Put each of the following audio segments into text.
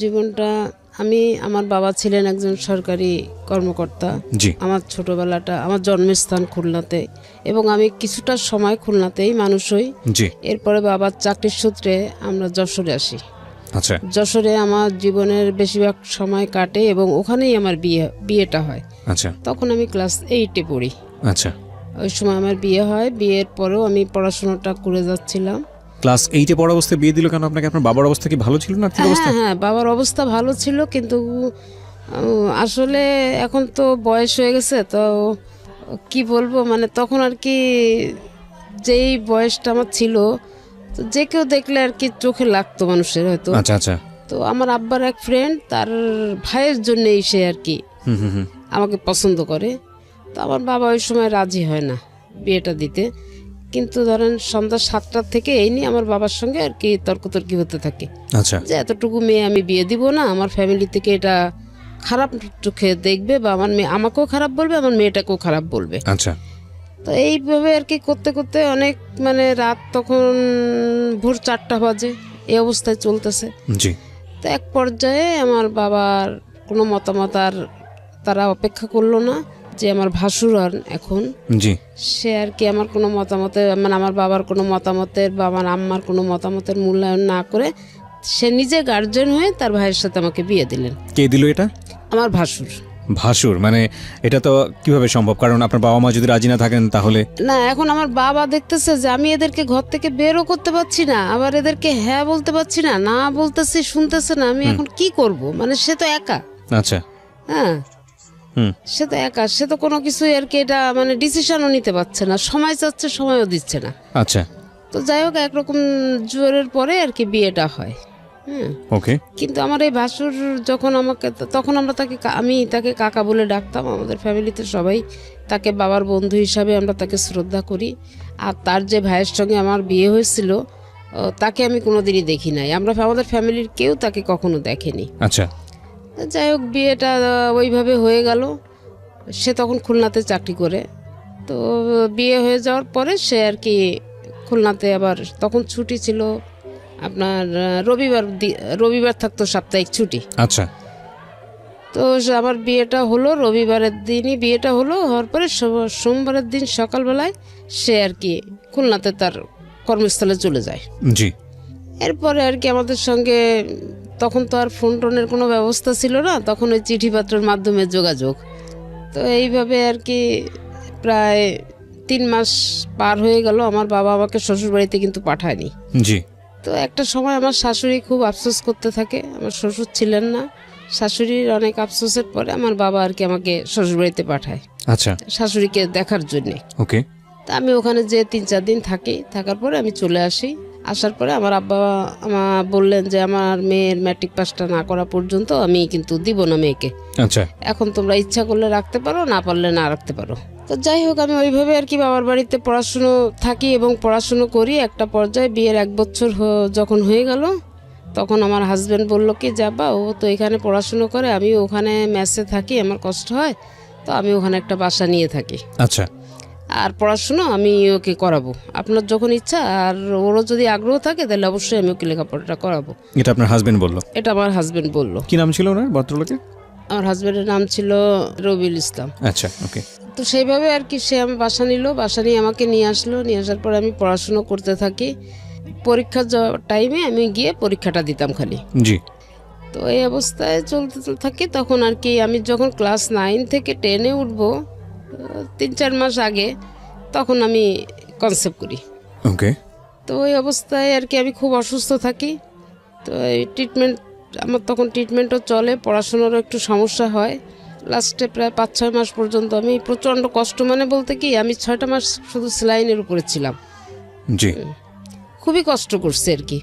জীবনটা আমার বাবা ছিলেন একজন সরকারি কর্মকর্তা। জি। আমার ছোটবেলাটা আমার জন্মস্থান খুলনাতে এবং আমি কিছুটা সময় খুলনাতেই মানুষ হই। জি। এরপরে বাবার চাকরির সূত্রে আমরা যশোরে আসি। আচ্ছা। যশোরে আমার জীবনের বেশিরভাগ সময় কাটে এবং ওখানেই আমার বিয়েটা হয়। আচ্ছা। তখন আমি ক্লাস 8-এ পড়ি। আচ্ছা। ওই সময় আমার বিয়ে হয়। বিয়ের পরেও আমি পড়াশোনাটা করে যাচ্ছিলাম। ক্লাস 8-এ পড়া অবস্থায় বিয়ে দিল কেন আপনাকে? আপনার বাবার অবস্থা কি ভালো ছিল না? আর্থিক অবস্থা? হ্যাঁ, বাবার অবস্থা ভালো ছিল, কিন্তু আসলে এখন তো বয়স হয়ে গেছে, তো কি বলবো, মানে তখন আর কি যেই বয়সটা আমার ছিল, তো যে কেউ দেখলে আর কি চোখে লাগতো মানুষের হয়তো। আচ্ছা আচ্ছা। তো আমার আব্বার এক ফ্রেন্ড, তার ভাইয়ের জন্যই সে আর কি আমাকে পছন্দ করে। তো আমার বাবা ওই সময় রাজি হয় না বিয়েটা দিতে, কিন্তু ধরেন সন্ধ্যা 7টা থেকে এই নিয়ে আমার বাবার সঙ্গে আর কি তর্কতর্কি হতে থাকে। আচ্ছা। যে এতটুকু মেয়ে আমি বিয়ে দিব না, আমার ফ্যামিলি থেকে এটা খারাপ চোখে দেখবে, বা আমার মেয়ে আমাকেও খারাপ বলবে, আমার মেয়েটাকেও খারাপ বলবে। আচ্ছা। তো এইভাবে আর কি করতে করতে অনেক, মানে রাত তখন ভোর 4টা বাজে, এই অবস্থায় চলতেছে। জি। তো এক পর্যায়ে আমার বাবার কোনো মতামত আর তারা অপেক্ষা করলো না, যে আমার ভাসুর এখন, জি। সে আর কি আমার কোনো মতামতে, মানে আমার বাবার কোনো মতামতের বা আমার আম্মার কোনো মতামতের মূল্যায়ন না করে সে নিজে গার্জেন হয়ে তার ভাইয়ের সাথে আমাকে বিয়ে দিলেন। কে দিল এটা? আমার ভাসুর। ভাসুর? মানে এটা তো কিভাবে সম্ভব? কারণ আপনার বাবা মা যদি রাজি না থাকেন তাহলে? না, এখন আমার বাবা দেখতেছে যে আমি এদেরকে ঘর থেকে বেরও করতে পারছি না, আবার এদেরকে হ্যাঁ বলতে পারছি না, না বলতেছি শুনতেছে না, আমি এখন কি করব? মানে সে তো একা। আচ্ছা। হ্যাঁ, সে তো একা, সে তো কোনো কিছুই আর কি এটা মানে ডিসিশনও নিতে পারছে না, সময় চাচ্ছে সময়ও দিচ্ছে না। আচ্ছা। তো যাই হোক, একরকম জোরের পরে আর কি বিয়েটা হয়। হ্যাঁ, ওকে। কিন্তু আমার এই ভাসুর যখন আমাকে, তখন আমি তাকে কাকা বলে ডাকতাম। আমাদের ফ্যামিলিতে সবাই তাকে বাবার বন্ধু হিসাবে আমরা তাকে শ্রদ্ধা করি। আর তার যে ভাইয়ের সঙ্গে আমার বিয়ে হয়েছিল, তাকে আমি কোনোদিনই দেখি নাই। আমাদের ফ্যামিলির কেউ তাকে কখনো দেখেনি। আচ্ছা। যাই হোক, বিয়েটা ওইভাবে হয়ে গেল। সে তখন খুলনাতে চাকরি করে। তো বিয়ে হয়ে যাওয়ার পরে সে আর কি খুলনাতে, আবার তখন ছুটি ছিল আপনার রবিবার থাকতো সাপ্তাহিক ছুটি। আচ্ছা। তো আমার বিয়েটা হলো রবিবারের দিনই, বিয়েটা হওয়ার পরে সোমবারের দিন সকালবেলায় সে আর কি খুলনাতে তার কর্মস্থলে চলে যায়। জি। এরপরে আর কি আমাদের সঙ্গে, তখন তো আর ফোন টোনের কোনো ব্যবস্থা ছিল না, তখন ওই চিঠিপত্রের মাধ্যমে যোগাযোগ। তো এইভাবে আর কি প্রায় 3 মাস পার হয়ে গেল। আমার বাবা আমাকে শ্বশুরবাড়িতে কিন্তু পাঠায়নি। জি। তো একটা সময় আমার শাশুড়ি খুব আফসোস করতে থাকে, আমার শ্বশুর ছিলেন না। শাশুড়ির অনেক আফসোসের পরে আমার বাবা আর কি আমাকে শ্বশুরবাড়িতে পাঠায়। আচ্ছা। শাশুড়িকে দেখার জন্যে। ওকে। তা আমি ওখানে যে 3-4 দিন থাকি, থাকার পরে আমি চলে আসি। আসার পরে আমার আব্বা বললেন যে আমার মেয়ের ম্যাট্রিক পাসটা না করা পর্যন্ত আমি কিন্তু দিব না মেয়েকে। আচ্ছা। এখন তোমরা ইচ্ছা করলে রাখতে পারো, না পারলে না রাখতে পারো। তো যাই হোক, আমি ওইভাবে আর কি বাবার বাড়িতে পড়াশুনো থাকি এবং পড়াশুনো করি। একটা পর্যায়ে বিয়ের 1 বছর যখন হয়ে গেল, তখন আমার হাজব্যান্ড বলল কি, যাবা, ও তো এখানে পড়াশুনো করে, আমি ওখানে মেসে থাকি, আমার কষ্ট হয়, তো আমি ওখানে একটা বাসা নিয়ে থাকি। আচ্ছা। আর পড়াশুনো আমি ওকে করাবো, আপনার যখন ইচ্ছা, আর ওরও যদি আগ্রহ থাকে তাহলে অবশ্যই আমি ওকে লেখাপড়াটা করাবো। এটা আপনার হাজবেন্ড বললো? এটা আমার হাজব্যান্ড বলল। কি নাম ছিল ওনার, ভদ্রলোকের? আমার হাজব্যান্ডের নাম ছিল রবিউল ইসলাম। আচ্ছা। ওকে। তো সেইভাবে আর কি সে আমি বাসা নিল, বাসা নিয়ে আমাকে নিয়ে আসলো। নিয়ে আসার পর আমি পড়াশুনো করতে থাকি। পরীক্ষার টাইমে আমি গিয়ে পরীক্ষাটা দিতাম খালি। জি। তো এই অবস্থায় চলতে থাকি। তখন আর কি আমি যখন ক্লাস 9 থেকে 10-এ উঠবো, 3-4 মাস আগে, তখন আমি কনসেপ্ট করি। ওকে। তো ওই অবস্থায় আর কি আমি খুব অসুস্থ থাকি। তো এই আমার তখন ট্রিটমেন্টও চলে, পড়াশোনারও একটু সমস্যা হয়। লাস্টে প্রায় 5-6 মাস পর্যন্ত আমি প্রচণ্ড কষ্ট, মানে বলতে কি, আমি 6টা মাস শুধু সেলাইনের উপরে ছিলাম। জি। খুবই কষ্ট করছে আর কি।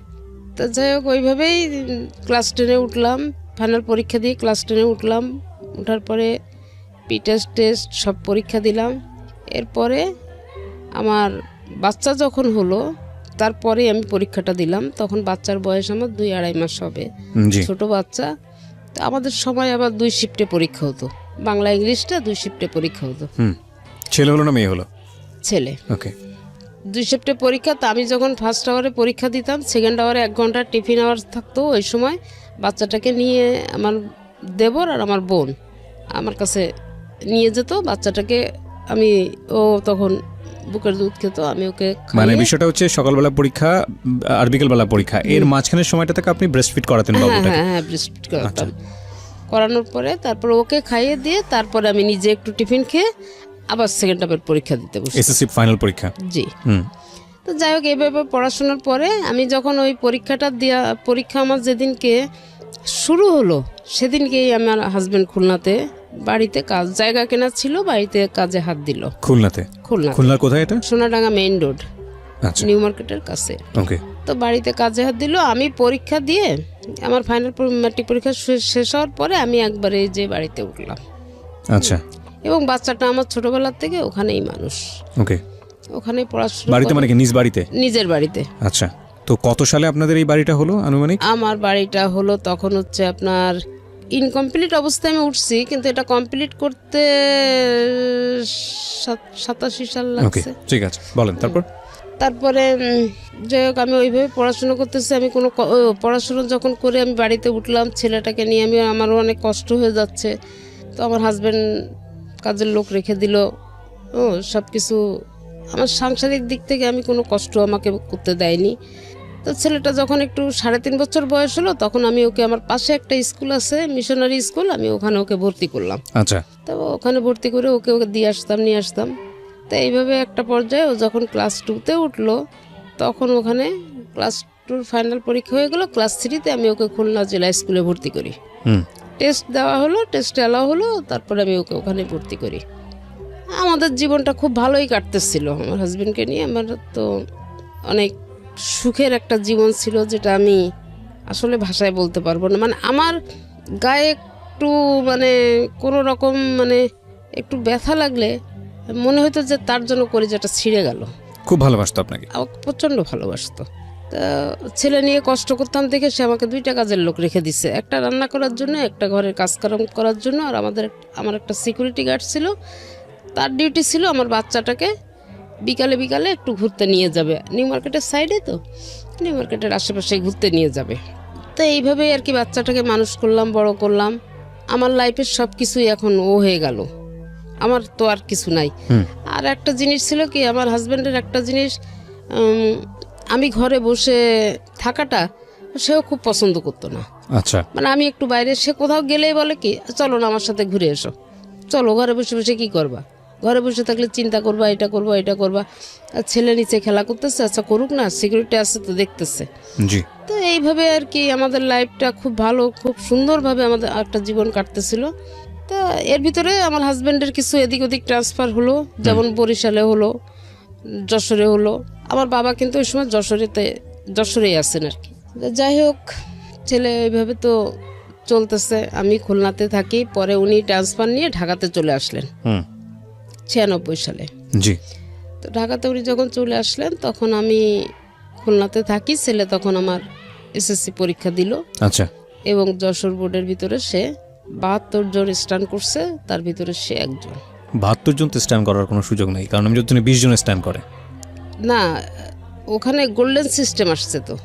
তো যাই হোক, ওইভাবেই ক্লাস 10-এ উঠলাম। ফাইনাল পরীক্ষা দিয়ে ক্লাস 10-এ উঠলাম। ওঠার পরে টেস্ট সব পরীক্ষা দিলাম। এরপরে আমার বাচ্চা যখন হলো, তারপরে আমি পরীক্ষাটা দিলাম। তখন বাচ্চার বয়স আমার 2-2.5 মাস হবে, ছোট বাচ্চা। তো আমাদের সময় আবার 2 শিফটে পরীক্ষা হতো, বাংলা ইংলিশটা 2 শিফটে পরীক্ষা হতো। ছেলে হলো না মেয়ে হলো? ছেলে। ওকে। 2 শিফটে পরীক্ষা। তো আমি যখন ফার্স্ট আওয়ারে পরীক্ষা দিতাম, সেকেন্ড আওয়ারে 1 ঘন্টা টিফিন আওয়ার থাকতো। ওই সময় বাচ্চাটাকে নিয়ে আমার দেবর আর আমার বোন আমার কাছে নিয়ে যেত বাচ্চাটাকে। ও তখন বুকের দুধ খেত, আমি ওকে মানে খাইয়ে- বিষয়টা হচ্ছে সকালবেলা পরীক্ষা আর বিকেলবেলা পরীক্ষা, এর মাঝখানের সময়টা থেকে আপনি ব্রেস্ট ফিড করাতেন হ্যাঁ বাবুটাকে? হ্যাঁ হ্যাঁ ব্রেস্টফিড করাতাম। করানোর পরে তারপর ওকে খাইয়ে দিয়ে তারপরে আমি নিজে একটু টিফিন খেয়ে আবার সেকেন্ড হাফের পরীক্ষা দিতে বসি। এসএসসি ফাইনাল পরীক্ষা। জি। হুম। তো যাই হোক, এইভাবে পড়াশোনার পরে আমি যখন ওই পরীক্ষা আমার যেদিনকে শুরু হলো সেদিনকেই আমার হাজবেন্ড খুলনাতে বাড়িতে জায়গা কেনা ছিল, বাড়িতে কাজে হাত দিল। খুলনাতে? খুলনার কোথায় এটা? সোনাডাঙ্গা মেইন রোড, আচ্ছা, নিউ মার্কেটের কাছে। ওকে। তো বাড়িতে কাজে হাত দিল, আমি পরীক্ষা দিয়ে আমার ফাইনাল ম্যাট্রিক পরীক্ষা শেষ হওয়ার পরে আমি একবারে যে বাড়িতে উঠলাম। আচ্ছা, এবং বাচ্চাটা আমার ছোটবেলার থেকে ওখানেই মানুষ, ওকে। ওখানে পড়াশোনা বাড়িতে করে। মানে কি নিজ বাড়িতে? নিজের বাড়িতে। আচ্ছা, তো কত সালে আপনাদের এই বাড়িটা হলো আনুমানিক? আমার বাড়িটা হলো তখন হচ্ছে আপনার ইনকমপ্লিট অবস্থায় আমি উঠছি, কিন্তু এটা কমপ্লিট করতে 87 সাল ওকে, লাগছে। ঠিক আছে, বলেন তারপর। তারপরে যাই হোক, আমি ওইভাবে পড়াশোনা করতেছি। আমি কোনো পড়াশোনা যখন করে আমি বাড়িতে উঠলাম, ছেলেটাকে নিয়ে আমারও অনেক কষ্ট হয়ে যাচ্ছে। তো আমার হাজব্যান্ড কাজের লোক রেখে দিল, সব কিছু আমার সাংসারিক দিক থেকে আমি কোনো কষ্ট আমাকে করতে দেয়নি। তো ছেলেটা যখন একটু 3.5 বছর বয়স হলো তখন আমি ওকে, আমার পাশে একটা স্কুল আছে মিশনারি স্কুল, আমি ওখানে ওকে ভর্তি করলাম। আচ্ছা, তো ওখানে ভর্তি করে ওকে দিয়ে আসতাম নিয়ে আসতাম। তো এইভাবে একটা পর্যায়ে ও যখন ক্লাস 2-তে উঠলো তখন ওখানে ক্লাস 2 ফাইনাল পরীক্ষা হয়ে গেল। ক্লাস 3-তে আমি ওকে খুলনা জেলা স্কুলে ভর্তি করি। হুম, টেস্ট দেওয়া হলো, টেস্টে অ্যালাউ হলো, তারপরে আমি ওকে ওখানে ভর্তি করি। আমাদের জীবনটা খুব ভালোই কাটতেছিল আমার হাজবেন্ডকে নিয়ে। আমার তো অনেক সুখের একটা জীবন ছিল, যেটা আমি আসলে ভাষায় বলতে পারবো না। মানে আমার গায়ে একটু মানে কোনো রকম মানে একটু ব্যথা লাগলে মনে হতো যে তার জন্য কলিজাটা ছিঁড়ে গেল। খুব ভালোবাসতো আপনাকে? আমাকে প্রচণ্ড ভালোবাসতো। তা ছেলে নিয়ে কষ্ট করতাম দেখে সে আমাকে 2টা কাজের লোক রেখে দিছে, একটা রান্না করার জন্য, একটা ঘরের কাজকর্ম করার জন্য। আর আমার একটা সিকিউরিটি গার্ড ছিল, তার ডিউটি ছিল আমার বাচ্চাটাকে বিকালে বিকালে একটু ঘুরতে নিয়ে যাবে। নিউ মার্কেটের সাইডে, তো নিউ মার্কেটের আশেপাশে ঘুরতে নিয়ে যাবে। তো এইভাবেই আর কি বাচ্চাটাকে মানুষ করলাম, বড় করলাম। আমার লাইফের সব কিছুই এখন ও হয়ে গেল, আমার তো আর কিছু নাই। আর একটা জিনিস ছিল কি, আমার হাজব্যান্ডের একটা জিনিস, আমি ঘরে বসে থাকাটা সেও খুব পছন্দ করতো না। আচ্ছা, মানে আমি একটু বাইরে, সে কোথাও গেলেই বলে কি, চলো না আমার সাথে ঘুরে এসো, চলো, ঘরে বসে বসে কি করবা, ঘরে বসে থাকলে চিন্তা করবা, এটা করবা এটা করবা। আর ছেলে নিচে খেলা করতেছে, আচ্ছা করুক না, সিকিউরিটি আছে তো দেখতেছে। জি। তো এইভাবে আর কি আমাদের লাইফটা খুব ভালো, খুব সুন্দরভাবে আমাদের একটা জীবন কাটতেছিল। তো এর ভিতরে আমার হাজব্যান্ডের কিছু এদিক ওদিক ট্রান্সফার হলো, যেমন বরিশালে হলো, যশোরে হলো। আমার বাবা কিন্তু ওই সময় যশোরেই আছেন আর কি। তো যাই হোক, ছেলে এইভাবে তো চলতেছে। আমি খুলনাতে থাকি, পরে উনি ট্রান্সফার নিয়ে ঢাকাতে চলে আসলেন 96 সালে। জি। তো ঢাকাতে উনি যখন চলে আসলেন তখন আমি খুলনাতে থাকি। ছেলে তখন আমার এসএসসি পরীক্ষা দিল। আচ্ছা, এবং যশোর বোর্ডের ভিতরে সে 72 জন স্ট্যান্ড করছে, তার ভিতরে সে একজন। 72 জন তো স্ট্যান্ড করার কোনো সুযোগ নেই, কারণ আমি যদি 20 জন স্ট্যান্ড করে। না, ওখানে গোল্ডেন সিস্টেম আসছে। তো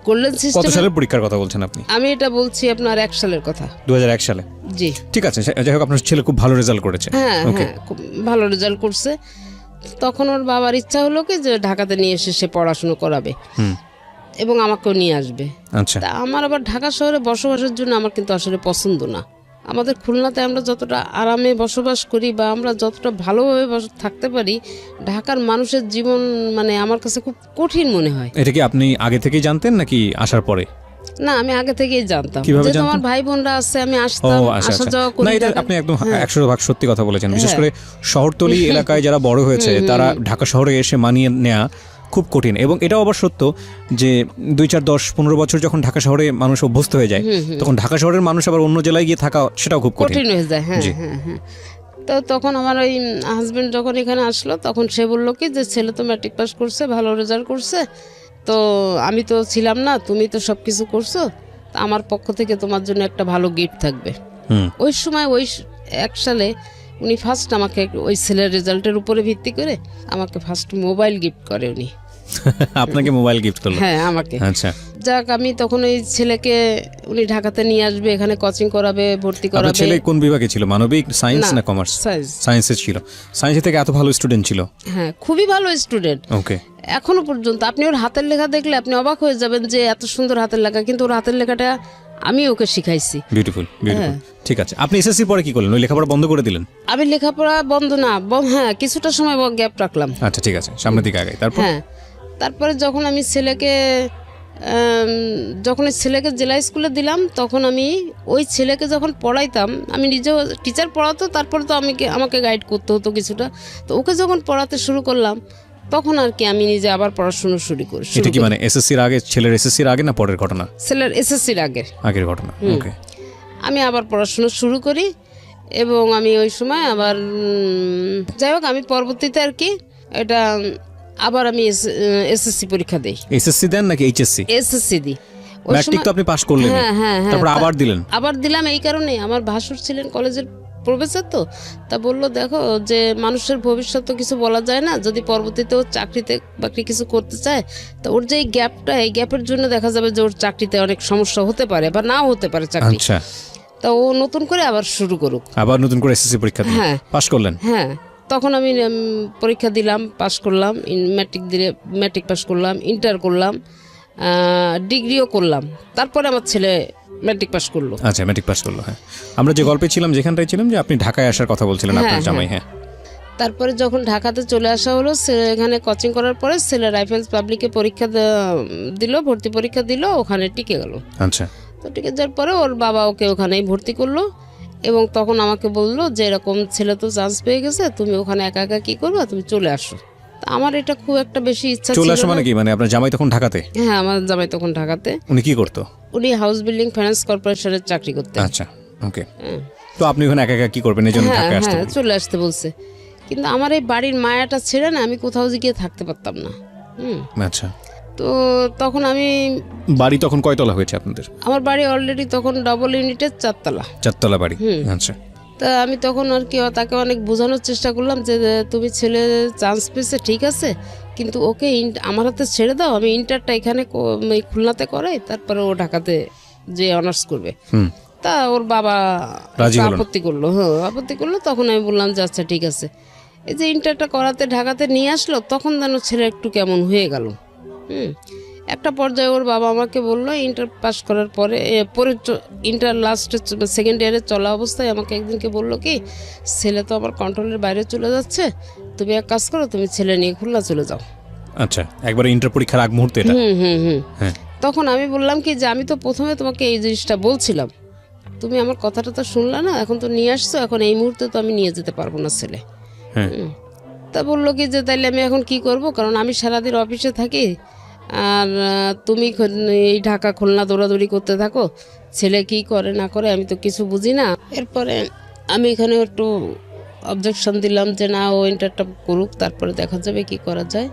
গোল্ডেন কত সিস্টেম, সালের পরীক্ষার কথা বলছেন আপনি? আমি এটা বলছি আপনার 1 সালের কথা। 2001 সালে? জি। ঠিক আছে, যাই হোক, আপনার ছেলে খুব ভালো রেজাল্ট করেছে। হ্যাঁ হ্যাঁ, খুব ভালো রেজাল্ট করছে। তখন ওর বাবার ইচ্ছা হলো কি যে ঢাকাতে নিয়ে এসে সে পড়াশুনো করাবে এবং আমাকেও নিয়ে আসবে। আচ্ছা, তা আমার আবার ঢাকা শহরে বসবাসের জন্য আমার কিন্তু আসলে পছন্দ না। আমাদের খুলনাতে আমরা যতটা আরামে বসবাস করি বা আমরা যতটা ভালোভাবে থাকতে পারি, ঢাকার মানুষের জীবন মানে আমার কাছে খুব কঠিন মনে হয়। এটা কি আপনি আগে থেকেই জানতেন নাকি আসার পরে? না, আমি আগে থেকেই জানতাম। কিভাবে যেহেতু জানতেন? আমার ভাই বোনরা আছে, আমি ও আসতাম, আচ্ছা আসা আচ্ছা, যাওয়া না করি। এটা আপনি একদম 100% সত্যি কথা বলেছেন। বিশেষ করে শহরতলি এলাকায় যারা বড় হয়েছে তারা ঢাকা শহরে এসে মানিয়ে নেওয়া খুব কঠিন। এবং এটাও আবার সত্য যে 2, 4, 10, 15 বছর যখন ঢাকা শহরে মানুষ অভ্যস্ত হয়ে যায়, তখন ঢাকা শহরের মানুষ আবার অন্য জেলায় গিয়ে থাকা সেটাও খুব কঠিন কঠিন হয়ে যায়। হ্যাঁ হ্যাঁ হ্যাঁ। তো তখন আমার ওই হাজবেন্ড যখন এখানে আসলো তখন সে বললো কি যে ছেলে তো ম্যাট্রিক পাস করছে, ভালো রেজাল্ট করছে, তো আমি তো ছিলাম না, তুমি তো সব কিছু করছো, তা আমার পক্ষ থেকে তোমার জন্য একটা ভালো গিফট থাকবে। ওই সময় ওই 1 সালে উনি ফার্স্ট আমাকে ওই ছেলের রেজাল্টের উপরে ভিত্তি করে আমাকে ফার্স্ট মোবাইল গিফট করে উনি। আপনাকে মোবাইল গিফট করলো? হ্যাঁ আমাকে। আচ্ছা, যাক আমি তখন ওই ছেলেকে উনি ঢাকাতে নিয়ে আসবে, এখানে কোচিং করাবে, ভর্তি আপনার করাবে। ছেলে কোন বিভাগে ছিল, মানবিক, সায়েন্স না কমার্স? সায়েন্স। সায়েন্সে ছিল। সায়েন্সে থেকে এত ভালো স্টুডেন্ট ছিল? হ্যাঁ, খুবই ভালো স্টুডেন্ট। ওকে। এখনো পর্যন্ত আপনি ওর হাতের লেখা দেখলে আপনি অবাক হয়ে যাবেন যে এত সুন্দর হাতের লেখা, কিন্তু ওর হাতের লেখাটা আমি ওকে শিখাইছি। Beautiful beautiful. ঠিক আছে, আপনি এসএসসি পরে কি করলেন? ওই লেখাপড়া বন্ধ করে দিলেন? আমি লেখাপড়া বন্ধ না, হ্যাঁ কিছুটা সময় গ্যাপ রাখলাম। আচ্ছা ঠিক আছে, সামনের দিকে আগাই। তারপর? হ্যাঁ, তারপরে যখন আমি যখন ওই ছেলেকে জেলা স্কুলে দিলাম, তখন আমি ওই ছেলেকে যখন পড়াইতাম, আমি নিজেও টিচার পড়াতো, তারপরে তো আমাকে গাইড করতে হতো কিছুটা। তো ওকে যখন পড়াতে শুরু করলাম, তখন আর কি আমি নিজে আবার পড়াশোনা শুরু করি। এটা কি মানে এসএসসির আগে, ছেলের এসএসসির আগে না পরের ঘটনা? ছেলের এসএসসির আগের ঘটনা। ওকে। আমি আবার পড়াশোনা শুরু করি এবং আমি ওই সময় আবার যাই হোক আমি পরবর্তীতে আর কি এটা আবার আমি এসএসসি পরীক্ষা দেই। এসএসসি দেন নাকি এইচএসসি? এসএসসি দিই। ওই ম্যাট্রিক তো আপনি পাস করলেন? হ্যাঁ হ্যাঁ হ্যাঁ। তারপর আবার দিলেন? আবার দিলাম এই কারণে, আমার ভাসুর ছিলেন কলেজের প্রফেসর, তো তা বললো দেখো যে মানুষের ভবিষ্যৎ তো কিছু বলা যায় না, যদি পরবর্তীতে ও চাকরিতে বাকরি কিছু করতে চায়, তো ওর যে এই গ্যাপটা, এই গ্যাপের জন্য দেখা যাবে যে ওর চাকরিতে অনেক সমস্যা হতে পারে বা নাও হতে পারে চাকরি। আচ্ছা। তা ও নতুন করে আবার শুরু করুক। আবার নতুন করে এসএসসি পরীক্ষা দিলেন? হ্যাঁ। পাস করলেন? হ্যাঁ, তখন আমি পরীক্ষা দিলাম, পাশ করলাম, ম্যাট্রিক পাস করলাম, ইন্টার করলাম, ডিগ্রিও করলাম। তারপরে আমার ছেলে ম্যাট্রিক পাস করলো। আচ্ছা, ম্যাট্রিক পাস করলো। হ্যাঁ, আমরা যে গল্পে ছিলাম, যেখানটায় ছিলাম, যে আপনি ঢাকায় আসার কথা বলছিলেন আপনার জামাই। হ্যাঁ, তারপরে যখন ঢাকাতে চলে আসা হলো, এখানে কোচিং করার পরে ছেলে রাইফেলস পাবলিকে পরীক্ষা দিল, ভর্তি পরীক্ষা দিল, ওখানে টিকে গেল। আচ্ছা। তো টিকে যাওয়ার পরে ওর বাবা ওকে ওখানেই ভর্তি করলো এবং তখন আমাকে বললো যে এরকম ছেলে তো চান্স পেয়ে গেছে, তুমি ওখানে একা একা কি করবে, তুমি চলে আসো। আমার এটা খুব একটা বেশি ইচ্ছা ছিল। চলে আসো মানে কি? মানে আপনার জামাই তখন ঢাকাতে? হ্যাঁ, আমার জামাই তখন ঢাকাতে। উনি কি করতো? উনি হাউস বিল্ডিং ফাইন্যান্স কর্পোরেশনের চাকরি করতেন। আচ্ছা, ওকে। তো আপনি ওখানে একা একা কি করবেন, এই জন্য ঢাকায় আসতে? হ্যাঁ, চলে আসতে বলছে, কিন্তু আমার এই বাড়ির মায়াটা ছেড়ে না আমি কোথাও গিয়ে থাকতে পারতাম না। আচ্ছা। তো তখন আমি, বাড়ি তখন কয়তলা হয়েছে আপনাদের? আমার বাড়ি অলরেডি তখন ডবল ইউনিটের 4 তলা। 4 তলা বাড়ি। আচ্ছা। তা আমি তখন আর কি তাকে অনেক বোঝানোর চেষ্টা করলাম যে তুমি ছেলে চান্স পেয়েছে ঠিক আছে, কিন্তু ওকে আমার হাতে ছেড়ে দাও, আমি ইন্টারটা এখানে খুলনাতে করাই, তারপরে ও ঢাকাতে যে অনার্স করবে। তা ওর বাবা আপত্তি করলো। হ্যাঁ, আপত্তি করলো। তখন আমি বললাম যে আচ্ছা ঠিক আছে। এই যে ইন্টারটা করাতে ঢাকাতে নিয়ে আসলো, তখন যেন ছেলে একটু কেমন হয়ে গেল। একটা পর্যায়ে ওর বাবা আমাকে বললো, ইন্টার পাস করার পরে ইন্টার লাস্টে সেকেন্ড ইয়ারে চলা অবস্থায় আমাকে একদিনকে বললো কি, ছেলে তো আমার কন্ট্রোলের বাইরে চলে যাচ্ছে, তুমি এক কাজ করো, তুমি ছেলে নিয়ে খুলনা চলে যাও। আচ্ছা, একবার ইন্টার পরীক্ষার আগ মুহূর্তে এটা? হ্যাঁ। তখন আমি বললাম কি যে আমি তো প্রথমে তোমাকে এই জিনিসটা বলছিলাম, তুমি আমার কথাটা তো শুনলা না, এখন তো নিয়ে আসছো, এখন এই মুহূর্তে তো আমি নিয়ে যেতে পারবো না ছেলে। তা বললো কি যে তাইলে আমি এখন কি করব, কারণ আমি সারাদিন অফিসে থাকি আর তুমি এই ঢাকা খুলনা দৌড়াদৌড়ি করতে থাকো, ছেলে কি করে না করে আমি তো কিছু বুঝি না। এরপরে আমি এখানে একটু অবজেকশন দিলাম যে না, ও ইন্টারটা করুক, তারপরে দেখা যাবে কি করা যায়।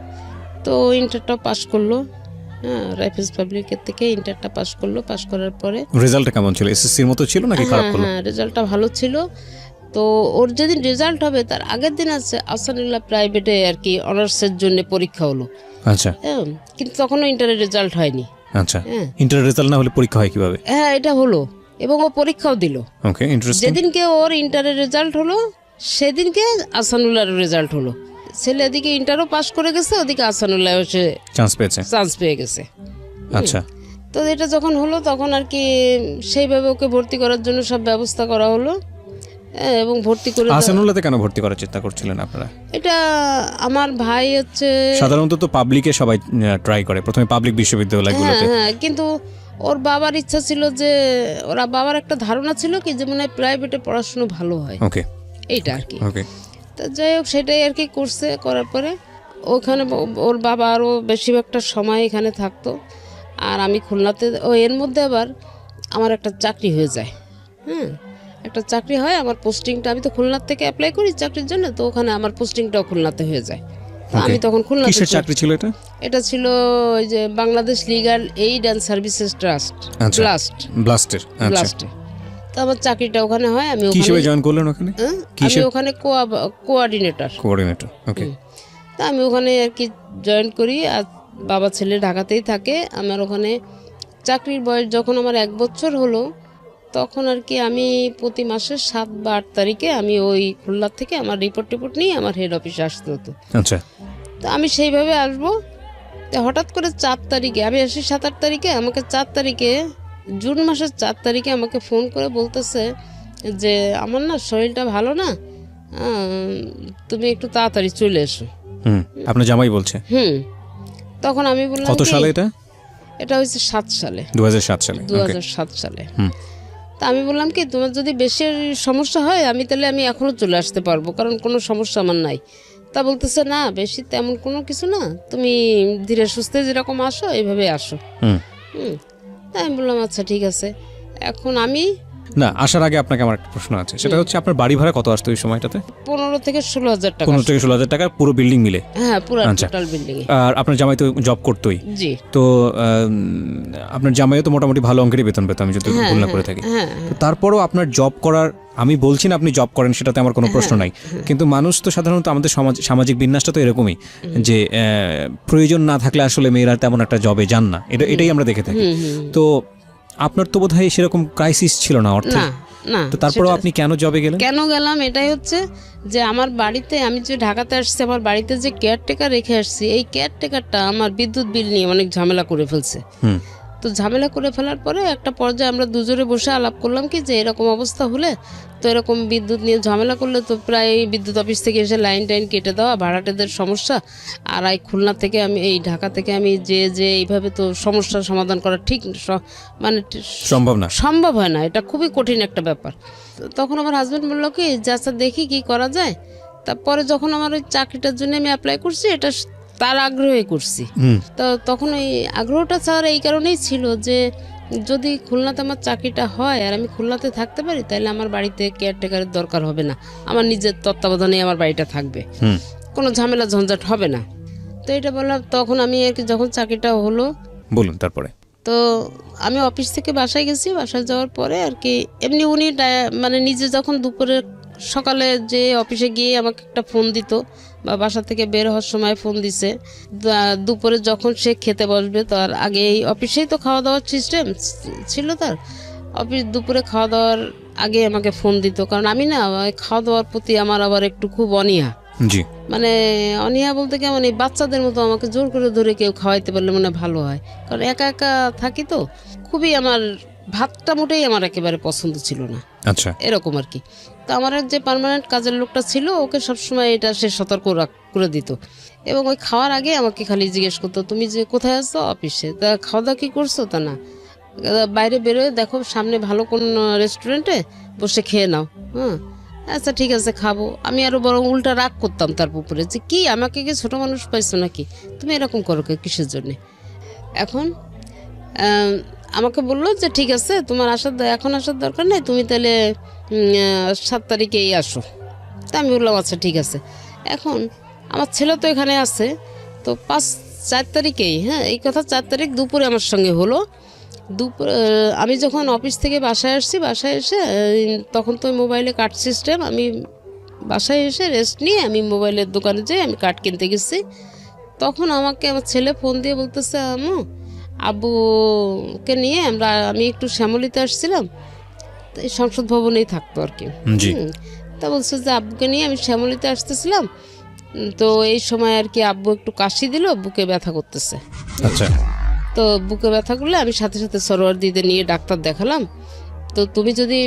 তো ইন্টারটা পাস করলো। হ্যাঁ, রাইফেলস পাবলিকের থেকে ইন্টারটা পাস করলো। পাস করার পরে রেজাল্টটা কেমন ছিল? এসএসসির মতো ছিল নাকি খারাপ হলো? হ্যাঁ, রেজাল্টটা ভালো ছিল। তো ওর যেদিন রেজাল্ট হবে তার আগের দিন আছে আসানুল্লাহ প্রাইভেটে আর কি অনার্সের জন্য পরীক্ষা হলো। আচ্ছা। হ্যাঁ, কিন্তু তখনও ইন্টারের রেজাল্ট হয়নি। আচ্ছা, ইন্টারের রেজাল্ট না হলে পরীক্ষা হয় কিভাবে? হ্যাঁ, এটা হলো এবং ও পরীক্ষাও দিল। ওকে, ইন্টারেস্টিং। যেদিনকে ওর ইন্টারের রেজাল্ট হলো সেদিনকে আসানুল্লাহর রেজাল্ট হলো। ছেলে এদিকে ইন্টারও পাস করে গেছে, ওদিকে আসানুল্লাহ এসে চান্স পেয়ে গেছে। আচ্ছা। তো এটা যখন হলো তখন আর কি সেইভাবে ওকে ভর্তি করার জন্য সব ব্যবস্থা করা হলো এবং ভর্তি করে। আসানুল্লাহতে কেন ভর্তি করার চেষ্টা করছিলেন আপনারা? এটা আমার ভাই হচ্ছে, সাধারণত তো পাবলিকে সবাই ট্রাই করে প্রথমে, পাবলিক বিশ্ববিদ্যালয়গুলোতে। হ্যাঁ, কিন্তু ওর বাবার ইচ্ছা ছিল যে, ওরা বাবার একটা ধারণা ছিল কি যে মনে হয় প্রাইভেটে পড়াশোনা ভালো হয়। ওকে, এইটা আর কি। ওকে। তো যাই হোক, সেটাই আর কি করছে। করার পরে ওখানে ওর বাবা আরও বেশিরভাগটা সময় এখানে থাকতো আর আমি খুলনাতে। এর মধ্যে আবার আমার একটা চাকরি হয়ে যায়। একটা চাকরি হয়, আমার পোস্টিংটা, আমি তো খুলনার থেকে অ্যাপ্লাই করি চাকরির জন্য, তো ওখানে আমার পোস্টিংটাও খুলনাতে হয়ে যায়। আমি তখন খুলনাতে। কিসের চাকরি ছিল এটা? এটা ছিল ওই যে Bangladesh legal aid and services trust, ব্লাস্টের। তো আমার চাকরিটা ওখানে হয়। আমি কিভাবে জয়েন করলেন ওখানে? আমি ওখানে কোঅর্ডিনেটর। ওকে। তা আমি ওখানে আর কি জয়েন করি আর বাবা ছেলে ঢাকাতেই থাকে। আমার ওখানে চাকরির বয়স যখন আমার 1 বছর হলো, তখন আর কি আমি প্রতি মাসের 7 বা 8 তারিখে আমি ওই খুলনা থেকে আমার রিপোর্ট নিয়ে আমার হেড অফিসে আসতে হতো। আচ্ছা, তো আমি সেইভাবে আসবো। তো হঠাৎ করে 4 তারিখে আমি আসি, 7-8 তারিখে আমাকে 4 তারিখে, জুন মাসের 4 তারিখে আমাকে ফোন করে বলতেছে যে আমার না শরীরটা ভালো না, তুমি একটু তাড়াতাড়ি চলে এসো। আপনার জামাই বলছে? তখন আমি বললাম কত সালে এটা? এটা হয়েছে 7 সালে, 2007 সালে। 2007 সালে। তা আমি বললাম কি, তোমার যদি বেশি সমস্যা হয় আমি এখনো চলে আসতে পারবো, কারণ কোনো সমস্যা আমার নাই। তা বলতেছে না, বেশি তেমন কোনো কিছু না, তুমি ধীরে সুস্থে যেরকম আসো এইভাবে আসো। তাই আমি বললাম আচ্ছা ঠিক আছে। এখন আমি না, আসার আগে আপনাকে আমার একটা প্রশ্ন আছে, সেটা হচ্ছে আপনার বাড়ি ভাড়া কত আসতো ওই সময়টাতে? 15 থেকে 16,000 টাকা। 15 থেকে 16,000 টাকা পুরো বিল্ডিং মিলে? হ্যাঁ, পুরো আচ্ছা। টোটাল বিল্ডিং এ। আর আপনার জামাই তো জব করতোই? জি। তো আপনার জামাইও তো মোটামুটি ভালো অঙ্কেরই বেতন পেত, আমি যদি ভুল না করে থাকি। তো তারপরও আপনার জব করার, আমি বলছি না আপনি জব করেন, সেটাতে আমার কোনো প্রশ্ন নাই, কিন্তু মানুষ তো সাধারণত আমাদের সামাজিক বিন্যাসটা তো এরকমই যে প্রয়োজন না থাকলে আসলে মেয়েরা তেমন একটা জবে যান না, এটাই আমরা দেখে থাকি। তো আপনার তো বোধহয় সেরকম ক্রাইসিস ছিল না অর্থে? না। তো তারপরেও আপনি কেন জবে গেলেন? কেন গেলাম এটাই হচ্ছে যে আমার বাড়িতে, আমি যে ঢাকাতে আসছি, আমার বাড়িতে যে কেয়ারটেকার রেখে আসছি, এই কেয়ারটেকারটা আমার বিদ্যুৎ বিল নিয়ে অনেক ঝামেলা করে ফেলছে। তো ঝামেলা করে ফেলার পরে একটা পর্যায়ে আমরা দুজনে বসে আলাপ করলাম কি, যে এরকম অবস্থা হলে তো এরকম বিদ্যুৎ নিয়ে ঝামেলা করলে তো প্রায় বিদ্যুৎ অফিস থেকে এসে লাইন টাইন কেটে দেওয়া, ভাড়াটেদের সমস্যা, আর এই খুলনা থেকে আমি, এই ঢাকা থেকে আমি যে এইভাবে তো সমস্যার সমাধান করা ঠিক মানে সম্ভব হয় না, এটা খুবই কঠিন একটা ব্যাপার। তখন আমার হাজব্যান্ড বললো কি যে আচ্ছা দেখি কি করা যায়। তারপরে যখন আমার ওই চাকরিটার জন্য আমি অ্যাপ্লাই করছি, এটা তার আগ্রহে করছি। তো তখন ওই আগ্রহটা স্যার এই কারণেই ছিল যে যদি খুলনাতে আমার চাকরিটা হয় আর আমি খুলনাতে থাকতে পারি, তাহলে আমার বাড়িতে কেয়ারটেকারের দরকার হবে না, আমার নিজের তত্ত্বাবধানে আমার বাড়িটা থাকবে, কোনো ঝামেলা ঝঞ্ঝাট হবে না। তো এটা বললাম। তখন আমি আর কি, যখন চাকরিটা হলো, বলুন তারপরে। তো আমি অফিস থেকে বাসায় গেছি, বাসায় যাওয়ার পরে আর কি এমনি উনি মানে নিজে যখন দুপুরে সকালে যে অফিসে গিয়ে আমাকে একটা ফোন দিত, বা বাসা থেকে বের হওয়ার সময় ফোন দিছে, দুপুরে যখন সে খেতে বসবে তার আগে, এই অফিসেই তো খাওয়া দাওয়ার সিস্টেম ছিল তার, অফিস দুপুরে খাওয়া দাওয়ার আগে আমাকে ফোন দিত। কারণ আমি না খাওয়া দাওয়ার প্রতি আমার আবার একটু খুব অনীহা। জি। মানে অনীহা বলতে কেমন, এই বাচ্চাদের মতো আমাকে জোর করে ধরে কেউ খাওয়াইতে পারলে মনে ভালো হয়, কারণ একা একা থাকি তো, খুবই আমার ভাতটা মোটেই আমার একেবারে পছন্দ ছিল না। আচ্ছা, এরকম আর কি। তো আমার যে পার্মানেন্ট কাজের লোকটা ছিল, ওকে সবসময় এটা সে সতর্ক করে দিত, এবং ওই খাওয়ার আগে আমাকে খালি জিজ্ঞেস করতো তুমি যে কোথায় আছো, অফিসে, তা খাওয়া দাওয়া কি করছো, তা না, বাইরে বেরোয় দেখো সামনে ভালো কোন রেস্টুরেন্টে বসে খেয়ে নাও। আচ্ছা ঠিক আছে খাবো। আমি আরো বরং উল্টা রাগ করতাম তার উপরে, যে কি আমাকে কি ছোট মানুষ পাইছো নাকি, তুমি এরকম করো কিসের জন্যে। এখন আমাকে বললো যে ঠিক আছে তোমার এখন আসার দরকার নেই, তুমি তাহলে 7 তারিখেই আসো। তা আমি বললাম আচ্ছা ঠিক আছে। এখন আমার ছেলে তো এখানে আছে, তো 4 তারিখেই, এই কথা 4 তারিখ দুপুরে আমার সঙ্গে হলো। দুপুরে আমি যখন অফিস থেকে বাসায় আসছি, বাসায় এসে তখন তো মোবাইলে কার্ড সিস্টেম, আমি বাসায় এসে রেস্ট নিয়ে আমি মোবাইলের দোকানে যেয়ে আমি কার্ড কিনতে গেছি। তখন আমাকে আমার ছেলে ফোন দিয়ে বলতেছে আব্বুকে নিয়ে আমি একটু শ্যামলীতে আসছিলাম, এই সংসদ ভবনেই থাকতো আর কি। তা বলছে যে আব্বুকে নিয়ে আমি শ্যামলীতে আসতেছিলাম, তো এই সময় আর কি আব্বু একটু কাশি দিল, বুকে ব্যথা করতেছে। আচ্ছা। তো বুকে ব্যথা করলে আমি সাথে সাথে সরোয়ার দিদি নিয়ে ডাক্তার দেখালাম। তো তুমি যদি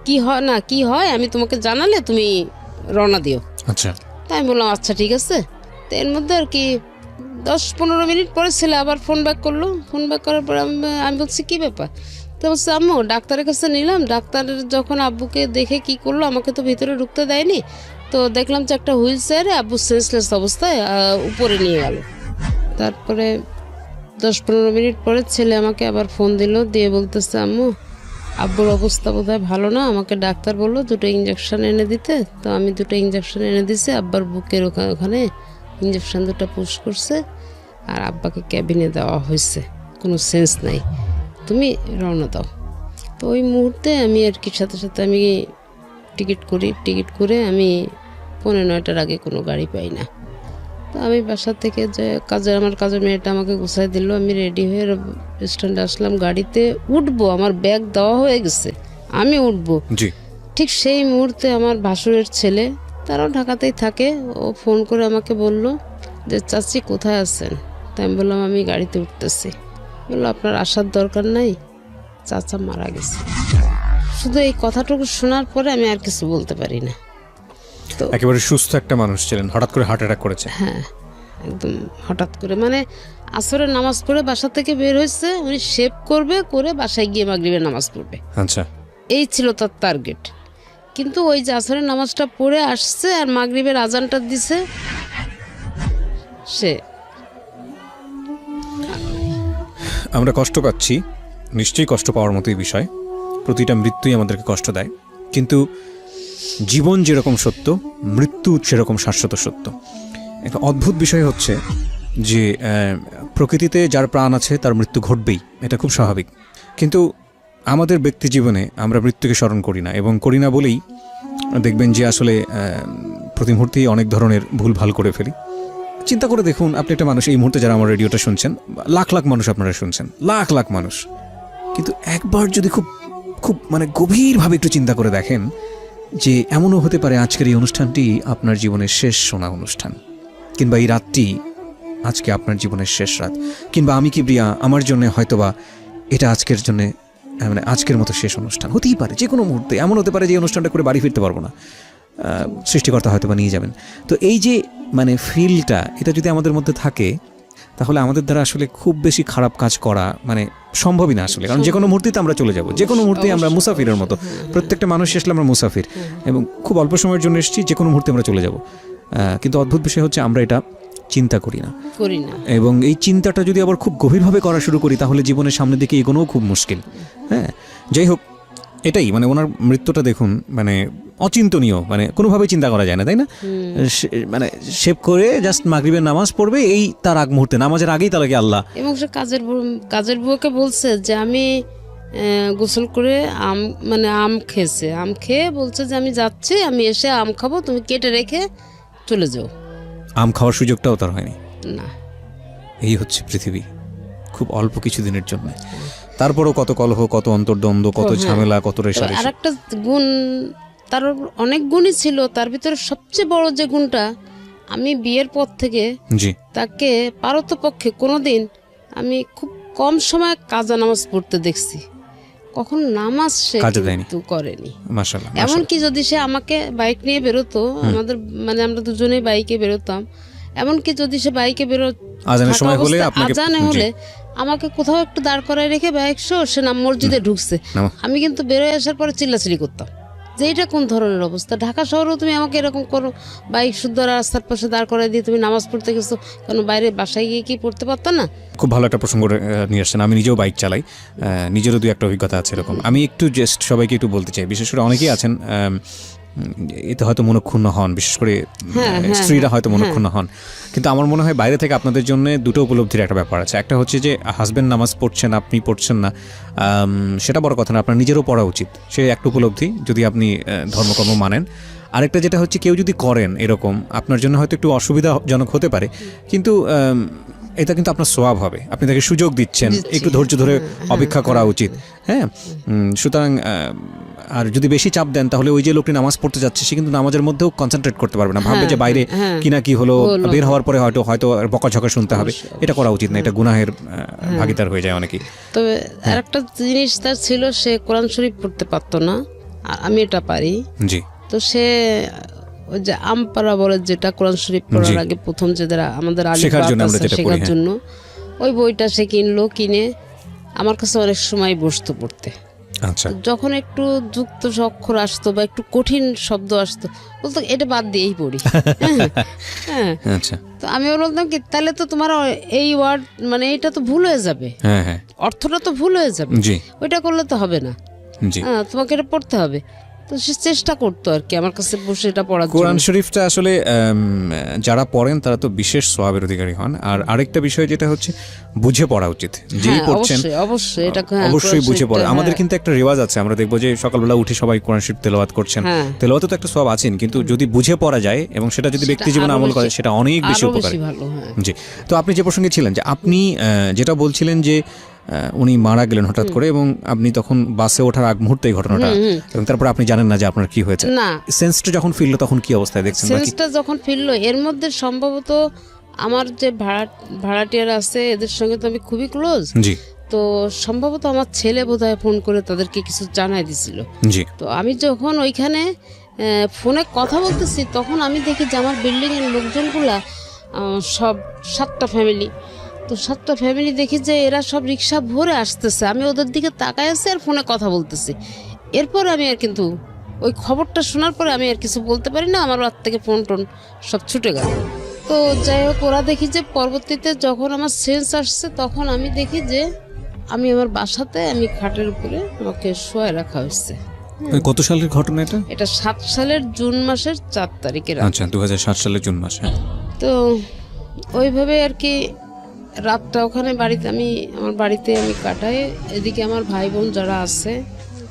কি হয় আমি তোমাকে জানালে তুমি রওনা দিও। আচ্ছা। তাই আমি বললাম আচ্ছা ঠিক আছে। তো এর মধ্যে আর কি 10-15 মিনিট পরে ছেলে আবার ফোন ব্যাক করলো। ফোন ব্যাক করার পরে আমি বলছি কি ব্যাপার। তো বলছে আম্মু ডাক্তারের কাছে নিলাম, ডাক্তার যখন আব্বুকে দেখে কি করলো, আমাকে তো ভিতরে ঢুকতে দেয়নি, তো দেখলাম যে একটা হুইল চেয়ারে আব্বু সেন্সলেস অবস্থায় উপরে নিয়ে গেল। তারপরে 10-15 মিনিট পরে ছেলে আমাকে আবার ফোন দিল, দিয়ে বলতেছে আম্মু আব্বুর অবস্থা বোধহয় ভালো না, আমাকে ডাক্তার বললো 2টো ইঞ্জেকশন এনে দিতে। তো আমি 2টো ইঞ্জেকশন এনে দিছি, আব্বার বুকের ওখানে ইঞ্জেকশন 2টা পুশ করছে, আর আব্বাকে ক্যাবিনে দেওয়া হয়েছে, কোনো সেন্স নাই, তুমি রওনা দাও। তো ওই মুহূর্তে আমি আর কি সাথে সাথে আমি টিকিট করে আমি 9:15 আগে কোনো গাড়ি পাই না। তো আমি বাসা থেকে যে আমার কাজের মেয়েটা আমাকে গুছাই দিল, আমি রেডি হয়ে স্ট্যান্ডে আসলাম, গাড়িতে উঠবো, আমার ব্যাগ দেওয়া হয়ে গেছে, আমি উঠবো। জি। ঠিক সেই মুহূর্তে আমার ভাসুরের ছেলে, তারাও ঢাকাতেই থাকে, ও ফোন করে আমাকে বলল যে চাচি কোথায় আছেন? তাই আমি বললাম আমি গাড়িতে উঠতেছি। বললো আপনার আসার দরকার নাই, চাচা মারা গেছে। শুধু এই কথাটুকু শোনার পরে আমি আর কিছু বলতে পারি না। তো একেবারে সুস্থ একটা মানুষ ছিলেন, হঠাৎ করে হার্ট অ্যাটাক করেছে। হ্যাঁ, একদম হঠাৎ করে, মানে আসরের নামাজ পড়ে বাসা থেকে বের হয়েছে, উনি শেভ করবে, করে বাসায় গিয়ে মাগরিবের নামাজ পড়বে, আচ্ছা। এই ছিল তার টার্গেট। কিন্তু ওই যে আসরের নামাজটা পড়ে আসছে আর মাগরিবের আজানটা দিছে, সে আমরা কষ্ট পাচ্ছি, নিশ্চয়ই কষ্ট পাওয়ার মতোই বিষয়, প্রতিটা মৃত্যুই আমাদেরকে কষ্ট দেয়, কিন্তু জীবন যেরকম সত্য, মৃত্যু সেরকম শাশ্বত সত্য। একটা অদ্ভুত বিষয় হচ্ছে যে প্রকৃতিতে যার প্রাণ আছে তার মৃত্যু ঘটবেই, এটা খুব স্বাভাবিক। কিন্তু আমাদের ব্যক্তি জীবনে আমরা মৃত্যুকে স্মরণ করি না, এবং করি না বলেই দেখবেন যে আসলে প্রতি মুহূর্তেই অনেক ধরনের ভুল ভাল করে ফেলি। চিন্তা করে দেখুন, আপনি একটা মানুষ, এই মুহূর্তে যারা আমার রেডিওটা শুনছেন, লাখ লাখ মানুষ আপনারা শুনছেন, লাখ লাখ মানুষ, কিন্তু একবার যদি খুব খুব মানে গভীরভাবে একটু চিন্তা করে দেখেন যে এমনও হতে পারে আজকের এই অনুষ্ঠানটি আপনার জীবনের শেষ শোনা অনুষ্ঠান, কিংবা এই রাতটি আজকে আপনার জীবনের শেষ রাত, কিংবা আমি কি প্রিয়া, আমার জন্য হয়তোবা এটা আজকের জন্যে মানে আজকের মতো শেষ অনুষ্ঠান হতেই পারে। যে কোনো মুহূর্তে এমন হতে পারে যে অনুষ্ঠানটা করে বাড়ি ফিরতে পারবো না, সৃষ্টিকর্তা হয়তো বা নিয়ে যাবেন। তো এই যে মানে ফিলটা, এটা যদি আমাদের মধ্যে থাকে, তাহলে আমাদের দ্বারা আসলে খুব বেশি খারাপ কাজ করা মানে সম্ভবই না আসলে, কারণ যে কোনো মুহূর্তেই তো আমরা চলে যাব, যে কোনো মুহূর্তেই আমরা মুসাফিরের মতো, প্রত্যেকটা মানুষ আসলে আমরা মুসাফির, এবং খুব অল্প সময়ের জন্য এসেছি, যে কোনো মুহূর্তে আমরা চলে যাব। কিন্তু অদ্ভুত বিষয় হচ্ছে আমরা এটা চিন্তা করি না, এবং এই চিন্তাটা যদি আবার খুব গভীরভাবে করা শুরু করি, তাহলে জীবনের সামনের দিকে এগোনোও খুব মুশকিল। হ্যাঁ, যাই হোক, এটাই মানে ওনার মৃত্যুটা দেখুন, মানে অচিন্তনীয়, মানে কোনোভাবেই চিন্তা করা যায় না, তাই না? মানে শেভ করে জাস্ট মাগরিবের নামাজ পড়বে, এই তার আগ মুহূর্তে, নামাজের আগেই তার আগে আল্লাহ। এবং সে কাজের বুয়াকে বলছে যে আমি গোসল করে আম খেয়েছে, আম খেয়ে বলছে যে আমি যাচ্ছি, আমি এসে আম খাবো, তুমি কেটে রেখে চলে যাও। আম খাওয়ার সুযোগটাও তার হয়নি। না, এই হচ্ছে পৃথিবী, খুব অল্প কিছু দিনের জন্য। তারপরও কত কলহ, কত অন্তর্দ্বন্দ্ব, কত ঝামেলা, কত রেষারেষি। আর একটা গুণ, তার অনেক গুণই ছিল, তার ভিতরে সবচেয়ে বড় যে গুণটা, আমি বিয়ের পর থেকে তাকে পারতপক্ষে কোনোদিন আমি খুব কম সময় কাজা নামাজ পড়তে দেখছি, কখন নামাজ সে কিন্তু করেনি। মাশাআল্লাহ। এমনকি যদি সে আমাকে বাইক নিয়ে বেরোতো, আমাদের মানে আমরা দুজনেই বাইকে বেরোতাম, এমনকি যদি সে বাইকে আজানে হলে আমাকে কোথাও একটু দাঁড় করায় রেখে বাইক সে মসজিদে ঢুকছে, আমি কিন্তু বেরোয় আসার পরে চিল্লাচিল্লি করতাম যে এটা কোন ধরনের অবস্থা। ঢাকা শহরেও তুমি আমাকে এরকম করো, বাইক শুদ্ধ রাস্তার পাশে দাঁড় করায় দিয়ে তুমি নামাজ পড়তে গেছো, কারণ বাইরে বাসায় গিয়ে কি পড়তে পারতো না? খুব ভালো একটা প্রসঙ্গ নিয়ে আসছেন। আমি নিজেও বাইক চালাই, নিজেরও দু একটা অভিজ্ঞতা আছে এরকম। আমি একটু জাস্ট সবাইকে একটু বলতে চাই, বিশেষ করে অনেকেই আছেন এতে হয়তো মনক্ষুণ্ণ হন, বিশেষ করে স্ত্রীরা হয়তো মনক্ষুণ্ণ হন, কিন্তু আমার মনে হয় বাইরে থেকে আপনাদের জন্য দুটো উপলব্ধির একটা ব্যাপার আছে। একটা হচ্ছে যে হাজব্যান্ড নামাজ পড়ছেন, আপনি পড়ছেন না, সেটা বড় কথা না, আপনার নিজেরও পড়া উচিত, সে একটা উপলব্ধি যদি আপনি ধর্মকর্ম মানেন। আরেকটা যেটা হচ্ছে, কেউ যদি করেন এরকম, আপনার জন্য হয়তো একটু অসুবিধাজনক হতে পারে, কিন্তু এটা কিন্তু আপনার সোয়াব হবে, আপনি তাকে সুযোগ দিচ্ছেন, একটু ধৈর্য ধরে অপেক্ষা করা উচিত। হ্যাঁ, সুতরাং আর যদি বেশি চাপ দেন, তাহলে ওই যে লোকটি নামাজ পড়তে যাচ্ছে, সে কিন্তু নামাজের মধ্যেও কনসেন্ট্রেট করতে পারবে না, ভাববে যে বাইরে কিনা কি হলো, বের হওয়ার পরে হয়তো বকাঝকা শুনতে হবে। এটা করা উচিত না, এটা গুনাহের ভাগীদার হয়ে যায় অনেকেই। তবে আরেকটা জিনিস তার ছিল, সে কোরআন শরীফ পড়তে পারতো না, আর আমি এটা পারি। জি। তো সে ওই যে আমপারা বলে, যেটা কোরআন শরীফ পড়ার আগে প্রথম যেটা আমাদের শেখার জন্য ওই বইটা সে কিনে আমার কাছে অনেক সময় বসতো পড়তে। আচ্ছা, যখন একটু যুক্ত অক্ষর আসতো বা একটু কঠিন শব্দ আসতো, বলতো এটা বাদ দিয়েই পড়ি। হ্যাঁ, আচ্ছা। তো আমি বলতাম কি, তাহলে তো তোমার এই ওয়ার্ড মানে এইটা তো ভুল হয়ে যাবে, অর্থটা তো ভুল হয়ে যাবে, ওইটা করলে তো হবে না, তোমাকে এটা পড়তে হবে। তো সে চেষ্টা করতো আর কি আমার কাছে বসে এটা পড়ার জন্য। কোরআন শরীফটা আসলে যারা পড়েন তারা তো বিশেষ সওয়াবের অধিকারী হন। আর আরেকটা বিষয় যেটা হচ্ছে বুঝে পড়া উচিত, যেই হ্যাঁ, পড়ছেন অবশ্যই এটা অবশ্যই কোরআন বুঝে পড়ে। শরীফটা, আমাদের হ্যাঁ। কিন্তু একটা রেওয়াজ আছে, আমরা দেখবো যে সকালবেলা উঠে সবাই কোরআন শরীফ তেলাওয়াত করছেন। হ্যাঁ। তেলাওয়াতে তো একটা সওয়াব আছেন, কিন্তু যদি বুঝে পড়া যায় এবং সেটা যদি ব্যক্তি জীবনে আরো আমল করে বেশি- সেটা অনেক বেশি আরো উপকারী। ভালো, হ্যাঁ। জি, তো আপনি যে প্রসঙ্গে ছিলেন যে আপনি যেটা বলছিলেন যে উনি মারা গেলেন হঠাৎ করে এবং আপনি তখন বাসে ওঠার আগ মুহূর্তে এই ঘটনাটা, এবং তারপরে আপনি জানেন না যে আপনার কি হয়েছে। না, সেন্সটা যখন ফিরলো তখন কি অবস্থায় দেখছেন? বাকি সেন্সটা যখন ফিরলো এর মধ্যে সম্ভবত আমার যে ভাড়াটিয়ার আছে এদের সঙ্গে তো আমি খুবই ক্লোজ। জি তো সম্ভবত আমার ছেলে বোধহয় ফোন করে তাদেরকে কিছু জানাই দিছিল। জি তো আমি যখন ওইখানে ফোনে কথা বলতেছি তখন আমি দেখি যে আমার বিল্ডিংয়ের লোকজনগুলা সব 7টা ফ্যামিলি, তো 7টা ফ্যামিলি দেখি যে এরা সব রিক্সা ভরে আসতেছে। আমি ওদের দিকে তাকায় আছি আর ফোনে কথা বলতেছি। এরপর আমি আর কিন্তু ওই খবরটা শোনার পরে আমি আর কিছু বলতে পারি না, আমার হাত থেকে ফোন টোন সব ছুটে গেল। তো যাই হোক, ওরা দেখি যে পরবর্তীতে যখন আমার সেন্স আসছে তখন আমি দেখি যে আমি আমার বাসাতে আমি খাটের উপরে আমাকে শোয়ায় রাখা হয়েছে। কত সালের ঘটনা এটা? এটা 7 সালের জুন মাসের 4 তারিখের। আচ্ছা, 2007 সালের জুন মাস। হ্যাঁ, তো ওইভাবে আর কি রাতটা ওখানে বাড়িতে আমার বাড়িতে আমি কাটাই। এদিকে আমার ভাই বোন যারা আছে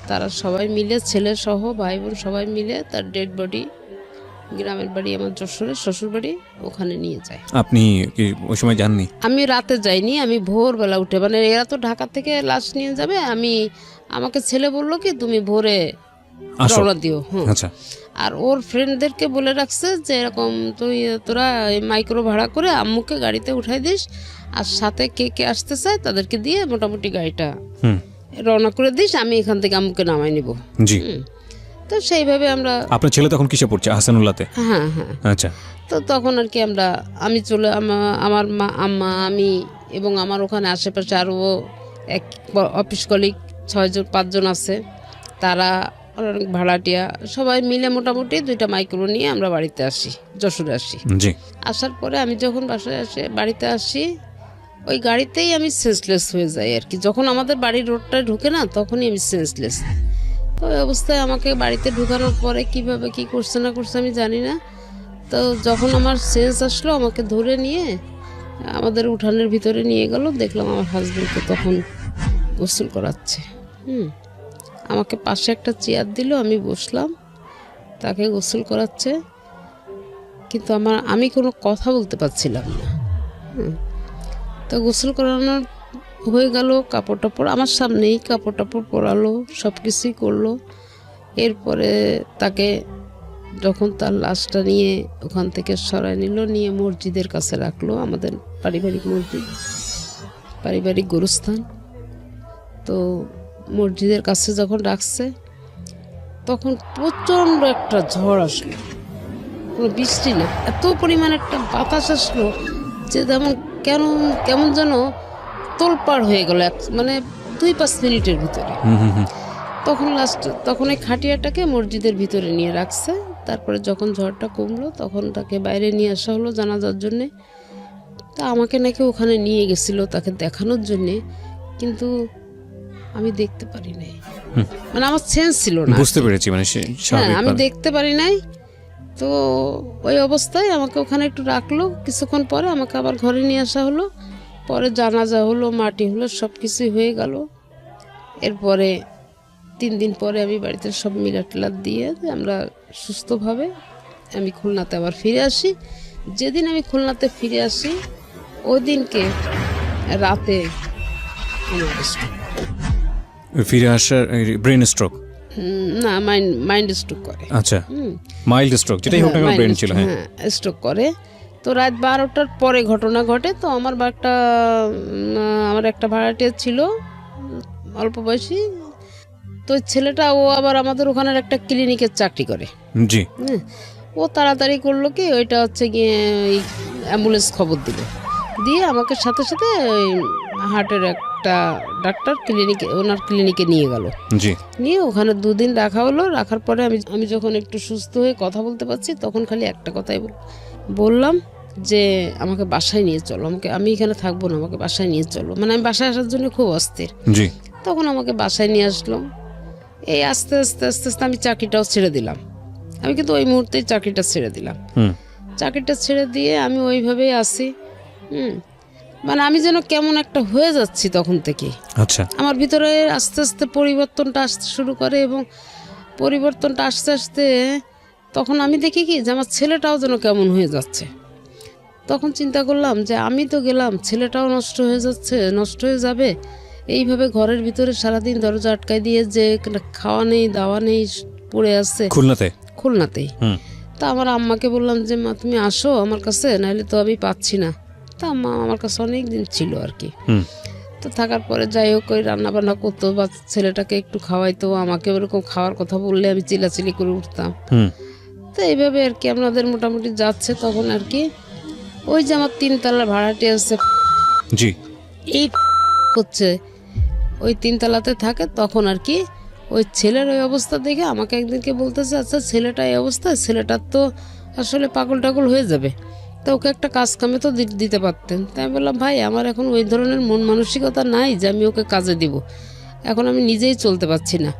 তারা সবাই মিলে, ছেলে সহ ভাই বোন সবাই মিলে তার ডেড বডি গ্রামের বাড়ি আমার যশোরের শ্বশুর বাড়ি ওখানে নিয়ে যায়। আপনি কি ওই সময় জাননি? আমি রাতে যাইনি, আমি ভোরবেলা উঠে, মানে এরা তো ঢাকা থেকে লাশ নিয়ে যাবে, আমাকে ছেলে বললো কি তুমি ভোরে আসো। রওনা দিও। হুম। আচ্ছা, আর ওর ফ্রেন্ডদেরকে বলে রাখছে যে এরকম তোরা মাইক্রো ভাড়া করে আম্মুকে গাড়িতে উঠাই দিস, আর সাথে কে কে আসতে চায় তাদেরকে দিয়ে মোটামুটি গাড়িটা হুম, রওনা করে দিস, আমি এখান থেকে আম্মুকে নামাই নিব। জি। তো সেইভাবে আমরা, আপনার ছেলে তখন কিসে পড়ছে? হাসানুল্লাহতে? হ্যাঁ হ্যাঁ, আচ্ছা, তো তখন আর কি আমি চলে আমার মা, আম্মা, আমি এবং আমার ওখানে আশেপাশে আরও এক অফিস কলিগ 5 জন আছে, তারা অনেক ভাড়াটিয়া সবাই মিলে মোটামুটি 2টা মাইক্রো নিয়ে আমরা বাড়িতে আসি, যশোরে আসি। জি। আসার পরে আমি যখন বাড়িতে আসি ওই গাড়িতেই আমি সেন্সলেস হয়ে যাই আর কি। যখন আমাদের বাড়ির রোডটা ঢুকে না তখনই আমি সেন্সলেস। তো ওই অবস্থায় আমাকে বাড়িতে ঢুকানোর পরে কিভাবে কি করছে না করছে আমি জানি না। তো যখন আমার সেন্স আসলো আমাকে ধরে নিয়ে আমাদের উঠানের ভিতরে নিয়ে গেল, দেখলাম আমার হাজবেন্ডকে তখন গোসল করাচ্ছে। আমাকে পাশে একটা চেয়ার দিল, আমি বসলাম, তাকে গোসল করাচ্ছে, কিন্তু আমি কোনো কথা বলতে পারছিলাম না। তো গোসল করানোর হয়ে গেল, কাপড় টাপড় আমার সামনেই কাপড় টাপড় পরালো, সব কিছুই করলো। এরপরে তাকে যখন তার লাশটা নিয়ে ওখান থেকে সরাই নিল, নিয়ে মসজিদের কাছে রাখলো, আমাদের পারিবারিক মসজিদ, পারিবারিক গোরস্থান। তো মসজিদের কাছে যখন রাখছে তখন প্রচণ্ড একটা ঝড় আসলো, কোনো বৃষ্টি না, এত পরিমাণ একটা বাতাস আসলো যে কেমন যেন তোলপাড় হয়ে গেল, মানে 2-5 মিনিটের ভিতরে। তখন এই খাটিয়াটাকে মসজিদের ভিতরে নিয়ে রাখছে। তারপরে যখন ঝড়টা কমলো তখন তাকে বাইরে নিয়ে আসা হলো জানাজার জন্যে। তা আমাকে নাকি ওখানে নিয়ে গেছিল তাকে দেখানোর জন্যে, কিন্তু আমি দেখতে পারি নাই, মানে আমার সেন্স ছিল না। বুঝতে পেরেছি, মানে হ্যাঁ, আমি দেখতে পারি নাই। তো ওই অবস্থায় আমাকে ওখানে একটু রাখলো, কিছুক্ষণ পরে আমাকে আবার ঘরে নিয়ে আসা হলো। পরে জানাজা হলো, মাটি হলো, সব কিছুই হয়ে গেল। এরপরে 3 দিন পরে আমি বাড়িতে সব মিলাটিলাত দিয়ে আমরা সুস্থভাবে আমি খুলনাতে আবার ফিরে আসি। যেদিন আমি খুলনাতে ফিরে আসি ওই দিনকে রাতে আমার stroke। ফিরে আসার ব্রেন স্ট্রোক? না, মাইন্ড স্ট্রোক করে। আচ্ছা, মাইল্ড স্ট্রোক যেটাই হোক না কেন ব্রেন ছিল। হ্যাঁ, স্ট্রোক করে। তো রাত 12টার পরে ঘটনা ঘটে। তো আমার একটা ভাড়াটিয়া ছিল অল্প বয়সী, তো ছেলেটা ও আবার আমাদের ওখানের একটা ক্লিনিকের চাকরি করে। জি। ও তাড়াতাড়ি করলো কি, ওইটা হচ্ছে গিয়ে অ্যাম্বুলেন্স খবর দিয়ে আমাকে সাথে সাথে হার্টের একটা ডাক্তার ওনার ক্লিনিকে নিয়ে গেল। জি। নিয়ে ওখানে 2 দিন রাখা হলো। রাখার পরে আমি যখন একটু সুস্থ হয়ে কথা বলতে পারছি তখন খালি একটা কথাই বললাম যে আমাকে বাসায় নিয়ে চলো, আমি এখানে থাকবো না, আমাকে বাসায় নিয়ে চলো। মানে আমি বাসায় আসার জন্য খুব অস্থির। জি। তখন আমাকে বাসায় নিয়ে আসলো। এই আস্তে আস্তে আস্তে আস্তে আমি চাকরিটাও ছেড়ে দিলাম। আমি কিন্তু ওই মুহূর্তেই চাকরিটা ছেড়ে দিলাম। চাকরিটা ছেড়ে দিয়ে আমি ওইভাবেই আসি। মানে আমি যেন কেমন একটা হয়ে যাচ্ছি তখন থেকে। আচ্ছা, আমার ভিতরে আস্তে আস্তে পরিবর্তনটা আসতে শুরু করে, এবং পরিবর্তনটা আসতে আসতে তখন আমি দেখি কি যে আমার ছেলেটাও যেন কেমন হয়ে যাচ্ছে। তখন চিন্তা করলাম যে আমি তো গেলাম, ছেলেটাও নষ্ট হয়ে যাচ্ছে, নষ্ট হয়ে যাবে। এইভাবে ঘরের ভিতরে সারাদিন দরজা আটকাই দিয়ে যে খাওয়া নেই দাওয়া নেই পড়ে আছে খুলনাতেই। তা আমার আম্মাকে বললাম যে মা তুমি আসো আমার কাছে, নাহলে তো আমি পাচ্ছি না। তা আম্মা আমার কাছে অনেক দিন ছিল আর কি। তো থাকার পরে যাই হোক ওই রান্না বান্না করতো বা ছেলেটাকে একটু খাওয়াইতো, আমাকে ওরকম খাওয়ার কথা বললে আমি চিলাচিলি করে উঠতাম। তো এইভাবে আর কি আমাদের মোটামুটি যাচ্ছে। তখন আর কি ওই যে আমার 3 তলা ভাড়াটি আছে, জি, এই হচ্ছে ওই 3 তলাতে থাকে। তখন আর কি ওই ছেলের ওই অবস্থা দেখে আমাকে একদিনকে বলতেছে, আচ্ছা ছেলেটা এই অবস্থা, ছেলেটার তো আসলে পাগল টাগল হয়ে যাবে, তো ওকে একটা কাজ কামে তো দিতে পারতেন। তাই আমি বললাম ভাই আমার এখন ওই ধরনের মন মানসিকতা নাই যে আমি ওকে কাজে দিব, এখন আমি নিজেই চলতে পারছি না,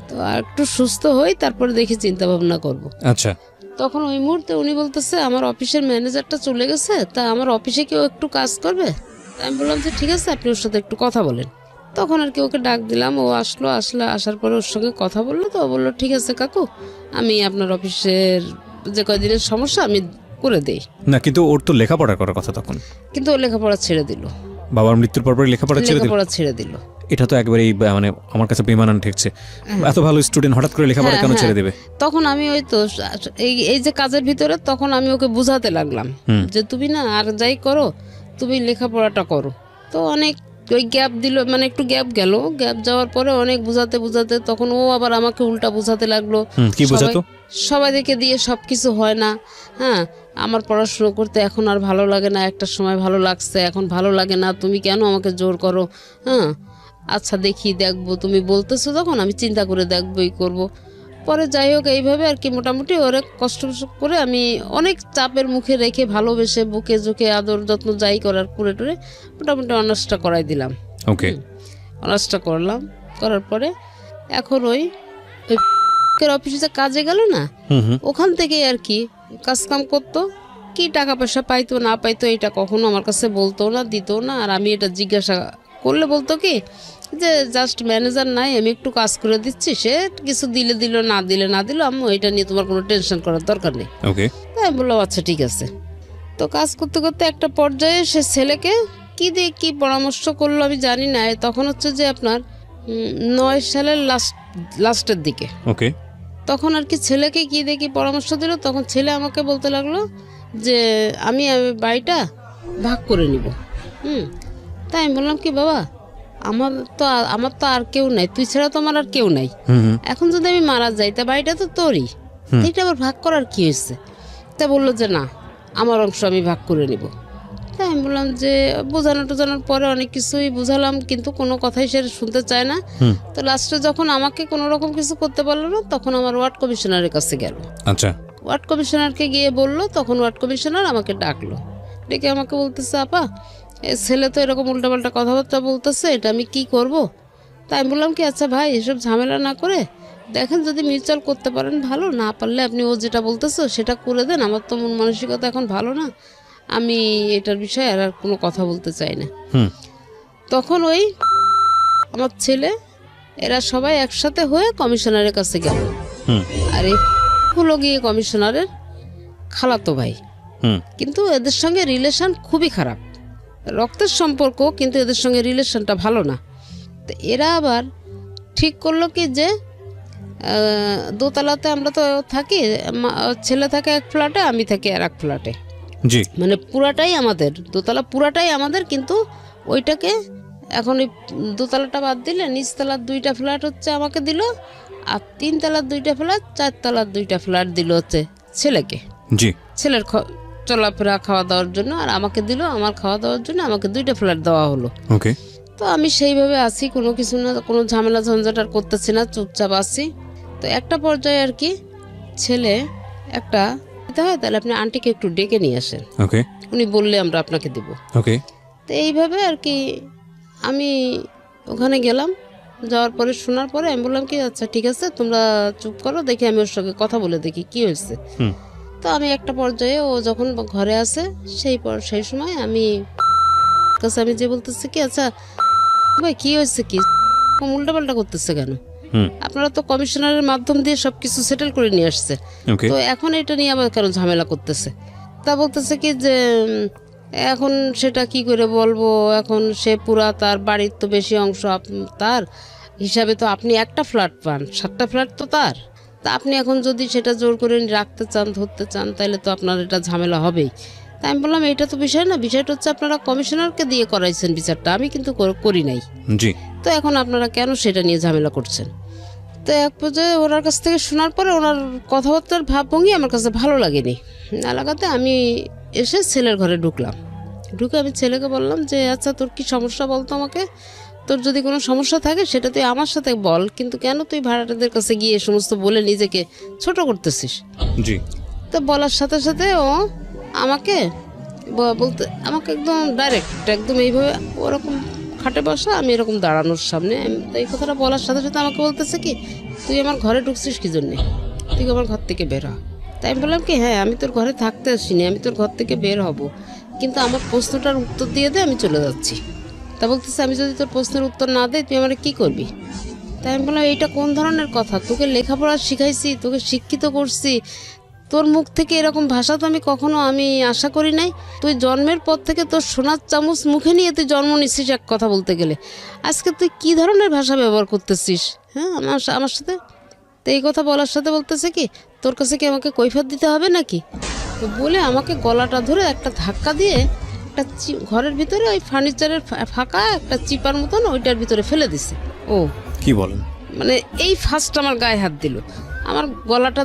তো আর একটু সুস্থ হই তারপরে দেখি চিন্তা ভাবনা করব। আচ্ছা, তখন ওই মুহূর্তে উনি বলতেছে আমার অফিসের ম্যানেজারটা চলে গেছে, তা আমার অফিসে কেউ একটু কাজ করবে। আমি বললাম যে ঠিক আছে আপনি ওর সাথে একটু কথা বলেন। তখন আর কি ওকে ডাক দিলাম, ও আসার পরে ওর সঙ্গে কথা বললো। তো ও বললো ঠিক আছে কাকু, আমি আপনার অফিসের যে কয়দিনের সমস্যা আমি করে দেই। না কিন্তু ওর তো লেখাপড়া করার কথা তখন। কিন্তু ও লেখাপড়া ছেড়ে দিল, বাবার মৃত্যুর পর লেখাপড়া ছেড়ে দিল। এটা তো একবারেই মানে আমার কাছে বেমানান ঠেকছে। এত ভালো স্টুডেন্ট হঠাৎ করে লেখাপড়া কেন ছেড়ে দেবে? তখন আমি ওই তো এই যে কাজের ভিতরে তখন আমি ওকে বুঝাতে লাগলাম যে তুমি না আর যাই করো তুমি লেখাপড়াটা করো। তো অনেক ওই গ্যাপ দিল, মানে একটু গ্যাপ গেল, গ্যাপ যাওয়ার পরে অনেক বুঝাতে বুঝাতে তখন ও আবার আমাকে উল্টা বুঝাতে লাগলো। কি বুঝাতো? সবাইকে দিয়ে সবকিছু হয় না। হ্যাঁ, আমার পড়াশুনো করতে এখন আর ভালো লাগে না, একটা সময় ভালো লাগছে, এখন ভালো লাগে না, তুমি কেন আমাকে জোর করো? হ্যাঁ আচ্ছা দেখবো, তুমি বলতেছো তখন আমি চিন্তা করে দেখবোই করবো। পরে যাই হোক এইভাবে আর কি মোটামুটি অনেক কষ্ট করে আমি অনেক চাপের মুখে রেখে ভালোবেসে বুকে ঝুঁকে আদর যত্ন যাই করার করে টরে মোটামুটি অনার্সটা করাই দিলাম। ওকে, অনার্সটা করলাম, করার পরে এখন ওই অফিসে কাজে গেল না, ওখান থেকে আর কি কাজ কাম করতো, কি টাকা পয়সা পাইতো না পাইতো এটা কখনো আমার কাছে বলতো না, দিত না। আর আমি এটা জিজ্ঞাসা করলে বলতো কি যে জাস্ট ম্যানেজার নাই, আমি একটু কাজ করে দিচ্ছি, সে কিছু দিলে দিল না দিলে না দিল, আম্মু এটা নিয়ে তোমার কোনো টেনশন করার দরকার নেই। ওকে, তাই আমি বললাম আচ্ছা ঠিক আছে। তো কাজ করতে করতে একটা পর্যায়ে সে ছেলেকে কি দিয়ে কি পরামর্শ করলো আমি জানি না, তখন হচ্ছে যে আপনার 9 সালের লাস্টের দিকে। ওকে, তখন আর কি ছেলেকে কি দিয়ে কি পরামর্শ দিল, তখন ছেলে আমাকে বলতে লাগলো যে আমি বাড়িটা ভাগ করে নিব। তাই আমি বললাম কি বাবা আমার তো আর কেউ নাই, তুই ছাড়া তো আমার আর কেউ নাই, এখন যদি আমি মারা যাই তা বাড়িটা তো তোরই, এটা আবার ভাগ করার কি হয়েছে? তা বললো যে না আমার অংশ আমি ভাগ করে নিব। তাই আমি বললাম যে বোঝানোর পরে অনেক কিছুই বুঝালাম, কিন্তু কোনো কথাই সে শুনতে চায় না। তো লাস্টে যখন আমাকে কোনো রকম কিছু করতে পারলো না, তখন আমার ওয়ার্ড কমিশনারের কাছে গেল। আচ্ছা, ওয়ার্ড কমিশনারকে গিয়ে বললো, তখন ওয়ার্ড কমিশনার আমাকে ডাকলো, ডেকে আমাকে বলতেছে আপা ছেলে তো এরকম উল্টাপাল্টা কথাবার্তা বলতেছে, এটা আমি কি করব? তাই আমি বললাম কি আচ্ছা ভাই এসব ঝামেলা না করে দেখেন যদি মিউচুয়াল করতে পারেন ভালো, না পারলে আপনি ও যেটা বলতেছো সেটা করে দেন, আমার তো মন মানসিকতা এখন ভালো না, আমি এটার বিষয়ে আর কোনো কথা বলতে চাই না। তখন ওই আমার ছেলে এরা সবাই একসাথে হয়ে কমিশনারের কাছে গেল। আর এই হলো গিয়ে কমিশনারের খালাতো ভাই, কিন্তু এদের সঙ্গে রিলেশন খুবই খারাপ, রক্তের সম্পর্ক, কিন্তু এদের সঙ্গে রিলেশনটা ভালো না। তো এরা আবার ঠিক করলো কি যে দোতলাতে আমরা তো থাকি, ছেলে থাকে এক ফ্ল্যাটে, আমি থাকি আর এক ফ্ল্যাটে, জি, মানে পুরাটাই আমাদের, দোতলা পুরাটাই আমাদের, কিন্তু ওইটাকে এখন ওই দোতলাটা বাদ দিলে নিচতলার 2টা ফ্ল্যাট হচ্ছে আমাকে দিল, আর 3 তলার 2টা ফ্ল্যাট, 4 তলার 2টা ফ্ল্যাট দিল হচ্ছে ছেলেকে, জি, ছেলের চলাফেরা খাওয়া দাওয়ার জন্য, আর আমাকে দিল আমার খাওয়া দাওয়ার জন্য, আমাকে 2টা ফ্ল্যাট দেওয়া হলো। ওকে, তো আমি সেইভাবে আছি, কোনো কিছু না, কোনো ঝামেলা ঝঞ্ঝাট আর করতেছি না, চুপচাপ আছি। তো একটা পর্যায়ে আর কি ছেলে একটা দিতে হয়, তাহলে আপনি আন্টিকে একটু ডেকে নিয়ে আসেন, ওকে, উনি বললে আমরা আপনাকে দেব। ওকে, তো এইভাবে আর কি আমি ওখানে গেলাম, যাওয়ার পরে শোনার পরে আমি বললাম কি আচ্ছা ঠিক আছে তোমরা চুপ করো, দেখি আমি ওর সঙ্গে কথা বলে দেখি কি হয়েছে। হুম। তো আমি একটা পর্যায়ে ও যখন ঘরে আসে সেই সময় আমি যে বলতেছি কি আচ্ছা ভাই কি হয়েছে, কি উল্টাপাল্টা করতেছে কেন, হুম। আপনারা তো কমিশনারের মাধ্যম দিয়ে সবকিছু সেটেল করে নিয়ে আসছে, ওকে। তো এখন এটা নিয়ে আবার কেন ঝামেলা করতেছে। তা বলতেছে কি যে এখন সেটা কি করে বলবো, এখন সে পুরা তার বাড়ির তো বেশি অংশ তার হিসাবে তো আপনি একটা ফ্ল্যাট পান, 7টা ফ্ল্যাট তো তার, তা আপনি এখন যদি সেটা জোর করে রাখতে চান ধরতে চান তাহলে তো আপনার এটা ঝামেলা হবেই। তাই আমি বললাম এটা তো বিষয় না, বিষয়টা হচ্ছে আপনারা কমিশনারকে দিয়ে করাইছেন বিচারটা, আমি কিন্তু করি নাই, জি। তো এখন আপনারা কেন সেটা নিয়ে ঝামেলা করছেন। তো এক পর্যায়ে ওনার কাছ থেকে শোনার পরে ওনার কথাবার্তার ভাবভঙ্গি আমার কাছে ভালো লাগেনি, না লাগাতে আমি এসে ছেলের ঘরে ঢুকলাম। ঢুকে আমি ছেলেকে বললাম যে আচ্ছা তোর কি সমস্যা বলতো আমাকে, তোর যদি কোনো সমস্যা থাকে সেটা তুই আমার সাথে বল, কিন্তু কেন তুই ভাড়াটাদের কাছে গিয়ে সমস্ত বলে নিজেকে ছোট করতেছিস। জি। তো বলার সাথে সাথে ও আমাকে বলতে আমাকে একদম ডাইরেক্ট একদম এইভাবে ওরকম খাটে বসা, আমি এরকম দাঁড়ানোর সামনে, তো এই কথাটা বলার সাথে সাথে আমাকে বলতেছে কি তুই আমার ঘরে ঢুকছিস কি জন্যে, তুই আমার ঘর থেকে বের হ। তাই আমি বললাম কি হ্যাঁ আমি তোর ঘরে থাকতে আসিনি, আমি তোর ঘর থেকে বের হব, কিন্তু আমার প্রশ্নটার উত্তর দিয়ে দে, আমি চলে যাচ্ছি। তা বলতেছে আমি যদি তোর প্রশ্নের উত্তর না দিই তুই আমার কি করবি। তাই আমি বললাম এইটা কোন ধরনের কথা, তোকে লেখাপড়া শিখাইছি, তোকে শিক্ষিত করছি, তোর মুখ থেকে এরকম ভাষা তো আমি কখনো আশা করি নাই। তুই জন্মের পর থেকে তোর সোনার চামচ মুখে নিয়ে তুই জন্ম নিচ্ছিস এক কথা বলতে গেলে, আজকে তুই কি ধরনের ভাষা ব্যবহার করতেছিস হ্যাঁ আমার সাথে। তো এই কথা বলার সাথে বলতেছে কি তোর কাছে কি আমাকে কৈফিয়ত দিতে হবে নাকি, তো বলে আমাকে গলাটা ধরে একটা ধাক্কা দিয়ে একটা ঘরের ভিতরে ওই ফার্নিচারের ফাঁকা একটা চিপার মতন ওইটার ভিতরে ফেলে দিছে। ও কি বলেন, মানে এই ফার্স্ট আমার গায়ে হাত দিল, আমার গলাটা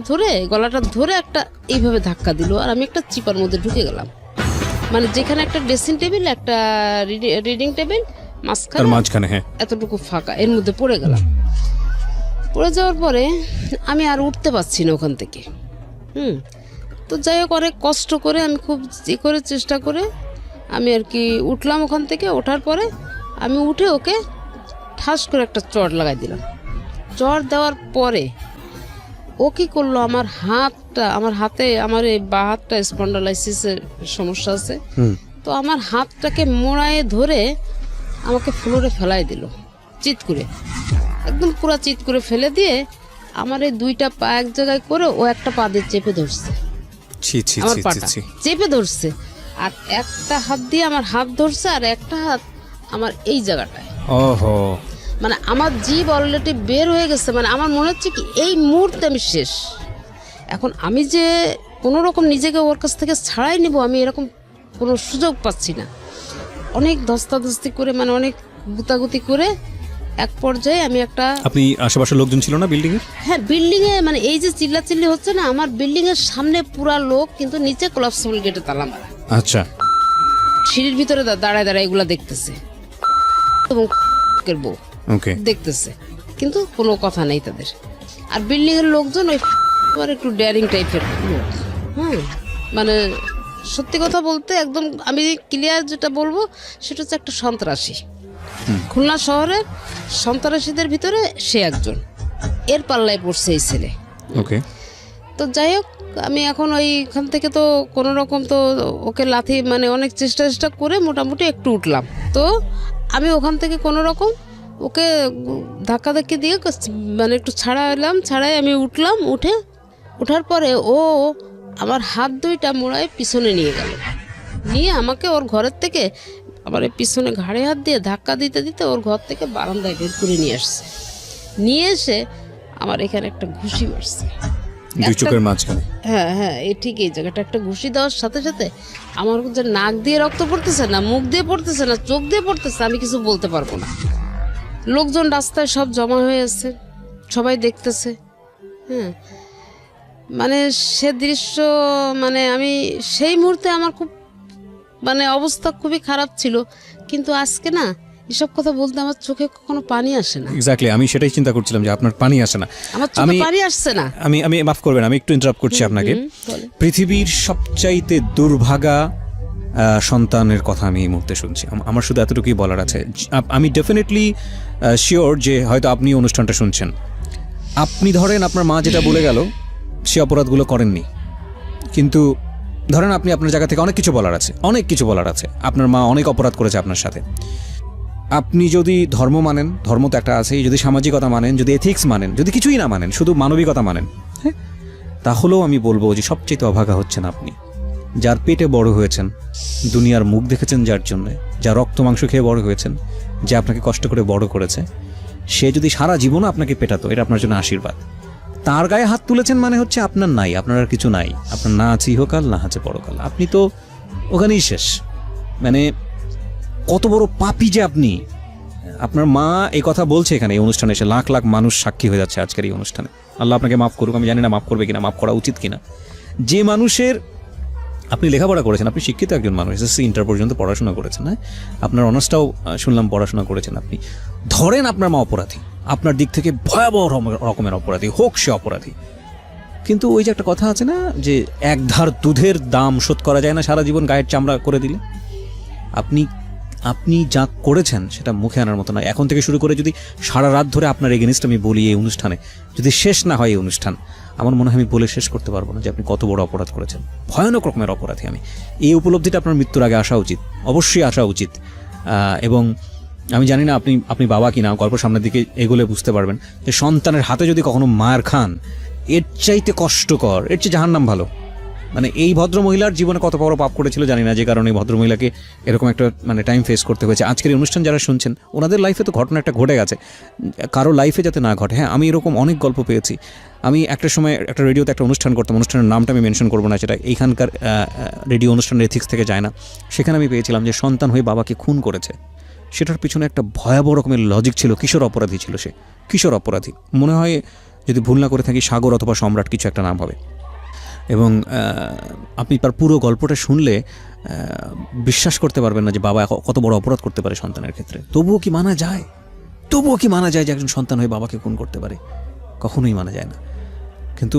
ধরে একটা এইভাবে ধাক্কা দিল, আর আমি একটা চিপার মধ্যে ঢুকে গেলাম, মানে যেখানে একটা ড্রেসিং টেবিল একটা রিডিং টেবিল মাঝখানে হ্যাঁ এতটুকু ফাঁকা, এর মধ্যে পড়ে গেলাম। পড়ে যাওয়ার পরে আমি আর উঠতে পারছি না ওখান থেকে। তো যাই হোক অনেক কষ্ট করে আমি খুব চেষ্টা করে আমি আর কি উঠলাম ওখান থেকে। ওঠার পরে আমি উঠে ওকে ঠাস করে একটা চড় লাগাই দিলাম। চড় দেওয়ার পরে ও কি করলো, আমার হাতে আমার এই বা হাতটা স্পন্ডালাইসিসের সমস্যা আছে, তো আমার হাতটাকে মোড়ায়ে ধরে আমাকে ফ্লোরে ফেলাই দিল চিৎ করে, একদম পুরো চিৎ করে ফেলে দিয়ে আমার এই 2টা পা এক জায়গায় করে ও একটা পা দিয়ে চেপে ধরছে, আমার পাটা চেপে ধরছে, আর একটা হাত দিয়ে আমার হাত ধরছে আর একটা হাত আমার এই জায়গাটায়। ওহো, মানে আমার জিভ অলরেডি বের হয়ে গেছে, মানে আমার মনে হচ্ছে কি এই মুহূর্তে আমি শেষ, এখন আমি যে কোনো রকম নিজেকে ওর কাছ থেকে ছাড়াই নিব আমি এরকম কোনো সুযোগ পাচ্ছি না। অনেক ধস্তাধস্তি করে মানে অনেক গুতাগুতি করে এক পর্যায়ে আমি একটা, আপনি আশেপাশের লোকজন ছিল না বিল্ডিং এর? হ্যাঁ বিল্ডিং এ, মানে এই যে চিল্লাচিল্লি হচ্ছে না আমার বিল্ডিং এর সামনে পুরা লোক, কিন্তু নিচে কোলাপসিবল গেটে তালা মারা। আচ্ছা। সিঁড়ির ভিতরে দাঁড়ায় এগুলা দেখতেছে এবং বউ দেখতেছে, কিন্তু কোনো কথা নেই তাদের। আর বিল্ডিং এর লোকজন ওই একটু ডেয়ারিং টাইপের লোক, মানে সত্যি কথা বলতে একদম আমি ক্লিয়ার যেটা বলবো সেটা হচ্ছে একটা সন্ত্রাসী, খুলনা শহরের সন্ত্রাসীদের ভিতরে সে একজন, এর পাল্লায় পড়ছে এই ছেলে। ওকে। তো যাই হোক আমি এখন ওইখান থেকে তো কোনো রকম তো ওকে লাথি মানে অনেক চেষ্টা করে মোটামুটি একটু উঠলাম, তো আমি ওখান থেকে কোনো রকম ওকে ধাক্কাধাক্কি দিয়ে মানে একটু ছাড়াই আমি উঠলাম। ওঠার পরে ও আমার হাত 2টা মোড়ায় পিছনে নিয়ে গেল, নিয়ে আমাকে ওর ঘরের থেকে আমার পিছনে ঘাড়ে হাত দিয়ে ধাক্কা দিতে দিতে ওর ঘর থেকে বারান্দায় বের করে নিয়ে এসে আমার এখানে একটা ঘুষি মারছে, 2 চোখের মাঝখানে। হ্যাঁ এই ঠিক এই জায়গাটা একটা ঘুষি দেওয়ার সাথে সাথে আমার যে নাক দিয়ে রক্ত পড়তেছে না, মুখ দিয়ে পড়তেছে না, চোখ দিয়ে পড়তেছে, আমি কিছু বলতে পারবো না। লোকজন রাস্তায় সব জমা হয়ে আছে, সবাই দেখতেছে। মানে সে দৃশ্য, মানে আমি সেই মুহূর্তে আমার খুব মানে অবস্থা খুবই খারাপ ছিল, কিন্তু আজকে না এসব কথা বলতে আমার চোখে কখনো পানি আসে না। এক্স্যাক্টলি, আমি সেটাই চিন্তা করছিলাম যে আপনার পানি আসে না, আমার চোখে পানি আসছে না। আমি মাফ করবেন, আমি একটু ইন্টারাপ্ট করছি আপনাকে। পৃথিবীর সবচাইতে দুর্ভাগা সন্তানের কথা আমি এই মুহূর্তে শুনছি। আমার শুধু এতটুকুই বলার আছে, আমি ডেফিনেটলি শিওর যে হয়তো আপনি অনুষ্ঠানটা শুনছেন। আপনি ধরেন আপনার মা যেটা বলে গেল সে অপরাধগুলো করেননি, কিন্তু ধরেন আপনি আপনার জায়গা থেকে অনেক কিছু বলার আছে, আপনার মা অনেক অপরাধ করেছে আপনার সাথে। আপনি যদি ধর্ম মানেন, ধর্ম তো একটা আছেই, যদি সামাজিকতা মানেন, যদি এথিক্স মানেন, যদি কিছুই না মানেন, শুধু মানবিকতা মানেন, হ্যাঁ, তাহলেও আমি বলবো যে সবচেয়ে অভাগা হচ্ছেন আপনি। যার পেটে বড় হয়েছেন, দুনিয়ার মুখ দেখেছেন যার জন্যে, যা রক্ত মাংস খেয়ে বড় হয়েছেন, যে আপনাকে কষ্ট করে বড় করেছে, সে যদি সারা জীবনও আপনাকে পেটাতো, এটা আপনার জন্য আশীর্বাদ। তার গায়ে হাত তুলেছেন মানে হচ্ছে আপনার নাই, আপনার আর কিছু নাই, আপনার না আছে ইহকাল, না আছে পরকাল, আপনি তো ওখানেই শেষ। মানে কত বড় পাপী যে আপনি। আপনার মা এই কথা বলছে এখানে এই অনুষ্ঠানে এসে, লাখ লাখ মানুষ সাক্ষী হয়ে যাচ্ছে আজকের এই অনুষ্ঠানে। আল্লাহ আপনাকে মাফ করুক, আমি জানি না মাফ করবে কিনা, মাফ করা উচিত কিনা। যে মানুষের, আপনি লেখাপড়া করেছেন, আপনি শিক্ষিত একজন মানুষ, এসএসসি ইন্টার পর্যন্ত পড়াশোনা করেছেন, হ্যাঁ, আপনার অনার্সটাও শুনলাম পড়াশোনা করেছেন আপনি। ধরেন আপনার মা অপরাধী, আপনার দিক থেকে ভয়াবহ রকমের অপরাধী হোক, সে অপরাধী, কিন্তু ওই যে একটা কথা আছে না যে এক ধার দুধের দাম শোধ করা যায় না সারা জীবন গায়ের চামড়া করে দিলে। আপনি যা করেছেন সেটা মুখে আনার মতো নয়। এখন থেকে শুরু করে যদি সারা রাত ধরে আপনার এগেনিস্ট আমি বলি এই অনুষ্ঠানে, যদি শেষ না হয় এই অনুষ্ঠান, আমার মনে হয় আমি বলে শেষ করতে পারবো না যে আপনি কত বড় অপরাধ করেছেন, ভয়ানক রকমের অপরাধী। আমি এই উপলব্ধিটা আপনার মৃত্যুর আগে আসা উচিত, অবশ্যই আসা উচিত। এবং আমি জানি না আপনি বাবা কিনা, গল্প সামনের দিকে এগোলে বুঝতে পারবেন যে সন্তানের হাতে যদি কখনো মার খান, এর চাইতে কষ্টকর, এর চেয়ে জাহান্নাম ভালো। মানে এই ভদ্রমহিলার জীবনে কত বড় পাপ করেছিল জানি না, যে কারণে এই ভদ্রমহিলাকে এরকম একটা টাইম ফেস করতে হয়েছে। আজকের এই অনুষ্ঠান যারা শুনছেন, ওনাদের লাইফে তো ঘটনা একটা ঘটে গেছে, কারো লাইফে যাতে না ঘটে। হ্যাঁ, আমি এরকম অনেক গল্প পেয়েছি। আমি একটা সময় একটা রেডিওতে একটা অনুষ্ঠান করতাম, অনুষ্ঠানের নামটা আমি মেনশন করবো না, সেটা এইখানকার রেডিও অনুষ্ঠানের এথিক্স থেকে যায় না। সেখানে আমি পেয়েছিলাম যে সন্তান হয়ে বাবাকে খুন করেছে। সেটার পিছনে একটা ভয়াবহ রকমের লজিক ছিল, কিশোর অপরাধী ছিল সে, কিশোর অপরাধী। মনে হয় যদি ভুল না করে থাকি সাগর অথবা সম্রাট কিছু একটা নাম হবে। এবং আপনি তার পুরো গল্পটা শুনলে বিশ্বাস করতে পারবেন না যে বাবা কত বড় অপরাধ করতে পারে সন্তানের ক্ষেত্রে। তবুও কি মানা যায় যে একজন সন্তান হয়ে বাবাকে খুন করতে পারে? কখনোই মানা যায় না। কিন্তু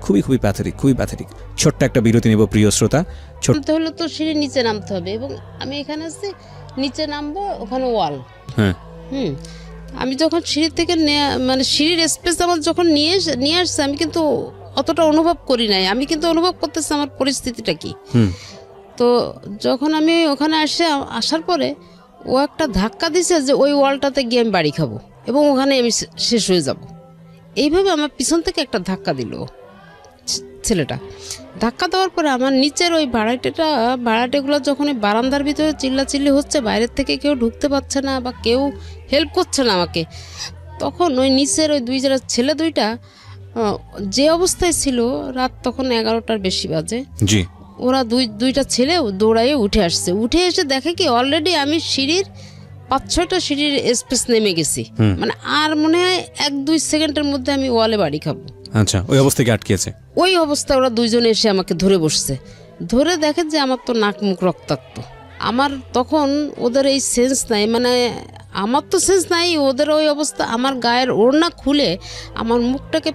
খুবই খুবই প্যাথেটিক। ছোট্ট একটা বিরতি নেব প্রিয় শ্রোতা। নামতে হলে তো সিঁড়ির নিচে নামতে হবে, এবং আমি এখানে আসছি নিচে নামবো, ওখানে ওয়াল। হ্যাঁ, আমি যখন সিঁড়ি থেকে মানে সিঁড়ির স্পেস আমার যখন নিয়ে আসছে, আমি কিন্তু অতটা অনুভব করি নাই। আমি কিন্তু অনুভব করতেছি আমার পরিস্থিতিটা কি। তো যখন আমি ওখানে আসার পরে ও একটা ধাক্কা দিছে যে ওই ওয়ালটাতে গিয়ে আমি বাড়ি খাবো এবং ওখানে আমি শেষ হয়ে যাব। এইভাবে আমার পিছন থেকে একটা ধাক্কা দিল ছেলেটা। ধাক্কা দেওয়ার পরে আমার নিচের ওই ভাড়াটেগুলো যখন এই বারান্দার ভিতরে চিল্লাচিল্লি হচ্ছে, বাইরের থেকে কেউ ঢুকতে পারছে না বা কেউ হেল্প করছে না আমাকে, তখন ওই নিচের ওই ছেলে দুইটা যে অবস্থায় ছিল, রাত তখন 11টার বেশি বাজে, জি, ওরা দুইটা ছেলে দৌড়াইয়ে উঠে এসে দেখে কি অলরেডি আমি সিঁড়ির 5-6টা সিঁড়ির স্পেস নেমে গেছি। মানে আর মনে হয় 1-2 সেকেন্ডের মধ্যে আমি ওয়ালে বাড়ি খাবো। আচ্ছা, ওই অবস্থায় আটকেছে। ওই অবস্থায় ওরা দুইজনে এসে আমাকে ধরে বসছে, ধরে দেখে যে আমার তো নাক মুখ রক্তাক্ত। আমার তখন ওদের এই সেন্স নাই, মানে আমার তো সেন্স নাই, ওদের ওই অবস্থা। আমার গায়ের ওড়না খুলে আমার মুখটাকে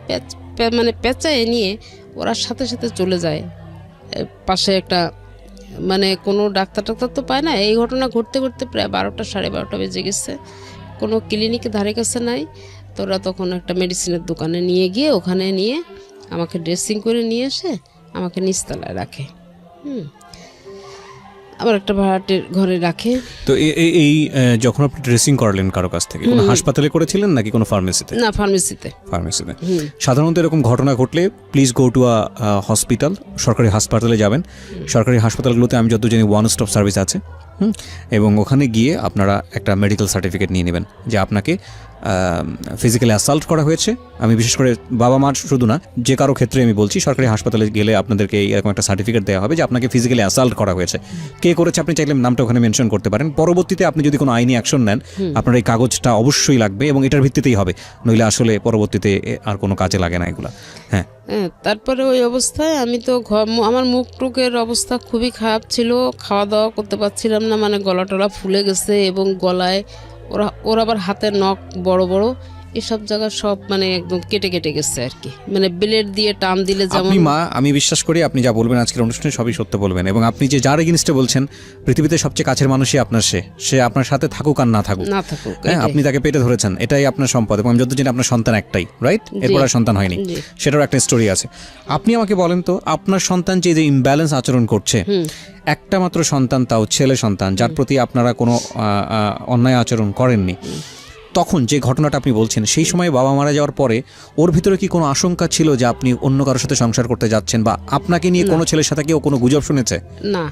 পেঁচায় নিয়ে ওরা সাথে সাথে চলে যায় পাশে একটা, মানে কোনো ডাক্তার তো পায় না। এই ঘটনা ঘটতে প্রায় 12টা 12:30 বেজে গেছে। কোনো ক্লিনিকে ধারে কাছে নাই। তোরা তখন একটা মেডিসিনের দোকানে নিয়ে গিয়ে ওখানে নিয়ে আমাকে ড্রেসিং করে নিয়ে এসে আমাকে নিচতলায় রাখে, আবার একটা ভাড়াটের ঘরে রাখে। তো এই যখন আপনি ড্রেসিং করালেন কারো কাছ থেকে, কোনো হাসপাতালে করেছিলেন নাকি কোনো ফার্মেসিতে? না, ফার্মেসিতে। সাধারণত এরকম ঘটনা ঘটলে please go to a hospital, সরকারি হাসপাতালে যাবেন। সরকারি হাসপাতালগুলোতে আমি যত জানি ওয়ান স্টপ সার্ভিস আছে, এবং ওখানে গিয়ে আপনারা একটা মেডিকেল সার্টিফিকেট নিয়ে নেবেন যে আপনাকে ফিজিক্যালি অ্যাসাল্ট করা হয়েছে। আমি বিশেষ করে বাবা মার শুধু না, যে কারো ক্ষেত্রে আমি বলছি, সরকারি হাসপাতালে গেলে আপনাদেরকে এরকম একটা সার্টিফিকেট দেওয়া হবে যে আপনাকে ফিজিক্যালি অ্যাসাল্ট করা হয়েছে। কে করেছে আপনি চাইলে নামটা ওখানে মেনশন করতে পারেন। পরবর্তীতে আপনি যদি কোনো আইনি অ্যাকশন নেন, আপনার এই কাগজটা অবশ্যই লাগবে এবং এটার ভিত্তিতেই হবে, নইলে আসলে পরবর্তীতে আর কোনো কাজে লাগে না এগুলা। হ্যাঁ, তারপরে ওই অবস্থায় আমি তো আমার মুখ টুকের অবস্থা খুবই খারাপ ছিল, খাওয়া দাওয়া করতে পারছিলাম না, মানে গলা টলা ফুলে গেছে এবং গলায় ওরা আবার হাতের নখ বড় বড় এসব জায়গা সব মানে একদম কেটে কেটে গেছে আর কি, মানে ব্লেড দিয়ে টান দিলে যেমন। আপনি মা, আমি বিশ্বাস করি আপনি যা বলবেন আজকের অনুষ্ঠানে সবই সত্য বলবেন, এবং আপনি যে যার এগেইনস্টে বলছেন পৃথিবীতে সবচেয়ে কাছের মানুষই আপনার, সে আপনার সাথে থাকুক আর না থাকুক, না থাকুক, হ্যাঁ, এটাই। আপনি তাকে পেটে ধরেছেন, এটাই আপনার সম্পদ। এবং আমি যত জানি আপনার সন্তান একটাই, রাইট? এরপর আর সন্তান হয়নি, জি। সেটারও একটা স্টোরি আছে। আপনি আমাকে বলেন তো, আপনার সন্তান যে ইমব্যালেন্স আচরণ করছে, একটা মাত্র সন্তান, তাও ছেলে সন্তান, যার প্রতি আপনারা কোনো অন্যায় আচরণ করেননি, তখন যে ঘটনাটা আপনি বলছেন, সেই সময় বাবা মারা যাওয়ার পরে ওর ভিতরে কি কোনো আশঙ্কা ছিল যে আপনি অন্য কারোর সাথে সংসার করতে যাচ্ছেন, বা আপনাকে নিয়ে কোনো ছেলের সাথে কি ও কোনো গুজব শুনেছে? না,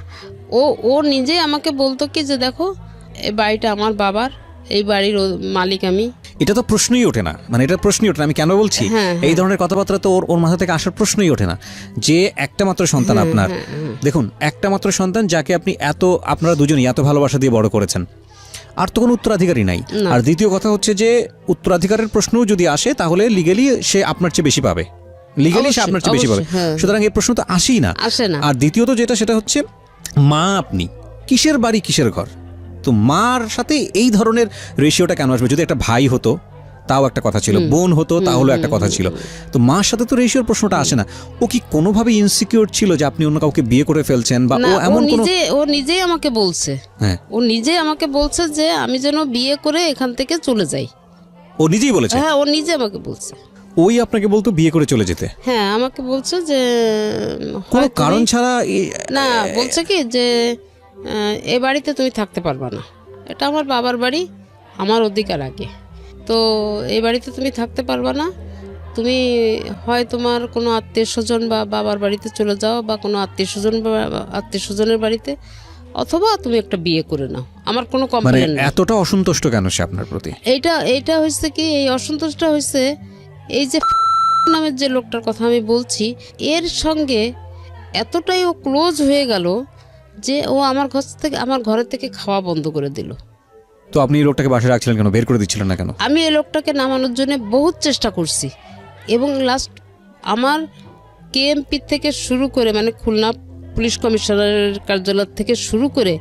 ও নিজে আমাকে বলতো কি যে দেখো এই বাড়িটা আমার বাবার, এই বাড়ির মালিক আমি। এটা তো প্রশ্নই ওঠে না, মানে এটা প্রশ্নই ওঠে না। আমি কেন বলছি, এই ধরনের কথাবার্তা তো ওর মাথা থেকে আসার প্রশ্নই ওঠে না, যে একটা মাত্র সন্তান আপনার। দেখুন, একটা মাত্র সন্তান যাকে আপনি আপনারা দুজনই এত ভালোবাসা দিয়ে বড় করেছেন, আর তো কোনো উত্তরাধিকারী নাই। আর দ্বিতীয় কথা হচ্ছে যে উত্তরাধিকারের প্রশ্নও যদি আসে, তাহলে লিগেলি সে আপনার চেয়ে বেশি পাবে, লিগেলি সে আপনার চেয়ে বেশি পাবে। সুতরাং এই প্রশ্ন তো আসেই না। আর দ্বিতীয়ত যেটা, সেটা হচ্ছে মা আপনি, কিসের বাড়ি কিসের ঘর? তো মার সাথে এই ধরনের রেশিওটা কেন আসবে? যদি একটা ভাই হতো তাও একটা কথা ছিল, বোন হতো তাহলে একটা কথা ছিল, তো মার সাথে তো রেশিওর প্রশ্নটা আসে না। ও কি কোনোভাবে ইনসিকিউর ছিল যে আপনি অন্য কাউকে বিয়ে করে ফেলছেন, বা ও এমন কোনো? ও নিজেই আমাকে বলছে, হ্যাঁ, ও নিজেই আমাকে বলছে যে আমি যেন বিয়ে করে এখান থেকে চলে যাই। ও নিজেই বলেছে? হ্যাঁ, ও নিজে আমাকে বলছে। ওই আপনাকে বলতো বিয়ে করে চলে যেতে? হ্যাঁ, আমাকে বলছে যে কোনো কারণ ছাড়া? না, বলছে কি যে এ বাড়িতে তুমি থাকতে পারবা না, এটা আমার বাবার বাড়ি, আমার অধিকার আগে, তো এই বাড়িতে তুমি থাকতে পারবা না, তুমি হয় তোমার কোনো আত্মীয় স্বজন বা বাবার বাড়িতে চলে যাও, বা কোনো আত্মীয় স্বজনের বাড়িতে, অথবা তুমি একটা বিয়ে করে নাও, আমার কোনো মানে কমপ্লেন নেই। এতটা অসন্তুষ্ট কেন সে আপনার প্রতি? এইটা হয়েছে কি, এই অসন্তোষটা হয়েছে এই যে নামের যে লোকটার কথা আমি বলছি, এর সঙ্গে এতটাই ও ক্লোজ হয়ে গেল যে ও আমার ঘরের থেকে খাওয়া বন্ধ করে দিল। তো আপনি এই লোকটাকে বাসায় রাখছিলেন কেন, বের করে দিচ্ছিলেন না কেন? আমি এই লোকটাকে নামানোর জন্য বহুত চেষ্টা করছি, এবং লাস্ট আমার কেএমপি থেকে শুরু করে, মানে খুলনা পুলিশ কমিশনারের কার্যালয় থেকে শুরু করে,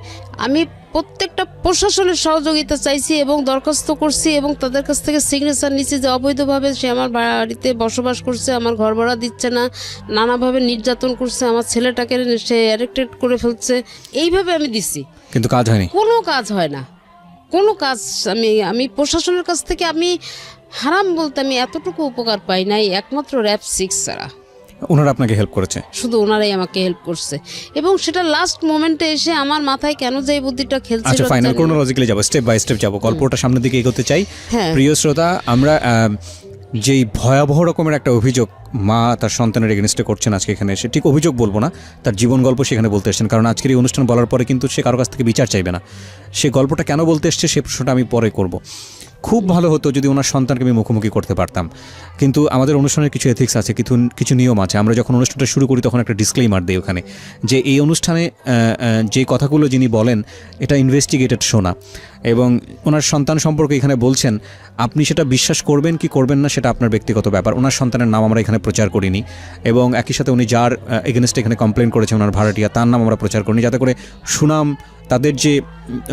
আমি প্রত্যেকটা প্রশাসনের সহযোগিতা চাইছি এবং দরখাস্ত করছি, এবং তাদের কাছ থেকে সিগনেচার নিচ্ছি যে অবৈধভাবে সে আমার বাড়িতে বসবাস করছে, আমার ঘর ভাড়া দিচ্ছে না, নানাভাবে নির্যাতন করছে, আমার ছেলেটাকে সে অ্যারেক্টেড করে ফেলছে, এইভাবে আমি দিচ্ছি, কিন্তু কাজ হয়নি। কোনো কাজ হয় না, কোনো কাজ। আমি প্রশাসনের কাছ থেকে আমি হারাম বলতে আমি এতটুকু উপকার পাই নাই, একমাত্র র‍্যাব 6 ছাড়া। ওনারা আপনাকে হেল্প করেছে? শুধু ওনারাই আমাকে হেল্প করছে, এবং সেটা লাস্ট মোমেন্টে এসে আমার মাথায় কেন যে এই বুদ্ধিটা খেলছিল। আচ্ছা, ফাইনাল ক্রোনোলজিক্যালি যাব, স্টেপ বাই স্টেপ যাব, গল্পটা সামনের দিকে এগোতে চাই। প্রিয় শ্রোতা, আমরা যেই ভয়াবহ রকমের একটা অভিযোগ মা তার সন্তানের এগেনস্টে করছেন আজকে এখানে এসে, ঠিক অভিযোগ বলবো না, তার জীবন গল্প সেখানে বলতে এসেছেন, কারণ আজকের এই অনুষ্ঠান বলার পরে কিন্তু সে কারো কাছ থেকে বিচার চাইবে না। সে গল্পটা কেন বলতে এসছে সে প্রশ্নটা আমি পরে করব। খুব ভালো হতো যদি ওনার সন্তানকে আমি মুখোমুখি করতে পারতাম, কিন্তু আমাদের অনুষ্ঠানের কিছু এথিক্স আছে, কিছু নিয়ম আছে। আমরা যখন অনুষ্ঠানটা শুরু করি তখন একটা ডিসক্লেইমার দিই ওখানে, যে এই অনুষ্ঠানে যে কথাগুলো যিনি বলেন এটা ইনভেস্টিগেটেড শোনা, এবং ওনার সন্তান সম্পর্কে এখানে বলছেন, আপনি সেটা বিশ্বাস করবেন কি করবেন না সেটা আপনার ব্যক্তিগত ব্যাপার। ওনার সন্তানের নাম আমরা এখানে প্রচার করিনি, এবং একই সাথে উনি যার এগেনস্টে এখানে কমপ্লেন করেছেন ওনার ভাড়াটিয়া, তার নাম আমরা প্রচার করিনি, যাতে করে সুনাম, তাদের যে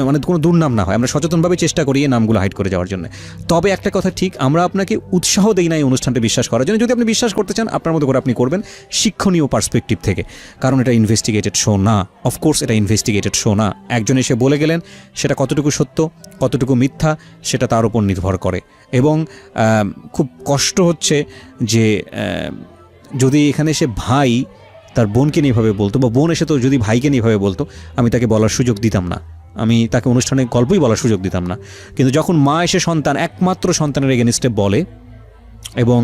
মানে কোনো দুর্নাম না হয়। আমরা সচেতনভাবে চেষ্টা করি এই নামগুলো হাইড করে যাওয়ার জন্য। তবে একটা কথা ঠিক, আমরা আপনাকে উৎসাহ দেই না এই অনুষ্ঠানটা বিশ্বাস করার জন্য। যদি আপনি বিশ্বাস করতে চান আপনার মতো করে আপনি করবেন, শিক্ষণীয় পার্সপেক্টিভ থেকে, কারণ এটা ইনভেস্টিগেটেড শো না। অফকোর্স এটা ইনভেস্টিগেটেড শো না। একজন এসে বলে গেলেন, সেটা কতটুকু সত্য কতটুকু মিথ্যা সেটা তার উপর নির্ভর করে। এবং খুব কষ্ট হচ্ছে যে যদি এখানে এসে ভাই তার বোনকে নিয়ে এভাবে বলতো, বা বোন এসে তো যদি ভাইকে নিয়ে এভাবে বলতো, আমি তাকে বলার সুযোগ দিতাম না, আমি তাকে অনুষ্ঠানে গল্পই বলার সুযোগ দিতাম না। কিন্তু যখন মা এসে একমাত্র সন্তানের এগেনস্টে বলে, এবং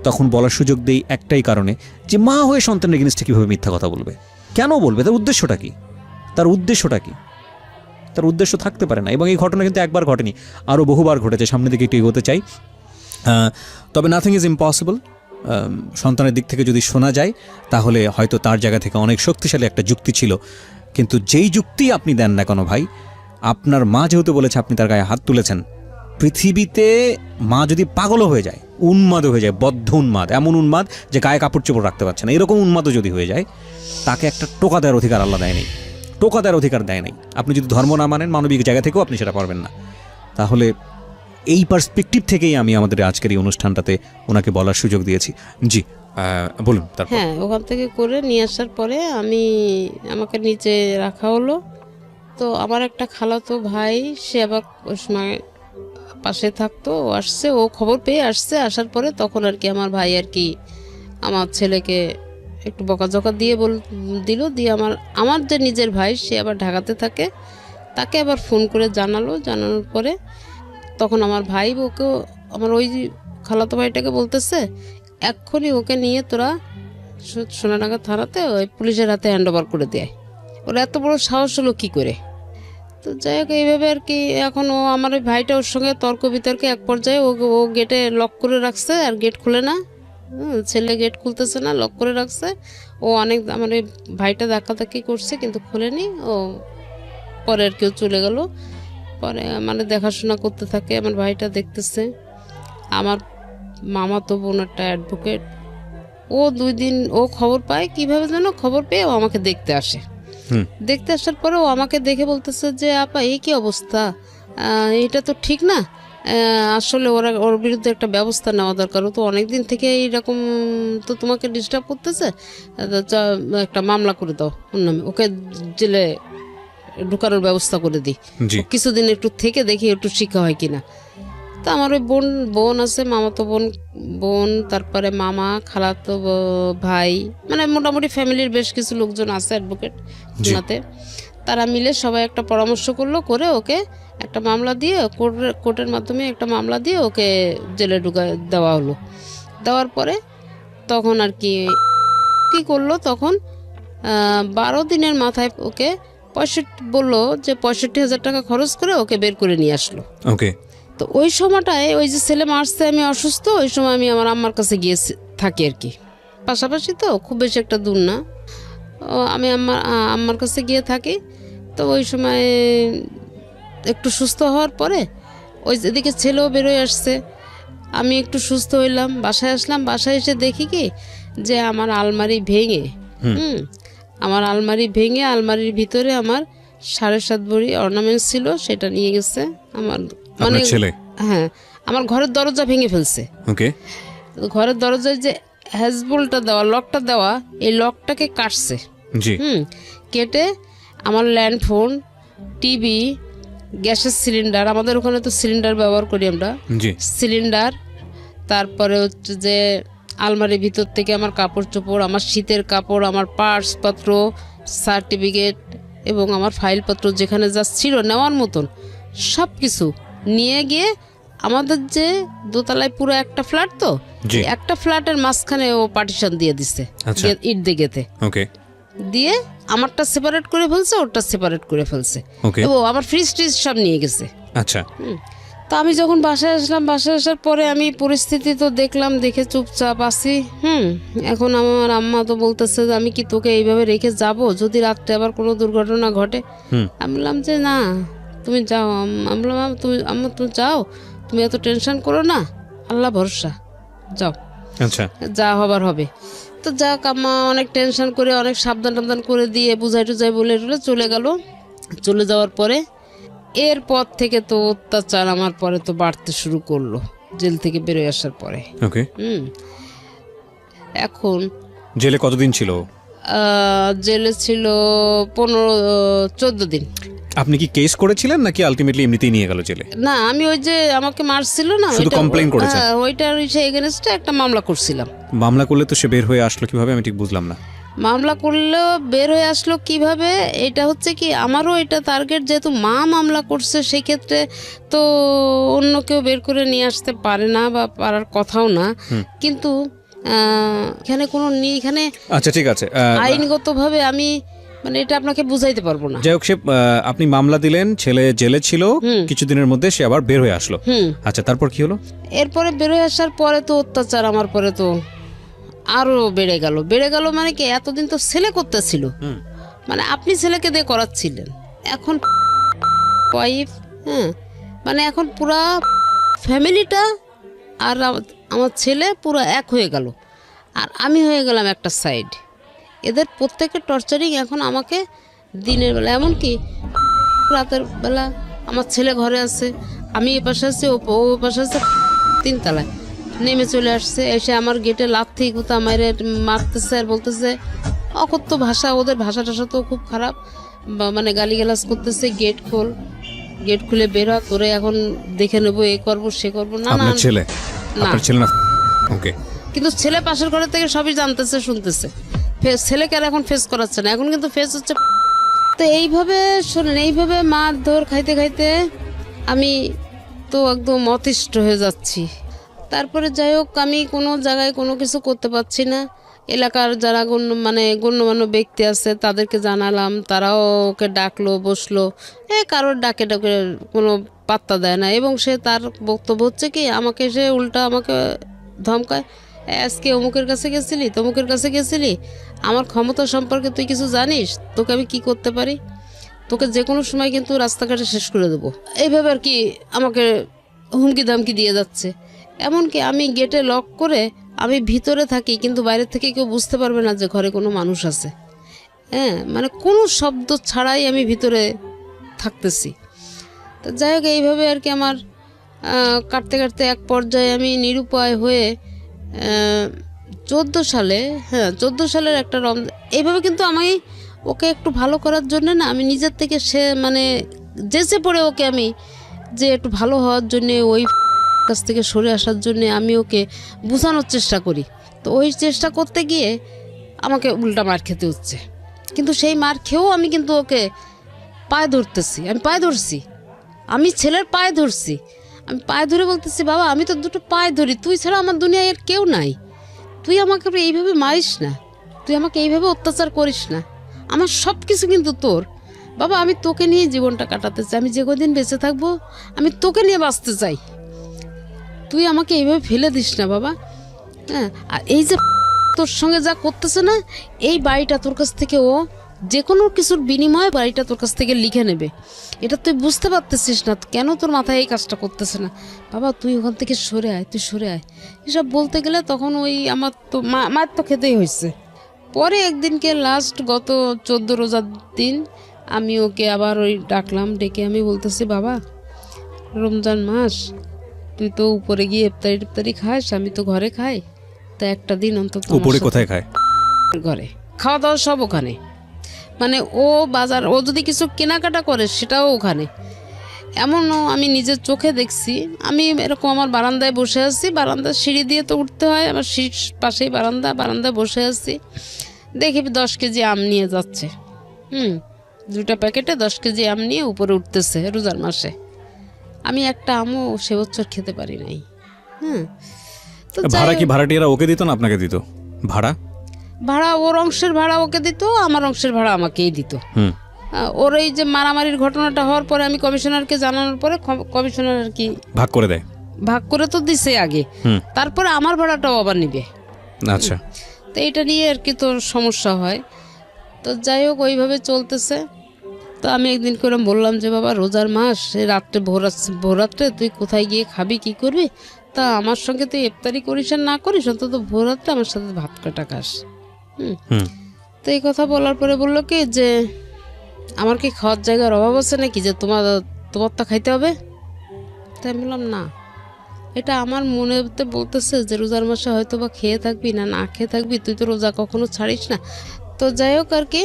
তখন বলার সুযোগ দেই একটাই কারণে, যে মা হয়ে সন্তানের এগেনস্টে কীভাবে মিথ্যা কথা বলবে, কেন বলবে, তার উদ্দেশ্যটা কি, তার উদ্দেশ্য থাকতে পারে না। এবং এই ঘটনা কিন্তু একবার ঘটেনি, আরও বহুবার ঘটেছে। সামনের দিকে একটু এগোতে চাই। তবে নাথিং ইজ ইম্পসিবল। সন্তানের দিক থেকে যদি শোনা যায় তাহলে হয়তো তার জায়গা থেকে অনেক শক্তিশালী একটা যুক্তি ছিল, কিন্তু যেই যুক্তি আপনি দেন না কেন ভাই, আপনার মা যেহেতু বলেছে আপনি তার গায়ে হাত তুলেছেন, পৃথিবীতে মা যদি পাগলও হয়ে যায়, উন্মাদও হয়ে যায়, বদ্ধ উন্মাদ, এমন উন্মাদ যে গায়ে কাপড় চোপড় রাখতে পারছে না, এরকম উন্মাদও যদি হয়ে যায়, তাকে একটা টোকা দেওয়ার অধিকার আল্লাহ দেয় নেই, টোকা দেওয়ার অধিকার দেয় নেই। আপনি যদি ধর্ম না মানেন, মানবিক জায়গা থেকেও আপনি সেটা পারবেন না। তাহলে এই পার্সপেক্টিভ থেকেই আমি আমাদের আজকের এই অনুষ্ঠানটাতে ওনাকে বলার সুযোগ দিয়েছি। জি বলুন। তারপর হ্যাঁ, ওখান থেকে করে নিয়ে আসার পরে আমাকে নিচে রাখা হলো। তো আমার একটা খালাতো ভাই, সে আবার ওই সময় পাশে থাকতো, ও আসছে, ও খবর পেয়ে আসছে। আসার পরে তখন আর কি আমার ভাই আর কি আমার ছেলেকে একটু বকাঝকা দিয়ে দিল। দিয়ে আমার যে নিজের ভাই, সে আবার ঢাকাতে থাকে, তাকে আবার ফোন করে জানানোর পরে তখন আমার ভাই ওকে, আমার ওই খালাতো ভাইটাকে বলতেছে, এক্ষুনি ওকে নিয়ে তোরা সোনাডাঙ্গা থানাতে ওই পুলিশের হাতে হ্যান্ড ওভার করে দেয়। ওরা এত বড় সাহস হলো কী করে? তো যাই হোক, এইভাবে আর কি এখন আমার ওই ভাইটা ওর সঙ্গে তর্ক বিতর্কে এক পর্যায়ে ও গেটে লক করে রাখছে, আর গেট খুলে না। ছেলে গেট খুলতেছে না, লক করে রাখছে। ও অনেক আমার ওই ভাইটা ধাক্কাধাক্কি করছে কিন্তু খুলেনি। ও পরে আর কেউ চলে গেল। পরে দেখাশোনা করতে থাকে, আমার ভাইটা দেখতেছে। আমার মামাতো বোন একটা অ্যাডভোকেট, ও 2 দিন ও খবর পায়, কিভাবে যেন খবর পেয়ে ও আমাকে দেখতে আসে। দেখতে আসার পরে ও আমাকে দেখে বলতেছে যে আপা এই কি অবস্থা, এটা তো ঠিক না, আসলে ওর বিরুদ্ধে একটা ব্যবস্থা নেওয়া দরকার। ও তো অনেকদিন থেকে এইরকম তো তোমাকে ডিস্টার্ব করতেছে, একটা মামলা করে দাও ওর নামে, ওকে জেলে ঢুকানোর ব্যবস্থা করে দিই, কিছুদিন একটু থেকে দেখি একটু শিক্ষা হয় কিনা। তা আমার ওই বোন আছে, মামাতো বোন, তারপরে মামা, খালাতো ভাই, মোটামুটি ফ্যামিলির বেশ কিছু লোকজন আছে অ্যাডভোকেট খুলনাতে। তারা মিলে সবাই একটা পরামর্শ করলো, করে ওকে একটা মামলা দিয়ে, কোর্টের মাধ্যমে একটা মামলা দিয়ে ওকে জেলে দেওয়া হলো। দেওয়ার পরে তখন আর কি করলো, তখন 12 দিনের মাথায় ওকে বললো যে 65,000 টাকা খরচ করে ওকে বের করে নিয়ে আসলো। ওকে। তো ওই সময়টায় ওই যে ছেলে মারছে, আমি অসুস্থ, ওই সময় আমি আমার আম্মার কাছে গিয়ে থাকি আর কি, পাশাপাশি তো খুব বেশি একটা দূর না। আমি আম্মার কাছে গিয়ে থাকি। তো ওই সময় একটু সুস্থ হওয়ার পরে ওই এদিকে ছেলেও বেরোয় আসছে, আমি একটু সুস্থ হইলাম, বাসায় আসলাম। বাসায় এসে দেখি কি যে আমার আলমারি ভেঙে আলমারির ভিতরে আমার 7.5 ভরি অর্নামেন্টস ছিল, সেটা নিয়ে গেছে আমার ছেলে। হ্যাঁ, আমার ঘরের দরজা ভেঙে ফেলছে। ওকে। ঘরের দরজায় যে হ্যাজবোল্টটা দেওয়া, লকটা দেওয়া, এই লকটাকে কাটছে। কেটে আমার ল্যান্ডফোন, টিভি, গ্যাসের সিলিন্ডার, আমাদের ওখানে তো সিলিন্ডার ব্যবহার করি আমরা, সিলিন্ডার, তারপরে হচ্ছে যে আলমারির ভিতর থেকে আমার কাপড় চোপড়, আমার শীতের কাপড়, আমার পার্সপত্র, সার্টিফিকেট এবং আমার ফাইলপত্র যেখানে যা ছিল নেওয়ার মতন সব কিছু নিয়ে গিয়ে আমাদের যে দোতলায় পুরো একটা ফ্ল্যাট, তো একটা ফ্ল্যাটের মাঝখানে ও পার্টিশন দিয়ে দিছে ইট দিকেতে। দিয়ে আমারটা সেপারেট করে ফেলছে, ওরটা সেপারেট করে ফেলছে, এবং আমার ফ্রিজ ট্রিজ সব নিয়ে গেছে। আচ্ছা। তো আমি যখন বাসায় আসলাম, বাসায় আসার পরে আমি পরিস্থিতি তো দেখলাম, দেখে চুপচাপ আছি। এখন আমার আম্মা তো বলতেছে যে আমি কি তোকে এইভাবে রেখে যাব যদি রাত্রে আবার কোনো দুর্ঘটনা ঘটে? আমি বললাম যে না, তুমি যাও। আমি বললাম তুমি যাও, তুমি এত টেনশন করো না, আল্লাহ ভরসা, যাও, যা হবার হবে। তো যাক, আম্মা অনেক টেনশন করে, অনেক সাবধান করে দিয়ে বুঝাই টুজাই বলে চলে গেল। চলে যাওয়ার পরে এরপর থেকে তো অত্যাচার আমার পরে তো বাড়তে শুরু করলো, জেল থেকে বেরোয় আসার পরে। এখন জেলে কতদিন ছিল? জেলে ছিল 14 দিন। আপনি কি কেস করেছিলেন নাকি আলটিমেটলি এমনিতেই নিয়ে গেল জেলে? না, আমি ওই যে আমাকে মারছিল না, শুধু কমপ্লেইন করেছেন? ওইটার এগেইনস্টে একটা মামলা করছিলাম। মামলা করলে তো সে বের হয়ে আসলো কিভাবে, আমি ঠিক বুঝলাম না। মামলা করলেও বের হয়ে আসলো কিভাবে, এটা হচ্ছে কি আমারও এটা টার্গেট, যেহেতু মামলা করছে সেই ক্ষেত্রে তো অন্য কেউ বের করে নিয়ে আসতে পারে না বা পারার কথাও না। কিন্তু এখানে কোনো এখানে আচ্ছা ঠিক আছে, আইনগতভাবে আমি এটা আপনাকে বুঝাইতে পারবো না। যাই হোক, আপনি মামলা দিলেন, ছেলে জেলে ছিল, কিছুদিনের মধ্যে সে আবার বের হয়ে আসলো। আচ্ছা, তারপর কি হলো? এরপরে বের হয়ে আসার পরে তো অত্যাচার আমার পরে তো আরো বেড়ে গেল। মানে কি, এতদিন তো ছেলে করতেছিল, আপনি ছেলেকে দিয়ে করাচ্ছিলেন, এখন ওয়াইফ, এখন পুরা ফ্যামিলিটা আর আমার ছেলে পুরো এক হয়ে গেল, আর আমি হয়ে গেলাম একটা সাইড। এদের প্রত্যেকের টর্চারিং এখন আমাকে দিনের বেলা, এমনকি রাতের বেলা আমার ছেলে ঘরে আছে, আমি এ পাশে আছি, ও পাশে আছে, 3 তলায় নেমে চলে আসছে, এসে আমার গেটে লাথি গুতা মারে মারতেছে আর বলতেছে অকথ্য ভাষা, ওদের ভাষা টাষা তো খুব খারাপ, মানে গালিগালাজ করতেছে, গেট খুলে বের হ, তোরে এখন দেখে নেবো, এ করবো সে করবো। না না আপনার ছেলে না। আপনার ছেলে না? ওকে। কিন্তু ছেলে পাশের ঘরের থেকে সবই জানতেছে শুনতেছে, ছেলেকে আর এখন ফেস করাচ্ছে না, এখন কিন্তু ফেস হচ্ছে। তো এইভাবে শোনেন, এইভাবে মারধর খাইতে খাইতে আমি তো একদম অতিষ্ঠ হয়ে যাচ্ছি। তারপরে যাই হোক, আমি কোনো জায়গায় কোনো কিছু করতে পারছি না। এলাকার যারা গণ্যমান্য ব্যক্তি আছে তাদেরকে জানালাম, তারাও ওকে ডাকলো, বসলো, কারোর ডাকে ডাকে কোনো পাত্তা দেয় না। এবং সে তার বক্তব্য হচ্ছে কি, সে উল্টা আমাকে ধমকায়, আজকে অমুকের কাছে গেছিলি, তমুকের কাছে গেছিলি, আমার ক্ষমতা সম্পর্কে তুই কিছু জানিস, তোকে আমি কি করতে পারি, তোকে যে কোনো সময় কিন্তু রাস্তাঘাটে শেষ করে দেবো, এইভাবে আর কি আমাকে হুমকি ধামকি দিয়ে যাচ্ছে। এমনকি আমি গেটে লক করে আমি ভিতরে থাকি, কিন্তু বাইরে থেকে কেউ বুঝতে পারবে না যে ঘরে কোনো মানুষ আছে। হ্যাঁ, মানে কোনো শব্দ ছাড়াই আমি ভিতরে থাকতেছি। তো যাই হোক, এইভাবে আর কি আমার কাটতে কাটতে এক পর্যায়ে আমি নিরুপায় হয়ে 14 সালে, 14 সালের একটা রমজান, এইভাবে কিন্তু আমি ওকে একটু ভালো করার জন্য না, আমি নিজের থেকে যেচে পড়ে ওকে আমি যে একটু ভালো হওয়ার জন্যে, ওই কাছ থেকে সরে আসার জন্যে আমি ওকে বোঝানোর চেষ্টা করি। তো ওই চেষ্টা করতে গিয়ে আমাকে উল্টা মার খেতে হচ্ছে। কিন্তু সেই মার খেয়েও আমি কিন্তু ওকে পায়ে ধরতেছি, আমি পায়ে ধরছি, আমি ছেলের পায়ে ধরছি, আমি পায়ে ধরে বলতেছি, বাবা আমি তো দুটো পায়ে ধরি, তুই ছাড়া আমার দুনিয়ায় আর কেউ নাই, তুই আমাকে এইভাবে মারিস না, তুই আমাকে এইভাবে অত্যাচার করিস না, আমার সব কিছু কিন্তু তোর। বাবা আমি তোকে নিয়ে জীবনটা কাটাতে চাই, আমি যে কদিন বেঁচে থাকবো আমি তোকে নিয়ে বাঁচতে চাই, তুই আমাকে এইভাবে ফেলে দিস না বাবা। হ্যাঁ, আর এই যে তোর সঙ্গে যা করতেছে না, এই বাড়িটা তোর কাছ থেকে ও যে কোনো কিছুর বিনিময়ে বাড়িটা তোর কাছ থেকে লিখে নেবে, এটা তুই বুঝতে পারতেছিস না, কেন তোর মাথায় এই কাজটা করতেছে না, বাবা তুই ওখান থেকে সরে আয়, তুই সরে আয়। এসব বলতে গেলে তখন ওই আমার তো মার তো খেতেই হয়েছে। পরে একদিনকে লাস্ট গত 14 রোজার দিন আমি ওকে আবার ওই ডাকলাম, ডেকে আমি বলতেছি, বাবা রমজান মাস, তুই তো উপরে গিয়ে ইফতারি খাস, আমি তো ঘরে খাই, তা একটা দিন অন্তত উপরে কোথায় খায়? ঘরে খাওয়া দাওয়া সব ওখানে, মানে ও বাজার, ও যদি কিছু কেনাকাটা করে সেটাও ওখানে। এমনও আমি নিজের চোখে দেখছি, আমি এরকম আমার বারান্দায় বসে আছি, বারান্দার সিঁড়ি দিয়ে তো উঠতে হয়, আমার সিঁড়ির পাশেই বারান্দায় বসে আছি, দেখি 10 কেজি আম নিয়ে যাচ্ছে, 2টা প্যাকেটে 10 কেজি আম নিয়ে উপরে উঠতেছে রোজার মাসে। আমি একটা আমও সে বছর খেতে পারি নাই। তো ভাড়া কি ভাড়াটিয়ারা ওকে দিত না আপনাকে দিত? ভাড়া ওর অংশের ভাড়া ওকে দিত, আমার অংশের ভাড়া আমাকেই দিত। ওর এই যে মারামারির ঘটনাটা হওয়ার পরে আমি কমিশনারকে জানানোর পরে কমিশনার আর কি ভাগ করে দেয়, ভাগ করে তো দিছে আগে, তারপরে আমার ভাড়াটাও আবার নিবে। আচ্ছা, তো এটা নিয়ে আর কি তোর সমস্যা হয়। তো যাই হোক ওইভাবে চলতেছে। তো আমি একদিন করে বললাম যে বাবা রোজার মাস, রাত্রে ভোররাত্রে তুই কোথায় গিয়ে খাবি, কি করবি, তা আমার সঙ্গে তুই ইফতারি করিস আর না করিস, অন্তত ভোররাত্রে আমার সাথে ভাত কাটা খাস। তো এই কথা বলার পরে বললো কি যে আমার কি খাওয়ার জায়গার অভাব আছে নাকি যে তোমারটা খাইতে হবে? তাই আমি বললাম না, এটা আমার মনেতে বলতেছে যে রোজার মাসে হয়তো বা খেয়ে থাকবি না খেয়ে থাকবি, তুই তো রোজা কখনো ছাড়িস না। তো যাই হোক আর কি,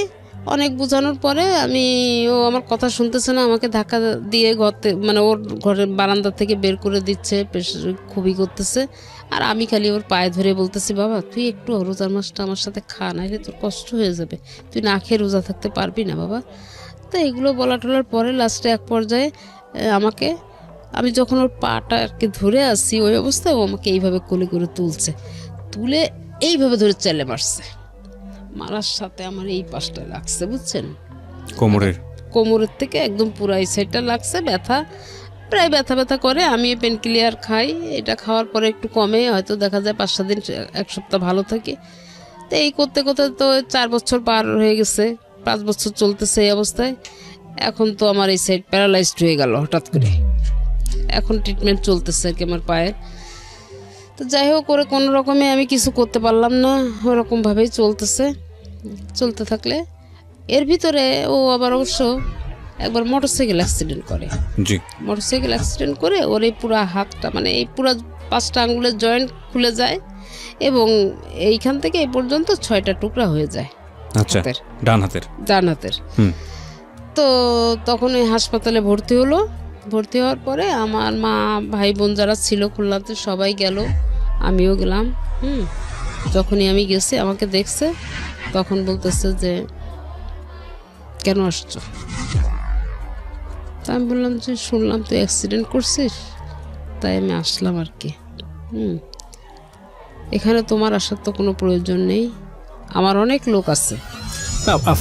অনেক বোঝানোর পরে ও আমার কথা শুনতেছে না, আমাকে ধাক্কা দিয়ে মানে ওর ঘরের বারান্দা থেকে বের করে দিচ্ছে, খুবই করতেছে। আর আমি খালি ওর পায়ে ধরে বলতেছি, বাবা তুই একটু রোজার মাসটা আমার সাথে খা, নাহলে তোর কষ্ট হয়ে যাবে, তুই না খেয়ে রোজা থাকতে পারবি না বাবা। তো এগুলো বলা টলার পরে লাস্টে এক পর্যায়ে আমি যখন ওর পাটা আর কি ধরে আসছি, ওই অবস্থায় ও আমাকে এইভাবে কোলে করে তুলে এইভাবে ধরে চেলে মারার সাথে আমার এই পাশটা লাগছে, বুঝছেন, কোমরের থেকে একদম পুরো এই সাইডটা লাগছে, প্রায় ব্যথা করে। আমি পেন কিলিয়ার খাই, এটা খাওয়ার পরে একটু কমে, হয়তো দেখা যায় 5-7 দিন 1 সপ্তাহ ভালো থাকে। তো এই করতে করতে তো 4 বছর পার হয়ে গেছে, 5 বছর চলতেছে এই অবস্থায়। এখন তো আমার এই সাইড প্যারালাইজড হয়ে গেল হঠাৎ করে, এখন ট্রিটমেন্ট চলতেছে আর কি আমার পায়ের। তো যাই হোক, করে কোনো রকমে আমি কিছু করতে পারলাম না, ওরকমভাবেই চলতে থাকলে এর ভিতরে ও আবার অবশ্য একবার মোটরসাইকেল অ্যাক্সিডেন্ট করে। জি। মোটরসাইকেল অ্যাক্সিডেন্ট করে ওর এই পুরো হাতটা মানে এই পুরো 5টা আঙ্গুলের জয়েন্ট খুলে যায় এবং এইখান থেকে এই পর্যন্ত 6টা টুকরা হয়ে যায়। আচ্ছা, ডান হাতের। তো তখন ওই হাসপাতালে ভর্তি হলো। ভর্তি হওয়ার পরে আমার মা ভাই বোন যারা ছিল খুলনাতে সবাই গেল, আমিও গেলাম। যখনই আমি গেছি আমাকে দেখছে, তখন বলতেছে যে কেন আসছো? তা আমি বললাম যে শুনলাম তুই অ্যাক্সিডেন্ট করছিস, তাই আমি আসলাম আর কি। এখানে তোমার আসার তো কোনো প্রয়োজন নেই, আমার অনেক লোক আছে।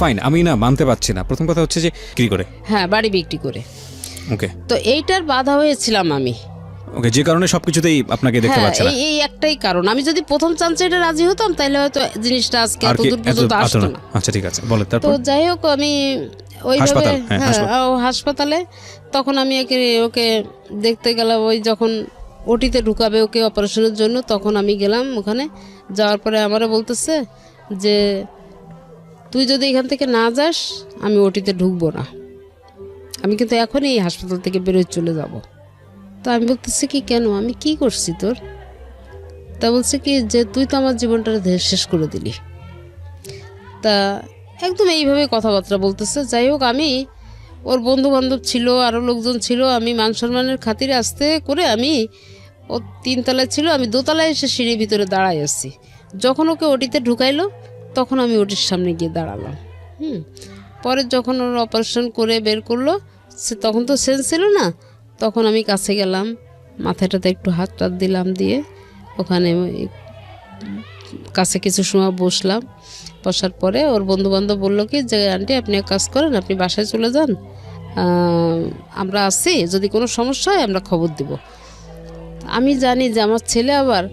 ফাইন, আমি না মানতে পারছি না। প্রথম কথা হচ্ছে যে কি করে? হ্যাঁ, বাড়ি বিক্রি করে। ওকে, তো এইটার বাধা হয়েছিলাম আমি। ওকে, যে কারণে সবকিছুতেই আপনাকে দেখতে পাচ্ছি না। এই একটাই কারণ। আমি যদি প্রথম চান্সে এটা রাজি হতাম তাহলে হয়তো জিনিসটা আজকে এত দূর পর্যন্ত আসতো না। আচ্ছা, ঠিক আছে, বলেন তারপর। তো যাই হোক, আমি ওইভাবে হাসপাতালে তখন আমি ওকে দেখতে গেলাম। ওই যখন ওটিতে ঢুকাবে ওকে অপারেশনের জন্য, তখন আমি গেলাম ওখানে। যাওয়ার পরে আমারও বলতেছে যে তুই যদি এখান থেকে না যাস আমি ওটিতে ঢুকবো না, আমি কিন্তু এখনই এই হাসপাতাল থেকে বেরোয় চলে যাব। তা আমি বলতেছি কি কেন, আমি কি করছি তোর? তা বলছে কি যে তুই তো আমার জীবনটা শেষ করে দিলি। তা একদম এইভাবে কথাবার্তা বলতেছে। যাই হোক, আমি ওর বন্ধু বান্ধব ছিল, আরও লোকজন ছিল, আমি মান সম্মানের খাতিরে আস্তে করে আমি ও 3 তলায় ছিল, আমি 2 তলায় এসে সিঁড়ির ভিতরে দাঁড়াই আসছি। যখন ওকে ওটিতে ঢুকাইলো তখন আমি ওটির সামনে গিয়ে দাঁড়ালাম। পরে যখন ওর অপারেশন করে বের করলো, তখন তো সেন্স ছিল না, তখন আমি কাছে গেলাম, মাথাটাতে একটু হাত টাত দিলাম, দিয়ে ওখানে কাছে কিছু সময় বসলাম। বসার পরে ওর বন্ধুবান্ধব বললো কি যে আন্টি আপনি এক কাজ করেন, আপনি বাসায় চলে যান, আমরা আছি, যদি কোনো সমস্যা হয় আমরা খবর দিব। আমি জানি যে আমার ছেলে আবার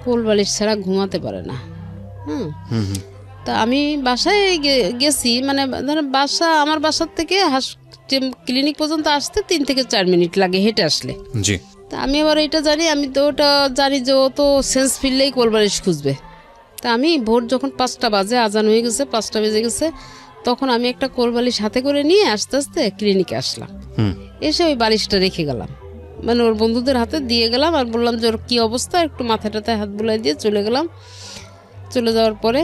কোল বালিশ ছাড়া ঘুমাতে পারে না। তা আমি বাসায় গেছি, মানে আমার বাসার থেকে ক্লিনিক পর্যন্ত আসতে 3 থেকে 4 মিনিট লাগে হেঁটে আসলে। জি। তা আমি আবার এটা জানি, আমি তো ওটা জানি যে ও তো সেন্স ফিরলেই কোল বালিশ খুঁজবে। তা আমি ভোর যখন 5টা বাজে, আজান হয়ে গেছে, 5টা বেজে গেছে, তখন আমি একটা কোল বালিশ হাতে করে নিয়ে আস্তে আস্তে ক্লিনিকে আসলাম। এসে ওই বালিশটা রেখে গেলাম, মানে ওর বন্ধুদের হাতে দিয়ে গেলাম, আর বললাম যে ওর কী অবস্থা, একটু মাথাটাতে হাত বুলাই দিয়ে চলে গেলাম। চলে যাওয়ার পরে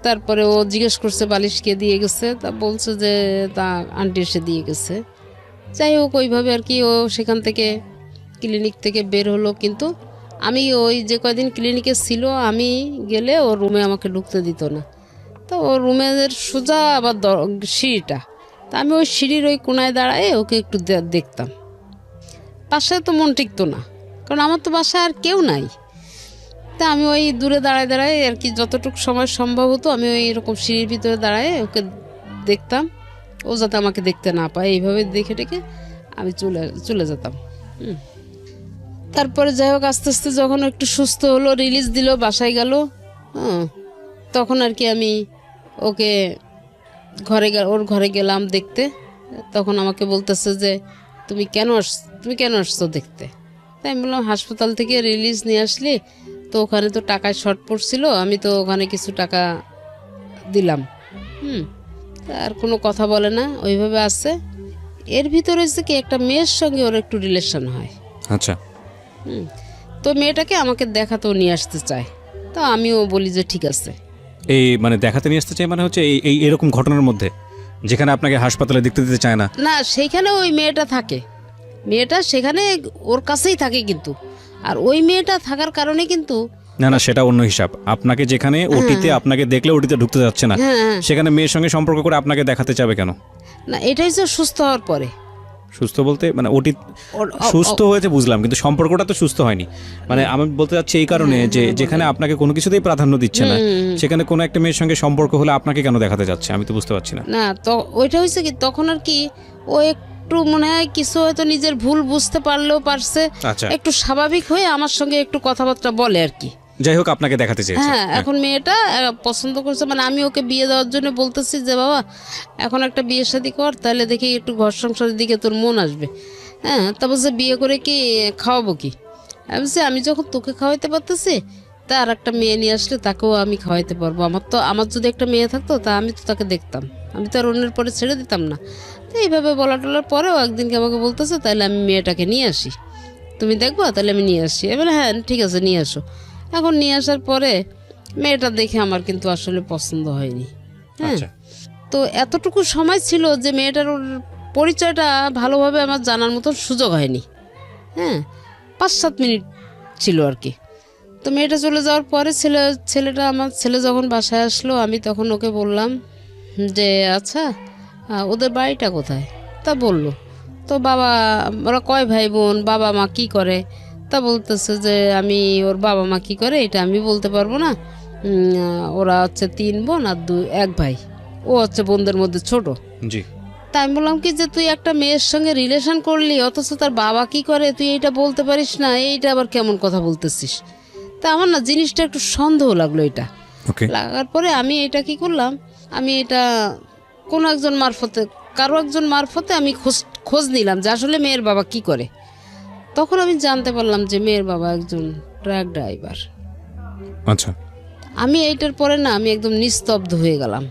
তারপরে ও জিজ্ঞেস করছে বালিশ কে দিয়ে গেছে, তা বলছে যে তা আন্টি এসে দিয়ে গেছে। যাই হোক, ওইভাবে আর কি ও সেখান থেকে ক্লিনিক থেকে বের হলো। কিন্তু আমি ওই যে কয়দিন ক্লিনিকে ছিল, আমি গেলে ওর রুমে আমাকে ঢুকতে দিত না। তো ওর রুমের সোজা আবার সিঁড়িটা, তা আমি ওই সিঁড়ির ওই কোনায় দাঁড়ায় ওকে একটু দেখতাম। বাসায় তো মন টিকতো না, কারণ আমার তো বাসায় আর কেউ নাই। তা আমি ওই দূরে দাঁড়ায় দাঁড়ায় আর কি যতটুকু সময় সম্ভব হতো আমি ওই এরকম সিঁড়ির ভিতরে দাঁড়ায় ওকে দেখতাম, ও যাতে আমাকে দেখতে না পায়, এইভাবে দেখে টেকে আমি চলে যেতাম। তারপরে যাই হোক, আস্তে আস্তে যখন একটু সুস্থ হলো, রিলিজ দিল, বাসায় গেল, তখন আর কি আমি ওকে ওর ঘরে গেলাম দেখতে। তখন আমাকে বলতেছে যে তুমি কেন আসছো দেখতে? তাই আমি বললাম হাসপাতাল থেকে রিলিজ নিয়ে আসলি তো ওখানে তো টাকায় শর্ট পড়ছিল, আমি তো ওখানে কিছু টাকা দিলাম। আর কোনো কথা বলে না, ওইভাবে আছে। এর ভিতরে হচ্ছে কি একটা মেয়ের সঙ্গে ওর একটু রিলেশন হয়। আচ্ছা। তো মেয়েটাকে আমাকে দেখাতেও নিয়ে আসতে চায়, তো আমিও বলি যে ঠিক আছে। এই মানে দেখাতে নিয়ে আসতে চাই মানে হচ্ছে এই এরকম ঘটনার মধ্যে যেখানে আপনাকে হাসপাতালে দেখতে দিতে চায় না? না, সেইখানে ওই মেয়েটা থাকে, মেয়েটা সেখানে ওর কাছেই থাকে, কিন্তু আর ওই মেয়েটা থাকার কারণে কিন্তু না সেটা অন্য হিসাব। আপনাকে যেখানে ওটিতে আপনাকে দেখলে ওটিতে ঢুকতে যাচ্ছে না, সেখানে মেয়ের সঙ্গে সম্পর্ক করে আপনাকে দেখাতে চাবে কেন? না, এটাই তো সুস্থ হওয়ার পরে। সুস্থ বলতে মানে ওটি সুস্থ হয়েছে বুঝলাম, কিন্তু সম্পর্কটা তো সুস্থ হয়নি। মানে আমি বলতে চাচ্ছি এই কারণে যে যেখানে আপনাকে কোনো কিছুতেই প্রাধান্য দিচ্ছে না, সেখানে কোনো একটা মেয়ের সঙ্গে সম্পর্ক হলে আপনাকে কেন দেখাতে যাচ্ছে, আমি তো বুঝতে পারছি না। না, তো ওইটা হয়েছে কি তখন আর কি ও একটু মনে হয় কিছু হয়তো নিজের ভুল বুঝতে পারছে, একটু স্বাভাবিক হয়ে আমার সঙ্গে একটু কথাবার্তা বলে আর কি। যাই হোক, আপনাকে দেখাতে চেয়েছে। হ্যাঁ, এখন মেয়েটা পছন্দ করছে, মানে আমি ওকে বিয়ে দেওয়ার জন্য বলতেছি যে বাবা এখন একটা বিয়ে শাদী কর, তাহলে দেখি একটু ঘর সংসারের দিকে তোর মন আসবে। হ্যাঁ, তারপর যে বিয়ে করে কি খাওয়াবো কি? আমি যখন তোকে খাওয়াইতে পারতেছি, তা আর একটা মেয়ে নিয়ে আসলে তাকেও আমি খাওয়াইতে পারবো। আমার যদি একটা মেয়ে থাকতো তা আমি তো তাকে দেখতাম, আমি তো আর অন্যের পরে ছেড়ে দিতাম না। তো এইভাবে বলা টলার পরেও একদিনকে আমাকে বলতেছে তাহলে আমি মেয়েটাকে নিয়ে আসি, তুমি দেখবা, তাহলে আমি নিয়ে আসি। এবার হ্যাঁ ঠিক আছে নিয়ে আসো। এখন নিয়ে আসার পরে মেয়েটা দেখে আমার কিন্তু আসলে পছন্দ হয়নি। হ্যাঁ, আচ্ছা তো এতটুকু সময় ছিল যে মেয়েটার ওর পরিচয়টা ভালোভাবে আমার জানার মতো সুযোগ হয়নি। হ্যাঁ, 5-7 মিনিট ছিল আর কি। তো মেয়েটা চলে যাওয়ার পরে আমার ছেলে যখন বাসায় আসলো, আমি তখন ওকে বললাম যে আচ্ছা ওদের বাড়িটা কোথায়? তা বলল। তো বাবা, ওরা কয় ভাই বোন, বাবা মা কি করে? তা বলতেছে যে আমি ওর বাবা মা কি করে এটা আমি বলতে পারবো না, ওরা হচ্ছে 3 বোন আর 1 ভাই, ও হচ্ছে বোনদের মধ্যে ছোট। জি। তা আমি বললাম কি যে তুই একটা মেয়ের সঙ্গে রিলেশন করলি, অথচ তার বাবা কি করে তুই এইটা বলতে পারিস না, এইটা আবার কেমন কথা বলতেছিস? তা আমার না জিনিসটা একটু সন্দেহ লাগলো। এটা ওকে। লাগার পরে আমি এটা কি করলাম, আমি এটা কোনো একজন মারফতে, কারো একজন মারফতে আমি খোঁজ নিলাম যে আসলে মেয়ের বাবা কি করে। তখন আমি জানতে পারলাম যে মেয়ের বাবা একজন ট্রাক ড্রাইভার। আচ্ছা। আমি এইটার পরে না আমি একদম নিস্তব্ধ হয়ে গেলাম।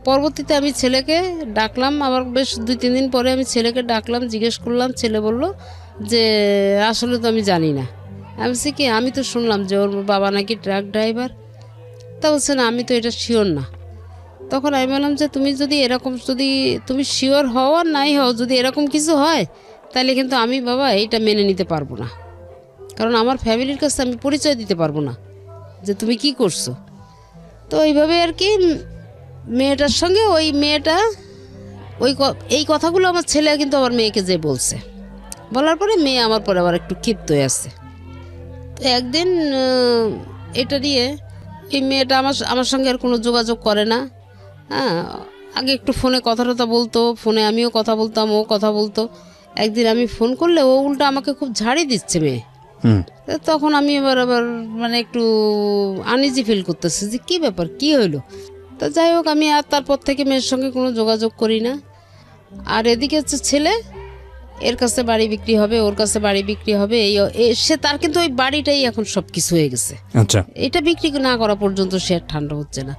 পরবর্তীতে আমি ছেলেকে ডাকলাম, আবার বেশ 2-3 দিন পরে আমি ছেলেকে ডাকলাম, জিজ্ঞেস করলাম। ছেলে বলল যে আসলে তো আমি জানি না। আমি বলছি কি, আমি তো শুনলাম যে ওর বাবা নাকি ট্রাক ড্রাইভার। তা বলছে না, আমি তো এটা শিওর না। তখন আমি বললাম যে তুমি যদি এরকম, যদি তুমি শিওর হও আর নাই হও, যদি এরকম কিছু হয় তাহলে কিন্তু আমি বাবা এইটা মেনে নিতে পারবো না, কারণ আমার ফ্যামিলির কাছে আমি পরিচয় দিতে পারবো না যে তুমি কি করছো। তো এইভাবে আর কি মেয়েটার সঙ্গে ওই মেয়েটা এই কথাগুলো আমার ছেলে কিন্তু আমার মেয়েকে যে বলছে, বলার পরে মেয়ে আমার পরে আবার একটু ক্ষিপ্ত হয়ে আছে। তো একদিন এটা নিয়ে এই মেয়েটা আমার সঙ্গে আর কোনো যোগাযোগ করে না। হ্যাঁ, আগে একটু ফোনে কথা টথা বলতো, ফোনে আমিও কথা বলতাম, ও কথা বলতো। একদিন আমি ফোন করলে ও উল্টা আমাকে খুব ঝাড়ি দিচ্ছে মেয়ে। তখন আমি আবার মানে একটু আনইজি ফিল করতেছি যে কী ব্যাপার, কী হইলো। তা যাই হোক, আমি আর তারপর থেকে মেয়ের সঙ্গে কোনো যোগাযোগ করি না। আর এদিকে হচ্ছে ছেলে, এর কাছে বাড়ি বিক্রি হবে, ওর কাছে বাড়ি বিক্রি হবে, সে তার কিন্তু ওই বাড়িটাই এখন সব কিছু হয়ে গেছে। আচ্ছা। এটা বিক্রি না করা পর্যন্ত সে আর ঠান্ডা হচ্ছে না।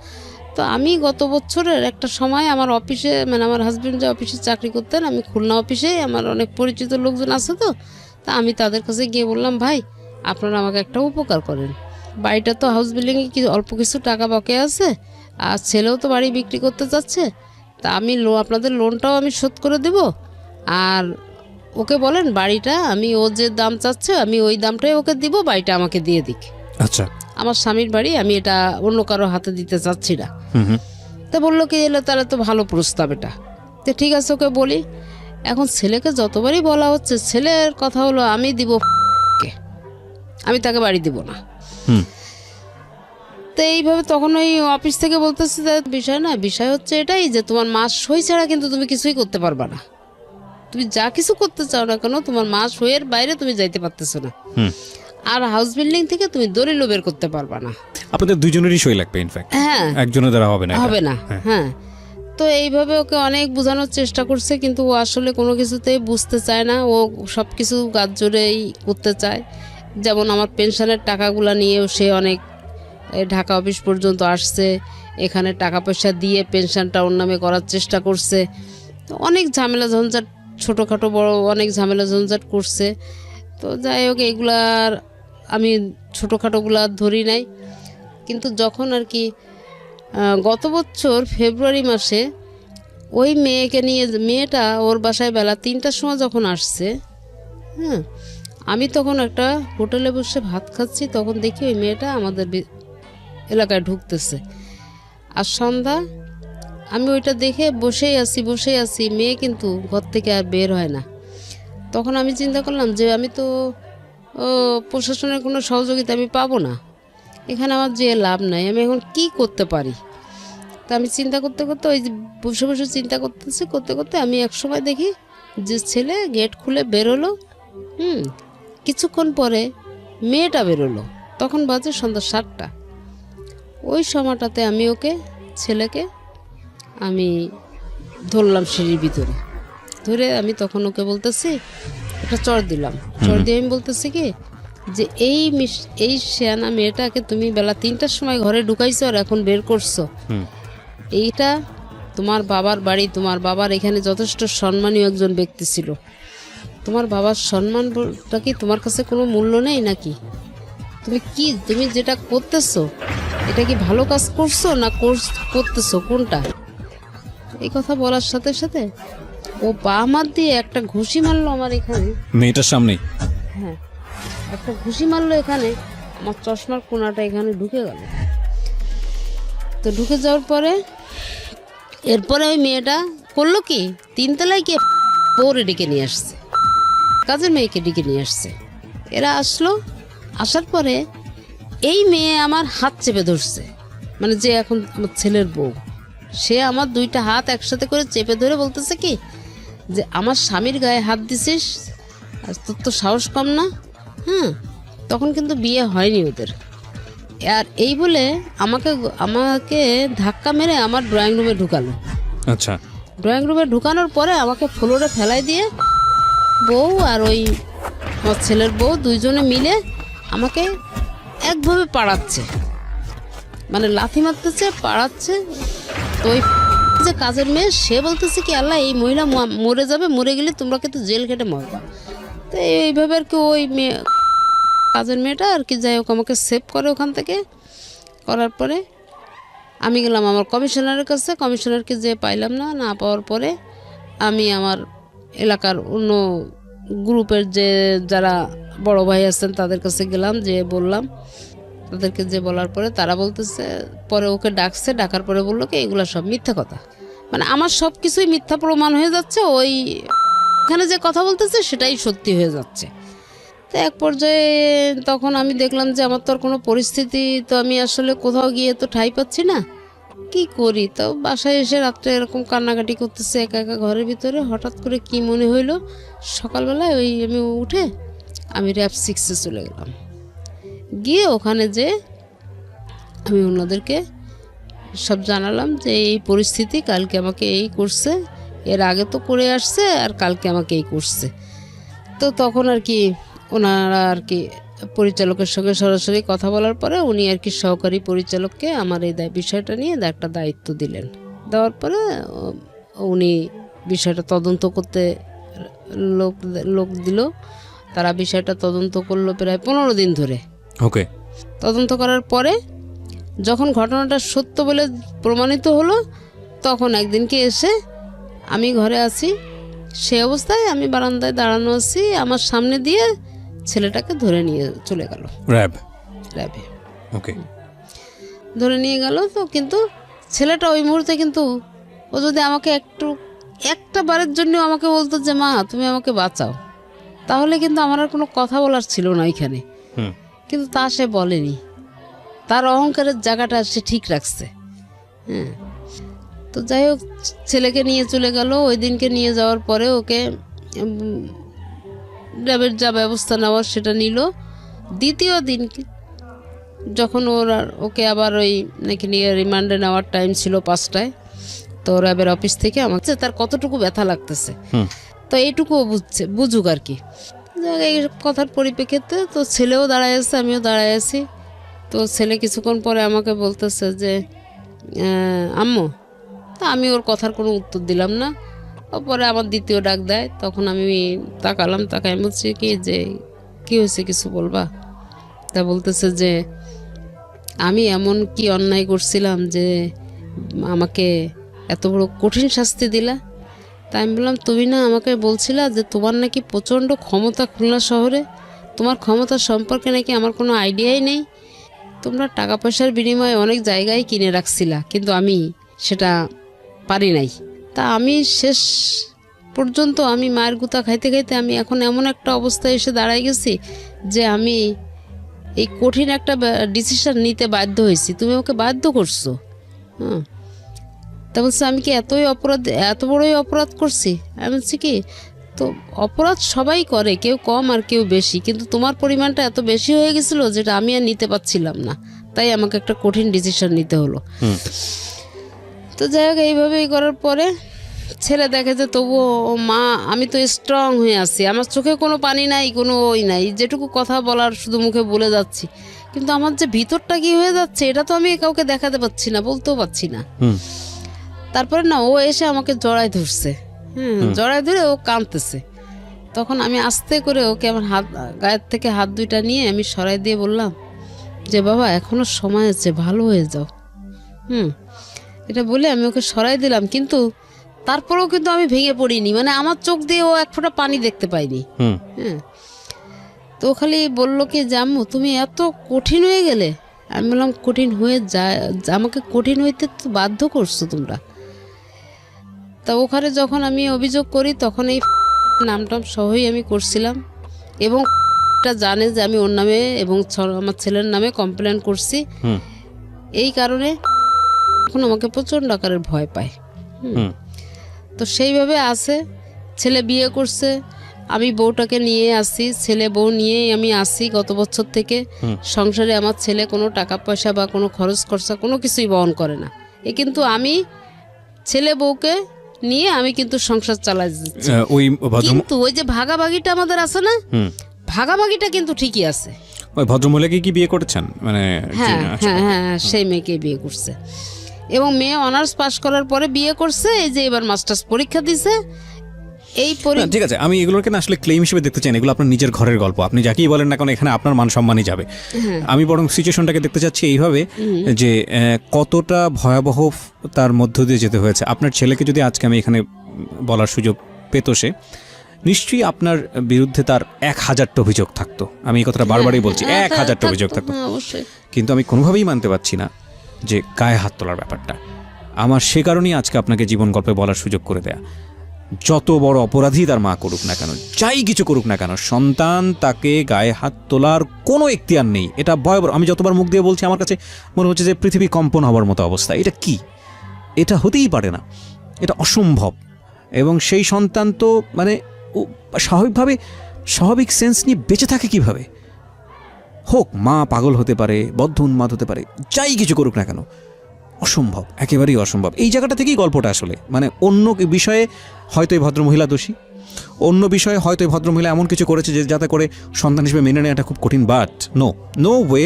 তো আমি গত বছরের একটা সময় আমার অফিসে, মানে আমার হাজব্যান্ড যে অফিসে চাকরি করতেন, আমি খুলনা অফিসে, আমার অনেক পরিচিত লোকজন আছে, তো তা আমি তাদের কাছে গিয়ে বললাম, ভাই আপনারা আমাকে একটা উপকার করেন, বাড়িটা তো হাউস বিল্ডিংয়ে কি অল্প কিছু টাকা বকে আছে, আর ছেলেও তো বাড়ি বিক্রি করতে চাচ্ছে, তা আমি আপনাদের লোনটাও আমি শোধ করে দেব, আর ওকে বলেন বাড়িটা আমি, ও যে দাম চাচ্ছে আমি ওই দামটাই ওকে দিব, বাড়িটা আমাকে দিয়ে দিক। আচ্ছা। আমার স্বামীর বাড়ি, আমি এটা অন্য কারো হাতে দিতে চাচ্ছি না। তা বললো কি, এলে তাহলে তো ভালো প্রস্তাব এটা, তো ঠিক আছে ওকে বলি। এখন ছেলেকে যতবারই বলা হচ্ছে, ছেলের কথা হলো আমি দিব কে, আমি তাকে বাড়ি দিব না। তো এইভাবে তখন ওই অফিস থেকে বলতেছে যে বিষয় না, বিষয় হচ্ছে এটাই যে তোমার মাস সই ছাড়া কিন্তু তুমি কিছুই করতে পারবা না, তুমি যা কিছু করতে চাও না কেন তোমার মাস সইয়ের বাইরে তুমি যাইতে পারতেছো না, আর হাউস বিল্ডিং থেকে তুমি দলিলও বের করতে পারবা না। আপনাদের দুইজনেরই সই লাগবে, ইনফ্যাক্ট। হ্যাঁ, একজনের দ্বারা হবে না, হবে না। হ্যাঁ, তো এইভাবে ওকে অনেক বোঝানোর চেষ্টা করছে, কিন্তু ও আসলে কোনো কিছুতেই বুঝতে চায় না, ও সব কিছু গাছ জোরেই করতে চায়। যেমন আমার পেনশনের টাকাগুলো নিয়েও সে অনেক ঢাকা অফিস পর্যন্ত আসছে, এখানে টাকা পয়সা দিয়ে পেনশনটা ওর নামে করার চেষ্টা করছে, অনেক ঝামেলা ঝঞ্ঝাট, ছোটোখাটো বড় অনেক ঝামেলা ঝঞ্ঝাট করছে। তো যাই হোক, এগুলার আমি ছোটোখাটোগুলো ধরি নাই। কিন্তু যখন আর কি গত বছর ফেব্রুয়ারি মাসে ওই মেয়েকে নিয়ে, মেয়েটা ওর বাসায় বেলা 3টার সময় যখন আসছে, হ্যাঁ, আমি তখন একটা হোটেলে বসে ভাত খাচ্ছি, তখন দেখি ওই মেয়েটা আমাদের এলাকায় ঢুকতেছে। আর সন্ধ্যা, আমি ওইটা দেখে বসেই আছি, মেয়ে কিন্তু ঘর থেকে আর বের হয় না। তখন আমি চিন্তা করলাম যে আমি তো প্রশাসনের কোনো সহযোগিতা আমি পাবো না, এখানে আমার যে লাভ নাই, আমি এখন কি করতে পারি। তা আমি চিন্তা করতে করতে, ওই যে বসে বসে চিন্তা করতে করতে আমি একসময় দেখি যে ছেলে গেট খুলে বেরোলো। কিছুক্ষণ পরে মেয়েটা বেরোলো, তখন বাজে সন্ধ্যা 7টা। ওই সময়টাতে আমি ছেলেকে আমি ধরলাম সিঁড়ির ভিতরে, ধরে আমি তখন ওকে বলতেছি, একটা চড় দিলাম, চড় দিয়ে আমি বলতেছি কি যে এই শেয়ানা মেয়েটাকে তুমি বেলা 3টার সময় ঘরে ঢুকাইছো আর এখন বের করছো, এইটা তোমার বাবার বাড়ি, তোমার বাবার এখানে যথেষ্ট সম্মানীয় একজন ব্যক্তি ছিল, তোমার বাবার সম্মানটা কি তোমার কাছে কোনো মূল্য নেই নাকি? তুমি যেটা করতেছো এটা কি ভালো কাজ করছো না করতেছো, কোনটা? এই কথা বলার সাথে সাথে ও পা হাত দিয়ে একটা ঘুষি মারলো আমার এখানে। মেয়েটার সামনেই? হ্যাঁ, একটা ঘুষি মারলো এখানে, আমার চশমার কোনাটা এখানে ঢুকে গেল। তো ঢুকে যাওয়ার পরে এরপরে ওই মেয়েটা করলো কি, 3 তলায় গিয়ে বউরে ডেকে নিয়ে আসছে, কাজের মেয়েকে ডেকে নিয়ে আসছে। এরা আসলো, আসার পরে এই মেয়ে আমার হাত চেপে ধরছে, মানে যে এখন আমার ছেলের বউ, সে আমার 2টা হাত একসাথে করে চেপে ধরে বলতেছে কি যে আমার স্বামীর গায়ে হাত দিছিস, আর তোর তো সাহস কম না। হ্যাঁ, তখন কিন্তু বিয়ে হয়নি ওদের। আর এই বলে আমাকে ধাক্কা মেরে আমার ড্রয়িং রুমে ঢুকালো। আচ্ছা। ড্রয়িং রুমে ঢুকানোর পরে আমাকে ফ্লোরে ফেলাই দিয়ে বউ আর ওই আমার ছেলের বউ 2জনে মিলে আমাকে একভাবে পাড়াচ্ছে, মানে লাথি মারতেছে, পাড়াচ্ছে। তো ওই যে কাজের মেয়ে সে বলতেছে কি, আল্লাহ এই মহিলা মরে যাবে, মরে গেলে তোমরা কিন্তু জেল খেটে মরবা। তো এইভাবে আর কি ওই মেয়ে, কাজের মেয়েটা আর কি যাই হোক আমাকে সেভ করে ওখান থেকে। করার পরে আমি গেলাম আমার কমিশনারের কাছে, কমিশনারকে যে পাইলাম না, না পাওয়ার পরে আমি আমার এলাকার অন্য গ্রুপের যে যারা বড় ভাই আছেন তাদের কাছে গেলাম, যে বললাম, তাদেরকে যে বলার পরে তারা বলতেছে, পরে ওকে ডাকছে, ডাকার পরে বললো কি এগুলো সব মিথ্যা কথা, মানে আমার সব কিছুই মিথ্যা প্রমাণ হয়ে যাচ্ছে, ওই এখানে যে কথা বলতেছে সেটাই সত্যি হয়ে যাচ্ছে। তো এক পর্যায়ে তখন আমি দেখলাম যে আমার তো আর কোনো পরিস্থিতি, তো আমি আসলে কোথাও গিয়ে তো ঠাঁই পাচ্ছি না, কি করি। তো বাসায় এসে রাত্রে এরকম কান্নাকাটি করতেছে একা একা ঘরের ভিতরে। হঠাৎ করে কি মনে হইলো, সকালবেলায় ওই আমি উঠে আমি র‍্যাব 6-এ চলে গেলাম। গিয়ে ওখানে যে আমি ওনাদেরকে সব জানালাম যে এই পরিস্থিতি, কালকে আমাকে এই করছে, এর আগে তো করে আসছে, আর কালকে আমাকে এই করছে। তো তখন আর কি ওনারা আর কি পরিচালকের সঙ্গে সরাসরি কথা বলার পরে উনি আর কি সহকারী পরিচালককে আমার এই বিষয়টা নিয়ে একটা দায়িত্ব দিলেন। দেওয়ার পরে উনি বিষয়টা তদন্ত করতে লোক দিল। তারা বিষয়টা তদন্ত করলো প্রায় 15 দিন ধরে। ওকে। তদন্ত করার পরে যখন ঘটনাটা সত্য বলে প্রমাণিত হলো, তখন একদিনকে এসে আমি ঘরে আছি, সে অবস্থায় আমি বারান্দায় দাঁড়ানো আছি, আমার সামনে দিয়ে ছেলেটাকে ধরে নিয়ে চলে গেল র্যাবে। ওকে। ধরে নিয়ে গেল। তো কিন্তু ছেলেটা ওই মুহূর্তে কিন্তু ও যদি আমাকে একটা বারের জন্য আমাকে বলতো যে মা তুমি আমাকে বাঁচাও, তাহলে কিন্তু আমার আর কোনো কথা বলার ছিল না এখানে। কিন্তু তা সে বলেনি, তার অহংকারের জায়গাটা সে ঠিক রাখছে। হ্যাঁ, তো যাই হোক ছেলেকে নিয়ে চলে গেল। ওই দিনকে নিয়ে যাওয়ার পরে ওকে র্যাবের যা ব্যবস্থা নেওয়ার সেটা নিল। দ্বিতীয় দিন যখন ওকে আবার ওই নাকি নিয়ে রিমান্ডে নেওয়ার টাইম ছিল 5টায়, তো র্যাবের অফিস থেকে আমাকে তার কতটুকু ব্যথা লাগতেছে তো এইটুকুও বুঝুক আর কি। এই কথার পরিপ্রেক্ষিতে তো ছেলেও দাঁড়ায় আছে, আমিও দাঁড়ায় আছি। তো ছেলে কিছুক্ষণ পরে আমাকে বলতেছে যে আম্মু, তা আমি ওর কথার কোনো উত্তর দিলাম না। পরে আমার দ্বিতীয় ডাক দেয়, তখন আমি তাকালাম, তাকাই বলছি কি যে কি হয়েছে, কিছু বলবা? তা বলতেছে যে আমি এমন কি অন্যায় করছিলাম যে আমাকে এত বড় কঠিন শাস্তি দিলা? তাই আমি বললাম তুমি না আমাকে বলছিলা যে তোমার নাকি প্রচণ্ড ক্ষমতা খুলনা শহরে, তোমার ক্ষমতা সম্পর্কে নাকি আমার কোনো আইডিয়াই নেই, তোমরা টাকা পয়সার বিনিময়ে অনেক জায়গায় কিনে রাখছিলা, কিন্তু আমি সেটা পারি নাই। তা আমি শেষ পর্যন্ত আমি মায়ের গুতা খাইতে খাইতে আমি এখন এমন একটা অবস্থায় এসে দাঁড়াই গেছি যে আমি এই কঠিন একটা ডিসিশন নিতে বাধ্য হয়েছি, তুমি ওকে বাধ্য করছো। হ্যাঁ, তা বলছে আমি কি এত বড়ই অপরাধ করছি? আমি বলছি কি, তো অপরাধ সবাই করে, কেউ কম আর কেউ বেশি, কিন্তু তোমার পরিমাণটা এত বেশি হয়ে গেছিলো যেটা আমি আর নিতে পারছিলাম না, তাই আমাকে একটা কঠিন ডিসিশন নিতে হলো। তো যাই হোক এইভাবেই করার পরে ছেলে দেখে যে তবুও মা আমি তো স্ট্রং হয়ে আছি, আমার চোখে কোনো পানি নাই, কোনো ওই নাই, যেটুকু কথা বলার শুধু মুখে বলে যাচ্ছি, কিন্তু আমার যে ভিতরটা কি হয়ে যাচ্ছে এটা তো আমি কাউকে দেখাতে পাচ্ছি না, বলতেও পাচ্ছি না। তারপরে না ও এসে আমাকে জড়ায় ধরছে, জড়ায় ধরে ও কাঁদতেছে। তখন আমি আস্তে করে ওকে আমার গায়ের থেকে হাত দুইটা নিয়ে আমি সরাই দিয়ে বললাম যে বাবা এখনো সময় আছে, ভালো হয়ে যাও। এটা বলে আমি ওকে সরাই দিলাম, কিন্তু তারপরেও কিন্তু আমি ভেঙে পড়িনি, মানে আমার চোখ দিয়ে ও এক ফোঁটা পানি দেখতে পাইনি। তো খালি বললো কি যে আম্মু তুমি এত কঠিন হয়ে গেলে। আমি বললাম কঠিন হয়ে যায়, আমাকে কঠিন হইতে তো বাধ্য করছো তোমরা। তা ওখানে যখন আমি অভিযোগ করি তখন এই নামটাম সহই আমি করছিলাম, এবং এটা জানে যে আমি ওর নামে এবং আমার ছেলের নামে কমপ্লেন করছি। এই কারণে এখন আমাকে প্রচণ্ড আকারের ভয় পায়। তো সেইভাবে আছে। ছেলে বিয়ে করছে, আমি বউটাকে নিয়ে আসি, ছেলে বউ নিয়েই আমি আসি গত বছর থেকে সংসারে। আমার ছেলে কোনো টাকা পয়সা বা কোনো খরচ খরচা কোনো কিছুই বহন করে না। কিন্তু আমি ছেলে বউকে নিয়ে আমি কিন্তু সংসার চালাই যাচ্ছি। কিন্তু ওই যে ভাগাভাগিটা আমাদের আছে না, ভাগাভাগিটা কিন্তু ঠিকই আছে। ওই ভদ্রমহিলাকে কি বিয়ে করেছেন? মানে হ্যাঁ, সেই মেয়েকে বিয়ে করছে, এবং মেয়ে অনার্স পাস করার পরে বিয়ে করছে। এই যে এবার মাস্টার্স পরীক্ষা দিছে। এই ঠিক আছে, আমি এগুলোকে না আসলে ক্লেম হিসেবে দেখতে চাই না, এগুলো আপনার নিজের ঘরের গল্প, আপনি যাকেই বলেন না কারণ এখানে আপনার মান সম্মানই যাবে। আমি বরং সিচুয়েশনটাকে দেখতে চাচ্ছি এইভাবে যে কতটা ভয়াবহ তার মধ্য দিয়ে যেতে হয়েছে। আপনার ছেলেকে যদি আজকে আমি এখানে বলার সুযোগ পেত, সে নিশ্চয়ই আপনার বিরুদ্ধে তার 1000টা অভিযোগ থাকতো। আমি এই কথাটা বারবারই বলছি, 1000টা অভিযোগ থাকতো। কিন্তু আমি কোনোভাবেই মানতে পারছি না যে গায়ে হাত তোলার ব্যাপারটা। আমার সে কারণেই আজকে আপনাকে জীবন গল্পে বলার সুযোগ করে দেয়া। যত বড় অপরাধী তার মা করুক না কেন, যাই কিছু করুক না কেন, সন্তান তাকে গায়ে হাত তোলার কোনো এখতিয়ার নেই। এটা ভয়াবহ। আমি যতবার মুখ দিয়ে বলছি আমার কাছে মনে হচ্ছে যে পৃথিবী কম্পন হওয়ার মতো অবস্থা। এটা কি? এটা হতেই পারে না, এটা অসম্ভব। এবং সেই সন্তান তো মানে স্বাভাবিকভাবে স্বাভাবিক সেন্স নিয়ে বেঁচে থাকে কিভাবে? হোক মা পাগল হতে পারে, বদ্ধ উন্মাদ হতে পারে, যাই কিছু করুক না কেন, অসম্ভব, একেবারেই অসম্ভব। এই জায়গাটা থেকেই গল্পটা আসলে, মানে অন্য বিষয়ে হয়তো এই ভদ্রমহিলা দোষী, অন্য বিষয়ে হয়তো এই ভদ্রমহিলা এমন কিছু করেছে যে যাতে করে সন্তান হিসেবে মেনে নেওয়াটা খুব কঠিন। But no way,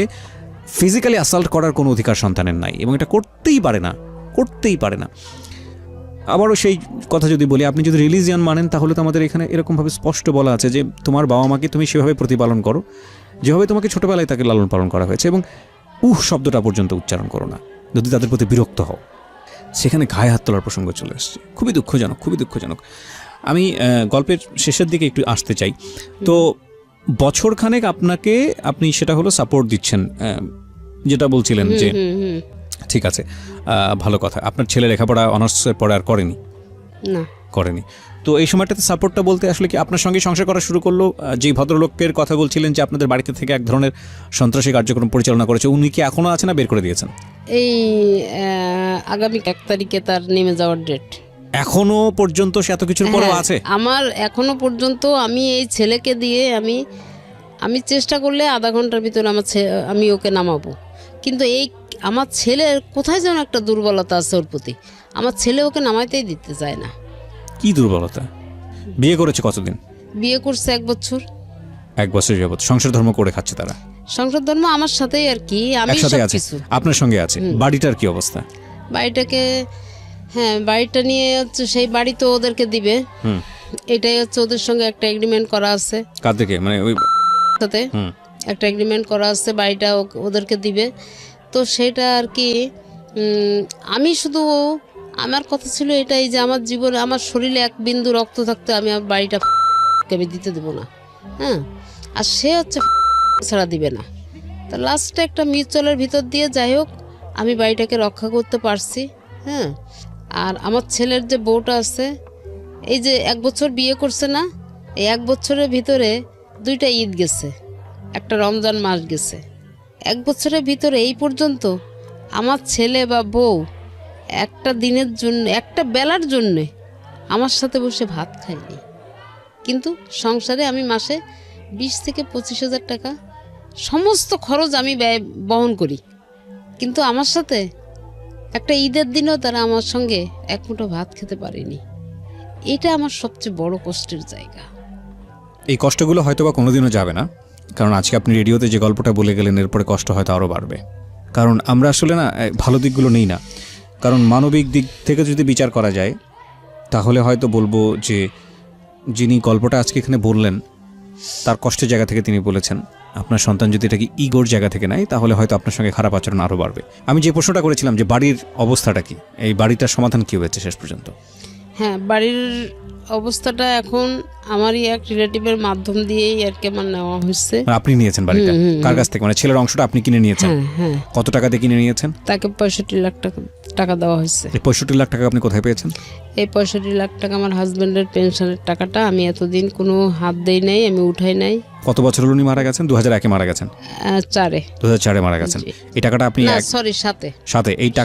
physically assault করার কোনো অধিকার সন্তানের নাই, এবং এটা করতেই পারে না। আবারও সেই কথা যদি বলি, আপনি যদি রিলিজিয়ান মানেন তাহলে তো আমাদের এখানে এরকমভাবে স্পষ্ট বলা আছে যে তোমার বাবা মাকে তুমি সেভাবে প্রতিপালন করো যেভাবে তোমাকে ছোটোবেলায় তাকে লালন পালন করা হয়েছে, এবং শব্দটা পর্যন্ত উচ্চারণ করো না যদি তাদের প্রতি বিরক্ত হও। সেখানে গায়ে হাত তোলার প্রসঙ্গ চলে আসছে। খুবই দুঃখজনক। আমি গল্পের শেষের দিকে একটু আসতে চাই। তো বছরখানেক আপনি সেটা হলো সাপোর্ট দিচ্ছেন, যেটা বলছিলেন যে ঠিক আছে, ভালো কথা। আপনার ছেলে লেখাপড়া অনার্সের পরে আর করেনি? না, করেনি। তো এই সময়টাতে সাপোর্টটা বলতে আসলে কি আপনার সঙ্গে সংসার করা শুরু করলো? যেই ভদ্রলোকের কথা বলছিলেন যে আপনাদের বাড়িতে থেকে এক ধরনের সন্ত্রাসী কার্যক্রম পরিচালনা করেছে, উনি কি এখনো আছে না বের করে দিয়েছেন? এই আগামী 1 তারিখে তার নেমে যাওয়ার ডেট। এখনো পর্যন্ত সে এত কিছুর পরেও আছে? আমার এখনো পর্যন্ত আমি এই ছেলেকে দিয়ে আমি চেষ্টা করলে আধা ঘন্টার ভিতরে আমি ওকে নামাবো, কিন্তু এই আমার ছেলের কোথায় যেন একটা দুর্বলতা আছে ওর প্রতি। আমার ছেলে ওকে নামাইতেই দিতে চায় না। কি দুর্বলতা? বিয়ে করেছে কতদিন? বিয়ে করছে 1 বছর। 1 বছর যাবত সংসার ধর্ম করে খাচ্ছে তারা? সংসার ধর্ম আমার সাথেই আর কি, আমি সবকিছু আপনার সঙ্গে আছে। বাড়িটার কি অবস্থা? বাড়িটা নিয়ে হচ্ছে সেই বাড়ি তো ওদেরকে দিবে, এটাই হচ্ছে ওদের সঙ্গে একটা এগ্রিমেন্ট করা আছে। কাদেরকে? মানে ওই সাথে একটা এগ্রিমেন্ট করা আছে, বাড়িটা ওদেরকে দিবে। তো সেটা আর কি, আমি শুধু আমার কথা ছিল এটাই যে আমার জীবনে আমার শরীরে 1 বিন্দু রক্ত থাকতে আমি আমার বাড়িটা আমি দিতে দেবো না। আর সে হচ্ছে ছাড়া দিবে না। তো লাস্টে একটা মিউচুয়ালের ভিতর দিয়ে যাই হোক আমি বাড়িটাকে রক্ষা করতে পারছি। আর আমার ছেলের যে বউটা আছে, এই যে 1 বছর বিয়ে করছে না, এই 1 বছরের ভিতরে 2টা ঈদ গেছে, একটা রমজান মাস গেছে। 1 বছরের ভিতরে এই পর্যন্ত আমার ছেলে বা বউ একটা দিনের জন্য, একটা বেলার জন্যে আমার সাথে বসে ভাত খাইনি। কিন্তু সংসারে আমি মাসে 20 থেকে 25,000 টাকা সমস্ত খরচ আমি বহন করি, কিন্তু আমার সাথে একটা ঈদের দিনও তারা আমার সঙ্গে 1 মুঠো ভাত খেতে পারেনি। এটা আমার সবচেয়ে বড় কষ্টের জায়গা। এই কষ্টগুলো হয়তো বা কোনোদিনও যাবে না, কারণ আজকে আপনি রেডিওতে যে গল্পটা বলে গেলেন এরপরে কষ্ট হয়তো আরও বাড়বে। কারণ আমরা আসলে না ভালো দিকগুলো নেই না, কারণ মানবিক দিক থেকে যদি বিচার করা যায় তাহলে হয়তো বলবো যে যিনি গল্পটা আজকে এখানে বললেন তার কষ্টের জায়গা থেকে তিনি বলেছেন। আপনার সন্তান যদি এটাকে ইগোর জায়গা থেকে নেয় তাহলে হয়তো আপনার সঙ্গে খারাপ আচরণ আরও বাড়বে। আমি যে প্রশ্নটা করেছিলাম যে বাড়ির অবস্থাটা কি, এই বাড়িটার সমাধান কী হয়েছে শেষ পর্যন্ত? হ্যাঁ, বাড়ির অবস্থাটা এখন আমারই এক রিলেটিভের মাধ্যম দিয়েই আর কি আমার নেওয়া হচ্ছে। মানে আপনি নিয়েছেন বাড়িটা কার কাছ থেকে? মানে ছেলের অংশটা আপনি কিনে নিয়েছেন? হ্যাঁ হ্যাঁ, কত টাকা দিয়ে কিনে নিয়েছেন? তাকে 65 লাখ টাকা দেওয়া হয়েছে। এই 65 লাখ টাকা আপনি কোথায় পেয়েছেন? এই 65 লাখ টাকা আমার হাজবেন্ডের পেনশনের টাকাটা, আমি এতদিন কোনো হাত দেই নাই, আমি উঠাই নাই। কত বছর হলো উনি মারা গেছেন? 2001-এ মারা গেছেন। 4-এ 2004-এ মারা গেছেন। এই টাকাটা আপনি না সরি 7-এ সাথে এই টাকা